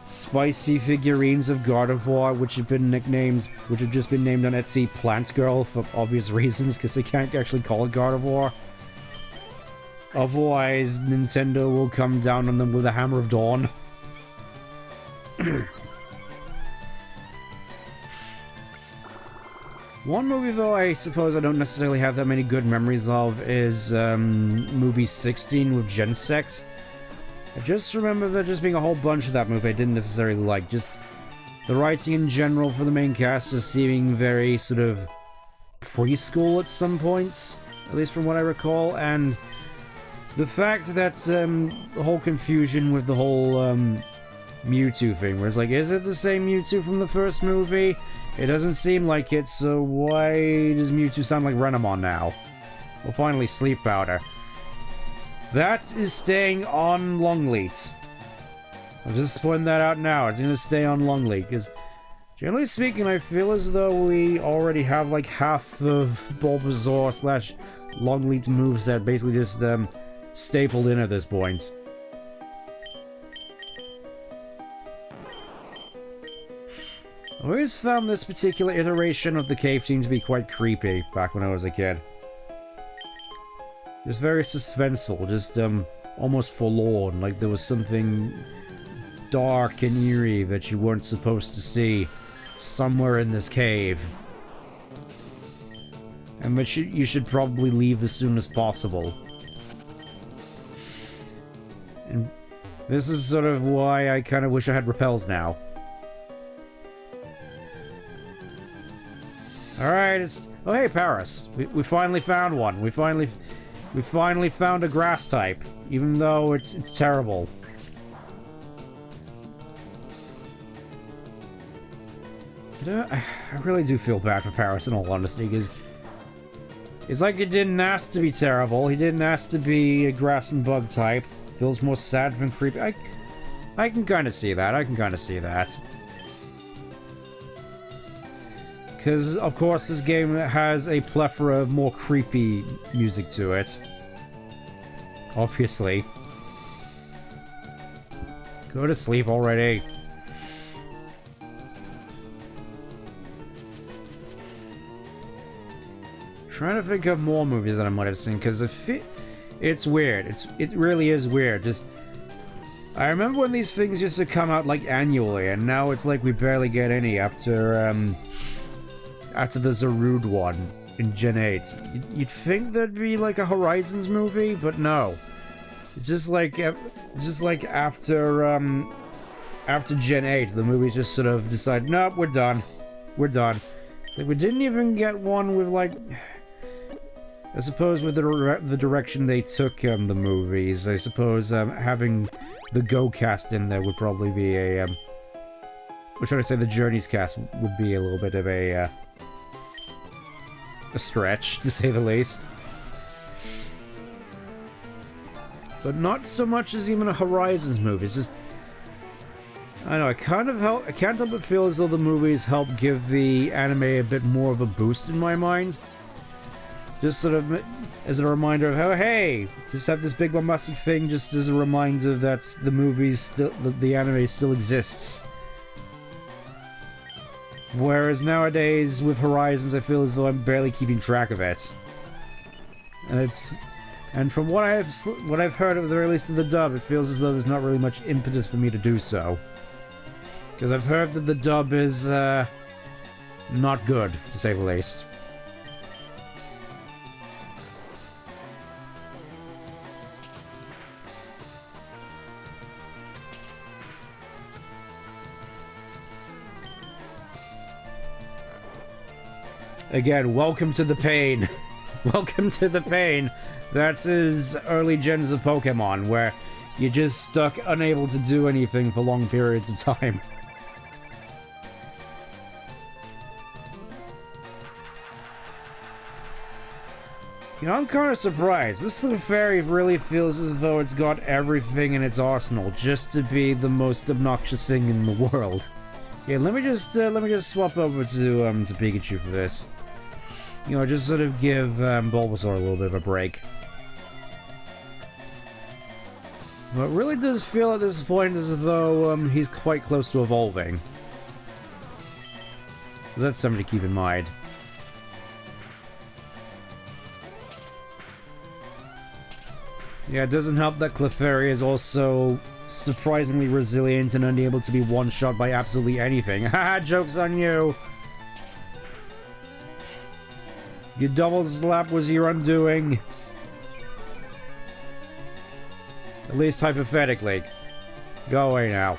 spicy figurines of Gardevoir, which have just been named on Etsy Plant Girl for obvious reasons, because they can't actually call it Gardevoir. Otherwise, Nintendo will come down on them with a hammer of dawn. One movie, though, I suppose I don't necessarily have that many good memories of is movie 16 with Gensect. I just remember there just being a whole bunch of that movie I didn't necessarily like. Just the writing in general for the main cast just seeming very sort of preschool at some points, at least from what I recall, and the fact that the whole confusion with the whole Mewtwo thing, where it's like, is it the same Mewtwo from the first movie? It doesn't seem like it, so why does Mewtwo sound like Renamon now? Well, finally, Sleep Powder. That is staying on Longleat. I'll just point that out now. It's gonna stay on Longleat, because generally speaking, I feel as though we already have like half of Bulbasaur / Longleat's moveset basically just stapled in at this point. I always found this particular iteration of the cave team to be quite creepy back when I was a kid. Just very suspenseful, just almost forlorn, like there was something dark and eerie that you weren't supposed to see somewhere in this cave. And that you should probably leave as soon as possible. And this is sort of why I kind of wish I had repels now. Alright, it's... Oh, hey, Paris. We finally found one. We finally found a grass type, even though it's terrible. I really do feel bad for Paris, in all honesty, because it's like he didn't ask to be terrible. He didn't ask to be a grass and bug type. Feels more sad than creepy. I can kind of see that. I can kind of see that. Because, of course, this game has a plethora of more creepy music to it. Obviously. Go to sleep already. Trying to think of more movies that I might have seen, because it's weird. It really is weird. Just, I remember when these things used to come out like annually, and now it's like we barely get any after the Zarude one in Gen 8. You'd think there'd be like a Horizons movie, but no. It's just like after Gen 8, the movies just sort of decide, nope, we're done. We're done. Like, we didn't even get one with like, I suppose with the direction they took the movies, I suppose having the Go cast in there would probably be Or should I say the Journeys cast would be a little bit of a stretch, to say the least. But not so much as even a Horizons movie. It's just, I don't know, I can't help but feel as though the movies help give the anime a bit more of a boost in my mind. Just sort of as a reminder of how, hey, just have this big bombastic thing just as a reminder that the movies still, the anime still exists. Whereas nowadays, with Horizons, I feel as though I'm barely keeping track of it. And from what I've heard of the very least of the dub, it feels as though there's not really much impetus for me to do so. Because I've heard that the dub is, not good, to say the least. Again, welcome to the pain. Welcome to the pain. That is early gens of Pokemon, where you're just stuck unable to do anything for long periods of time. You know, I'm kind of surprised. This little fairy really feels as though it's got everything in its arsenal just to be the most obnoxious thing in the world. Yeah, let me just swap over to Pikachu for this. You know, just sort of give Bulbasaur a little bit of a break. But it really does feel at this point as though he's quite close to evolving. So that's something to keep in mind. Yeah, it doesn't help that Clefairy is also surprisingly resilient and unable to be one-shot by absolutely anything. Haha, joke's on you! Your double slap was your undoing. At least hypothetically. Go away now.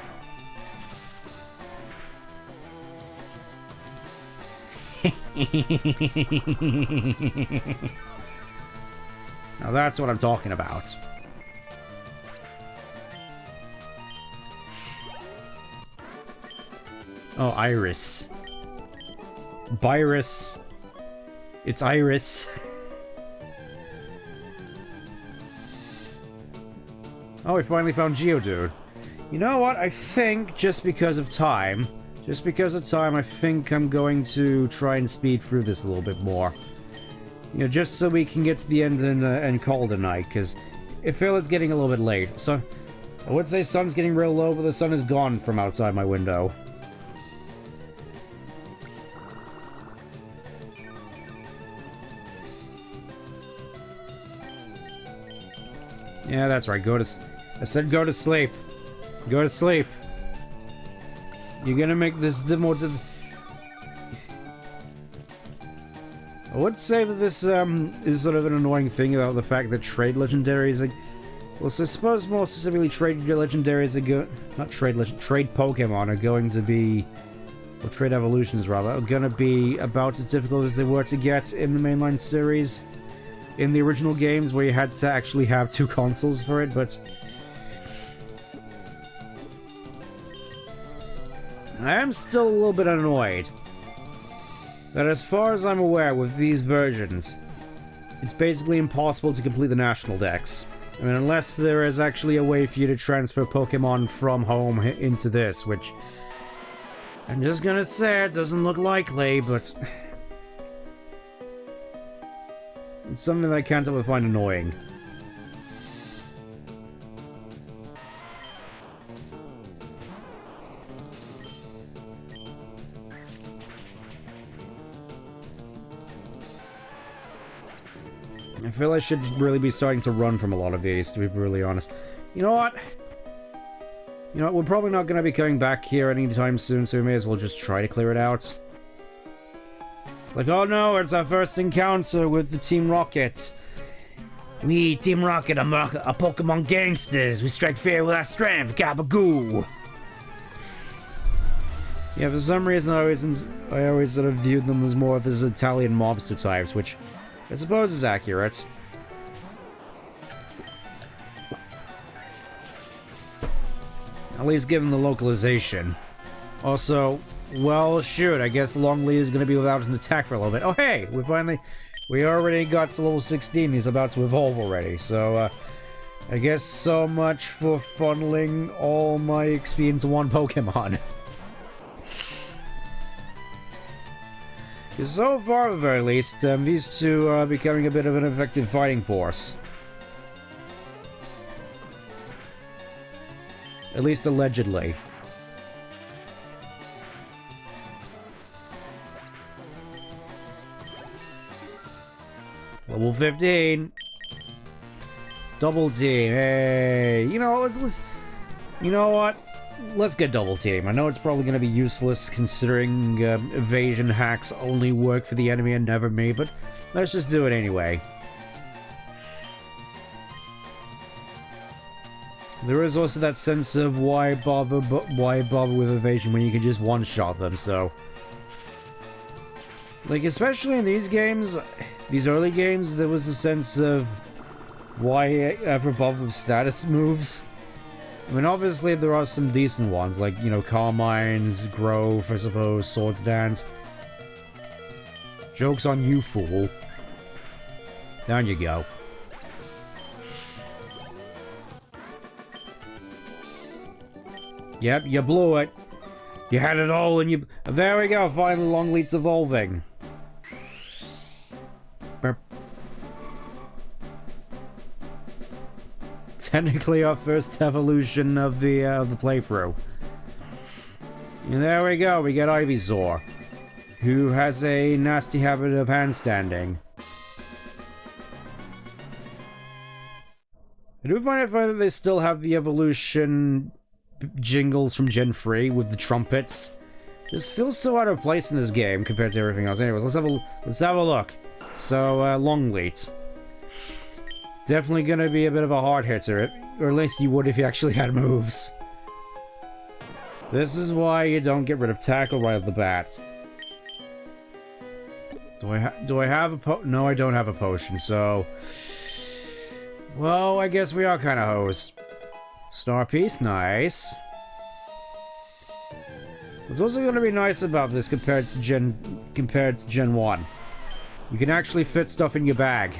Now that's what I'm talking about. Oh, Iris. Byrus. It's Iris. Oh, we finally found Geodude. You know what? I think just because of time, I think I'm going to try and speed through this a little bit more. You know, just so we can get to the end and call it a night, because I feel it's getting a little bit late. So, I would say sun's getting real low, but the sun is gone from outside my window. Yeah, that's right. I said go to sleep. Go to sleep. You're gonna make this more. I would say that this is sort of an annoying thing about the fact that trade legendaries are. Well, so I suppose more specifically, trade legendaries are trade Pokemon are going to be, or trade evolutions rather, are gonna be about as difficult as they were to get in the mainline series. In the original games, where you had to actually have two consoles for it, but I am still a little bit annoyed that, as far as I'm aware, with these versions, it's basically impossible to complete the national dex. I mean, unless there is actually a way for you to transfer Pokemon from home into this, which I'm just gonna say it doesn't look likely, but it's something that I can't help but find annoying. I feel I should really be starting to run from a lot of these, to be brutally honest. You know what? You know what, we're probably not going to be coming back here anytime soon, so we may as well just try to clear it out. It's like, oh no, it's our first encounter with the Team Rocket. We, Team Rocket, are Pokemon gangsters. We strike fear with our strength, gabagoo. Yeah, for some reason I always sort of viewed them as more of as Italian mobster types, which I suppose is accurate. At least given the localization. Also, well, shoot, I guess Longlead is going to be without an attack for a little bit. Oh, hey, we already got to level 16. He's about to evolve already, so, I guess so much for funneling all my XP into one Pokemon. Because so far, at the very least, these two are becoming a bit of an effective fighting force. At least allegedly. Level 15. Double team. Hey, you know, you know what? Let's get double team. I know it's probably going to be useless considering evasion hacks only work for the enemy and never me, but let's just do it anyway. There is also that sense of why bother with evasion when you can just one-shot them, so... Like, especially in these games, these early games, there was the sense of why ever bother with status moves. I mean, obviously there are some decent ones, like, you know, Carmine's, Grove, I suppose, Swords Dance. Joke's on you, fool. Down you go. Yep, you blew it. You had it all and you... There we go, finally Longlead's evolving. Burp. Technically our first evolution of the playthrough. And there we go, we get Ivysaur, who has a nasty habit of handstanding. I do find it funny that they still have the evolution jingles from Gen 3 with the trumpets. This feels so out of place in this game compared to everything else. Anyways, let's have a look. So, Longlead. Definitely gonna be a bit of a hard hitter, or at least you would if you actually had moves. This is why you don't get rid of tackle right off the bat. Do I have a no, I don't have a potion, so... Well, I guess we are kind of hosed. Star Piece, nice. What's also going to be nice about this compared to Gen 1, you can actually fit stuff in your bag.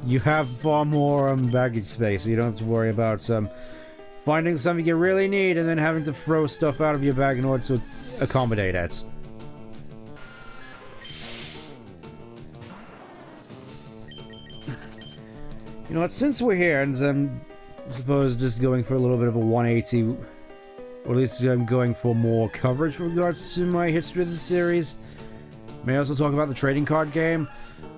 You have far more baggage space, so you don't have to worry about finding something you really need and then having to throw stuff out of your bag in order to accommodate it. You know what, since we're here, and I suppose just going for a little bit of a 180, or at least I'm going for more coverage with regards to my history of the series. May I also talk about the trading card game?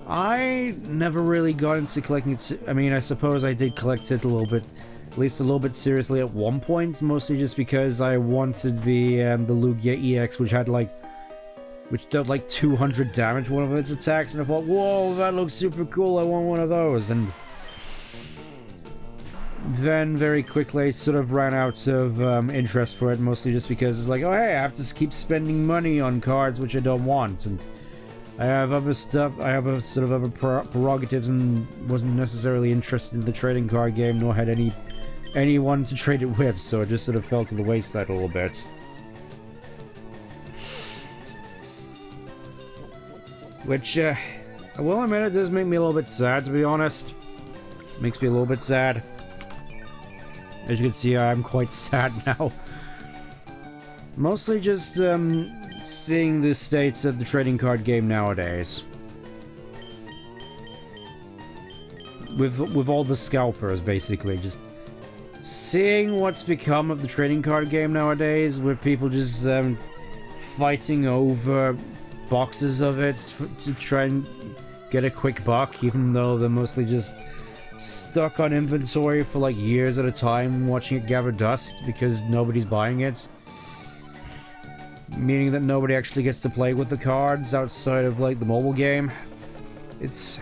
I never really got into collecting it. I mean, I suppose I did collect it a little bit, at least a little bit seriously at one point, mostly just because I wanted the Lugia EX, which dealt like 200 damage one of its attacks, and I thought, whoa, that looks super cool, I want one of those, and then very quickly sort of ran out of interest for it, mostly just because it's like, oh hey, I have to keep spending money on cards which I don't want, and I have other stuff, I have a sort of other prerogatives and wasn't necessarily interested in the trading card game, nor had anyone to trade it with, so it just sort of fell to the wayside a little bit. Which, I will admit, it does make me a little bit sad, to be honest. It makes me a little bit sad. As you can see, I'm quite sad now. Mostly just, seeing the states of the trading card game nowadays. With all the scalpers, basically. Just seeing what's become of the trading card game nowadays, with people just, fighting over boxes of it to try and get a quick buck, even though they're mostly just stuck on inventory for like years at a time watching it gather dust because nobody's buying it. Meaning that nobody actually gets to play with the cards outside of like the mobile game. It's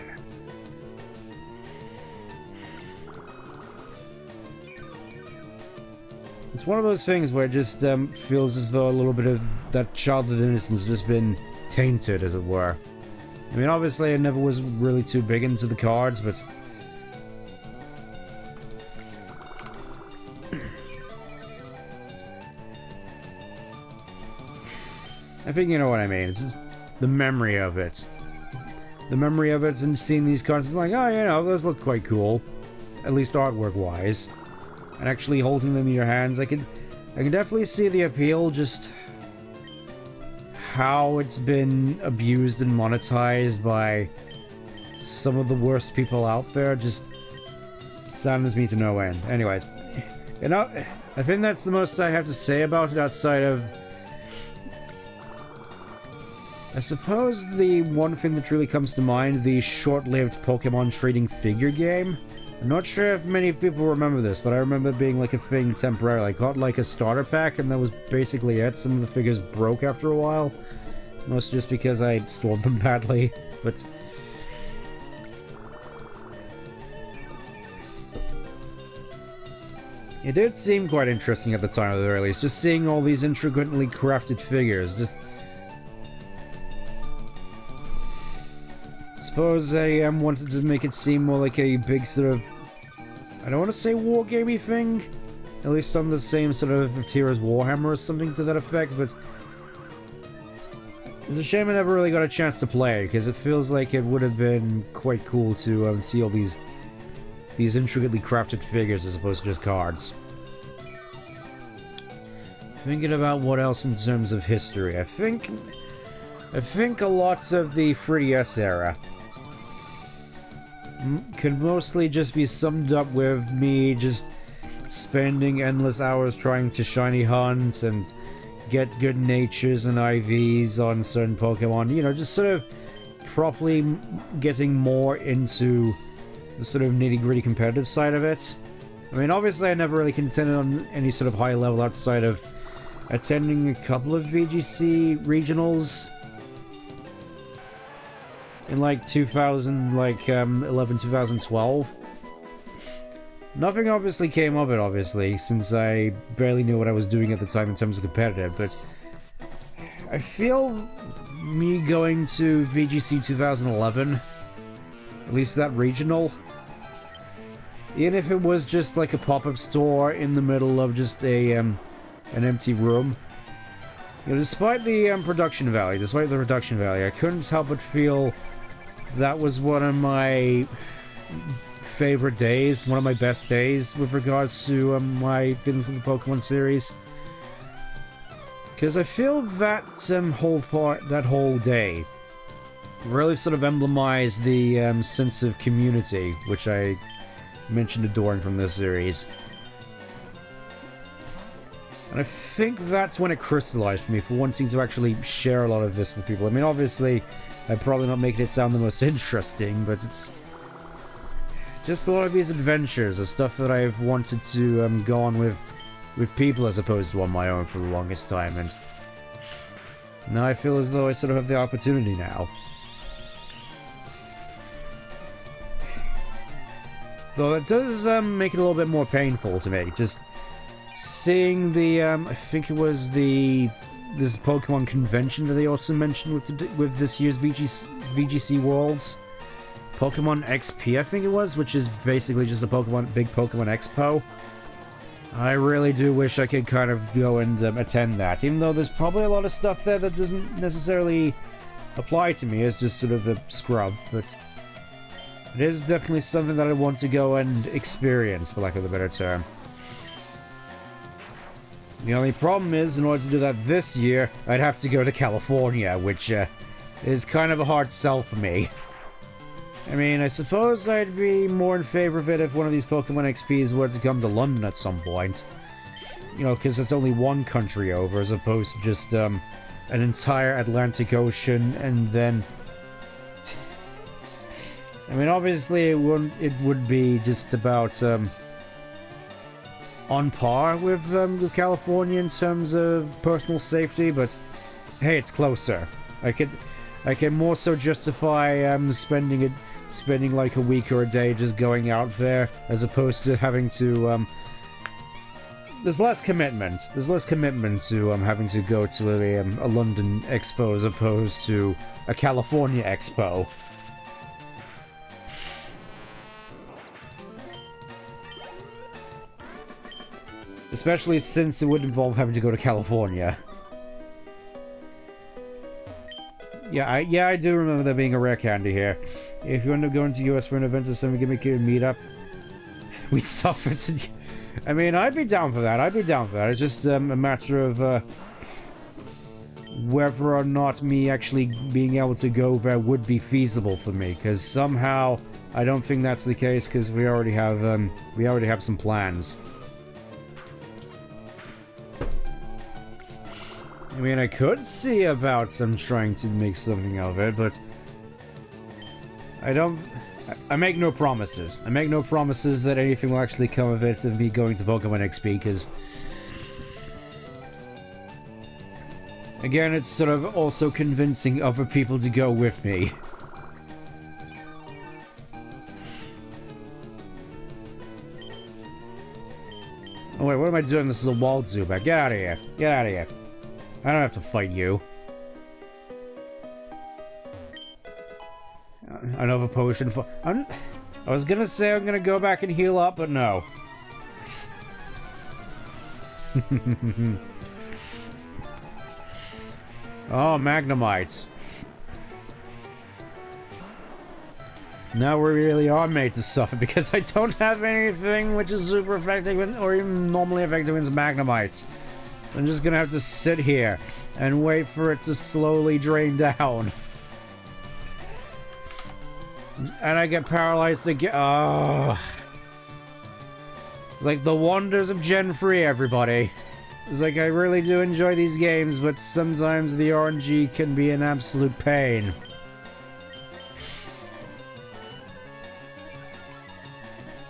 one of those things where it just feels as though a little bit of that childhood innocence has just been tainted, as it were. I mean, obviously I never was really too big into the cards, but I think you know what I mean. It's just the memory of it. The memory of it and seeing these cards like, oh, you know, those look quite cool. At least artwork-wise. And actually holding them in your hands, I can definitely see the appeal, just how it's been abused and monetized by some of the worst people out there just saddens me to no end. Anyways, you know, I think that's the most I have to say about it outside of... I suppose the one thing that really comes to mind, the short-lived Pokemon trading figure game. I'm not sure if many people remember this, but I remember it being like a thing temporarily. I got like a starter pack and that was basically it. Some of the figures broke after a while. Mostly just because I stored them badly, but... It did seem quite interesting at the time of the release, just seeing all these intricately crafted figures, just... Suppose I wanted to make it seem more like a big sort of... I don't want to say wargamey thing, at least on the same sort of tier as Warhammer or something to that effect, but... It's a shame I never really got a chance to play, because it feels like it would have been quite cool to see all these intricately crafted figures as opposed to just cards. Thinking about what else in terms of history, I think a lot of the 3DS era could mostly just be summed up with me just spending endless hours trying to shiny hunt and get good natures and IVs on certain Pokemon, you know, just sort of properly getting more into the sort of nitty-gritty competitive side of it. I mean, obviously I never really contended on any sort of high level outside of attending a couple of VGC regionals in like 2011, 2012. Nothing obviously came of it, obviously, since I barely knew what I was doing at the time in terms of competitive, but I feel me going to VGC 2011, at least that regional, even if it was just like a pop-up store in the middle of just an empty room, you know, despite the production value, I couldn't help but feel that was one of my favorite days, one of my best days with regards to my feelings with the Pokemon series. Because I feel that whole day really sort of emblemized the sense of community, which I mentioned adoring from this series. And I think that's when it crystallized for me, for wanting to actually share a lot of this with people. I mean, obviously, I'm probably not making it sound the most interesting, but it's just a lot of these adventures are stuff that I've wanted to go on with people as opposed to on my own for the longest time, and now I feel as though I sort of have the opportunity now. Though that does make it a little bit more painful to me, just seeing the, I think it was this Pokemon convention that they also mentioned with this year's VGC Worlds. Pokemon XP, I think it was, which is basically just a big Pokemon Expo. I really do wish I could kind of go and attend that, even though there's probably a lot of stuff there that doesn't necessarily apply to me as just sort of a scrub, but it is definitely something that I want to go and experience, for lack of a better term. The only problem is, in order to do that this year, I'd have to go to California, which is kind of a hard sell for me. I mean, I suppose I'd be more in favor of it if one of these Pokemon XPs were to come to London at some point. You know, because it's only one country over, as opposed to just an entire Atlantic Ocean, and then... I mean, obviously it would be just about on par with California in terms of personal safety, but hey, it's closer. I can more so justify spending like a week or a day just going out there, as opposed to having to there's less commitment to having to go to a London expo as opposed to a California expo. Especially since it would involve having to go to California. Yeah, I do remember there being a rare candy here. If you end up going to US for an event or something, give me a meetup. We suffered to... I mean, I'd be down for that. It's just a matter of whether or not me actually being able to go there would be feasible for me. Because somehow, I don't think that's the case. Because we already have some plans. I mean, I could see about some trying to make something of it, but I make no promises. I make no promises that anything will actually come of it, of me going to Pokemon XP, because again, it's sort of also convincing other people to go with me. Oh wait, what am I doing? This is a wild Zubat. Get out of here. Get out of here. I don't have to fight you. Another potion for... I was gonna say I'm gonna go back and heal up, but no. Oh, Magnemites. Now we really are made to suffer because I don't have anything which is super effective or even normally effective against Magnemites. I'm just gonna have to sit here and wait for it to slowly drain down. And I get paralyzed again. Oh. It's like the wonders of Gen 3, everybody. It's like I really do enjoy these games, but sometimes the RNG can be an absolute pain.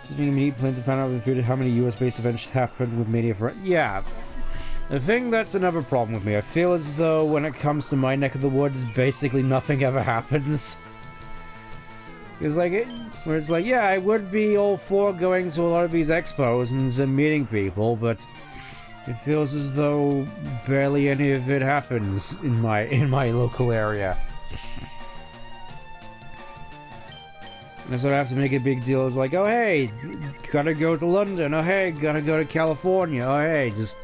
Speaking of meat, plan to find out in the future how many US-based events happen with Mania for... Yeah. I think that's another problem with me. I feel as though when it comes to my neck of the woods, basically nothing ever happens. It's like, where it's like, yeah, I would be all for going to a lot of these expos and meeting people, but it feels as though barely any of it happens in my local area. And so I have to make a big deal. It's like, oh hey, gotta go to London. Oh hey, gotta go to California. Oh hey, just...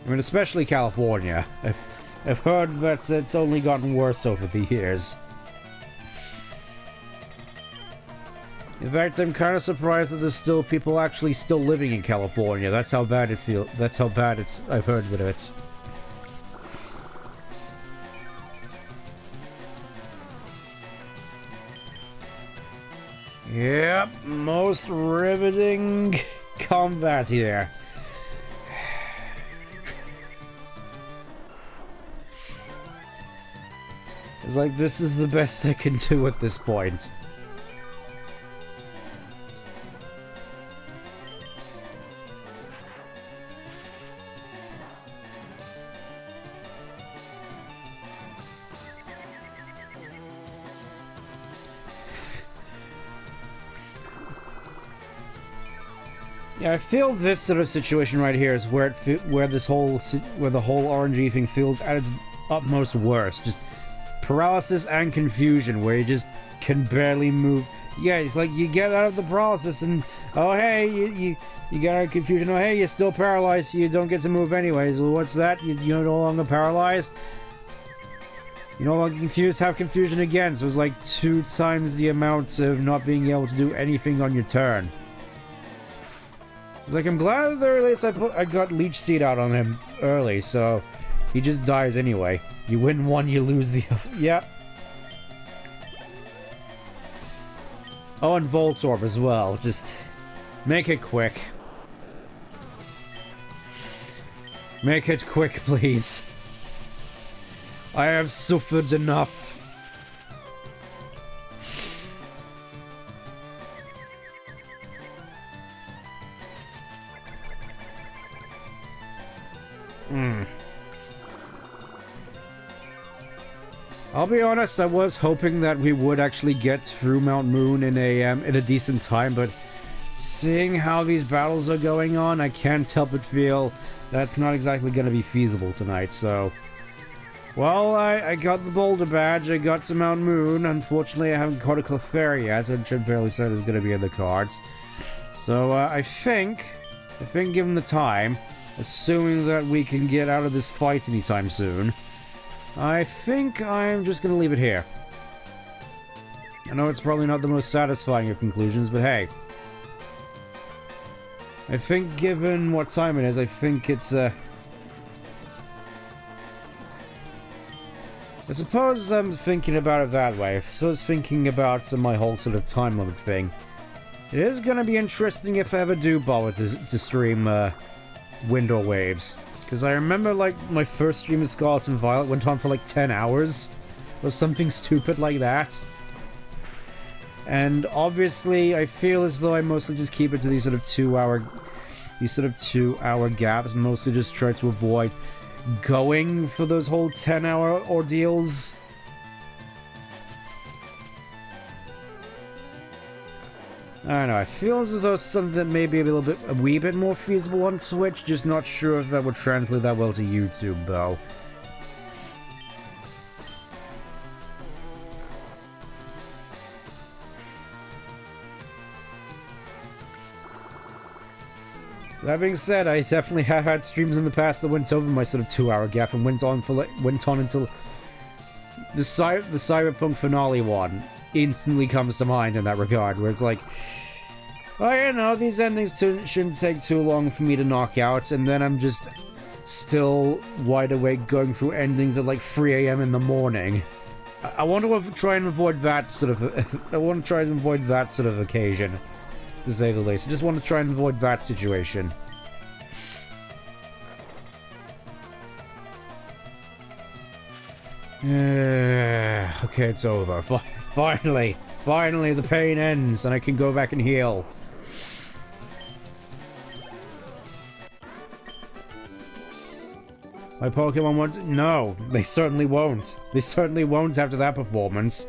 I mean, especially California. I've heard that it's only gotten worse over the years. In fact, I'm kind of surprised that there's still people actually still living in California. That's how bad it feels. That's how bad it's. I've heard of it. Yep, most riveting combat here. It's like, this is the best I can do at this point. Yeah, I feel this sort of situation right here is where where the whole RNG thing feels at its utmost worst. Just paralysis and confusion, where you just can barely move. Yeah, it's like you get out of the paralysis and oh hey, you get out of confusion. Oh hey, you're still paralyzed, so you don't get to move anyways. Well, what's that? You're no longer paralyzed. You're no longer confused. Have confusion again. So it's like 2 times the amount of not being able to do anything on your turn. It's like, I'm glad that at least I got Leech Seed out on him early, so he just dies anyway. You win one, you lose the other. Yep. Oh, and Voltorb as well. Just make it quick. Make it quick, please. I have suffered enough. I'll be honest, I was hoping that we would actually get through Mount Moon in a decent time, but seeing how these battles are going on, I can't help but feel that's not exactly going to be feasible tonight, so... Well, I got the Boulder Badge, I got to Mount Moon. Unfortunately, I haven't caught a Clefairy yet, and Trent fairly said it's going to be in the cards. So, I think given the time, assuming that we can get out of this fight anytime soon, I think I'm just gonna leave it here. I know it's probably not the most satisfying of conclusions, but hey. I think given what time it is, I think it's, I suppose I'm thinking about it that way. I suppose thinking about my whole sort of time limit thing. It is gonna be interesting if I ever do bother to stream, Wind or Waves. Because I remember, like, my first stream of Scarlet and Violet went on for like 10 hours. Or something stupid like that. And obviously, I feel as though I mostly just keep it to these sort of 2-hour gaps. Mostly just try to avoid going for those whole 10-hour ordeals. I don't know, I feel as though something that may be a wee bit more feasible on Twitch, just not sure if that would translate that well to YouTube, though. That being said, I definitely have had streams in the past that went over my sort of 2-hour gap and went on until the Cyberpunk finale one instantly comes to mind in that regard, where it's like, oh, you know, these endings shouldn't take too long for me to knock out, and then I'm just still wide awake going through endings at like 3 AM in the morning. I want to try and avoid that sort of occasion, to say the least. I just want to try and avoid that situation. Okay, it's over. Finally, the pain ends and I can go back and heal. My Pokemon won't... No, they certainly won't. They certainly won't after that performance.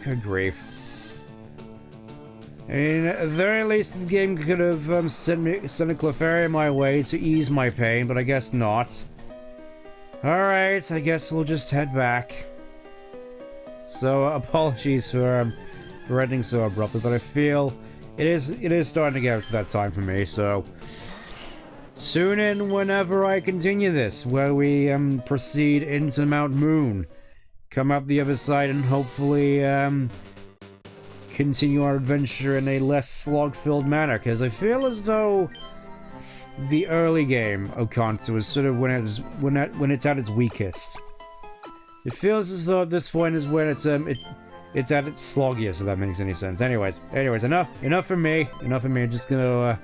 Good grief. I mean, at the very least, the game could have sent a Clefairy my way to ease my pain, but I guess not. Alright, I guess we'll just head back. So, apologies for ending so abruptly, but I feel it is starting to get up to that time for me, so... Tune in whenever I continue this, where we proceed into Mount Moon. Come out the other side and hopefully continue our adventure in a less slog-filled manner, because I feel as though the early game of Kanto is sort of when it's at its weakest. It feels as though at this point is when it's at its sloggiest, if that makes any sense. Anyways, enough for me. I'm just gonna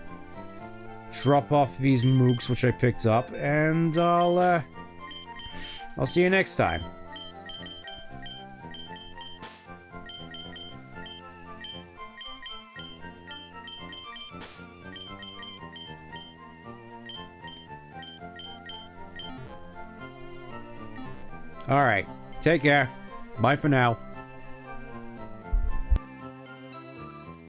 drop off these mooks which I picked up, and I'll see you next time. Alright, take care. Bye for now.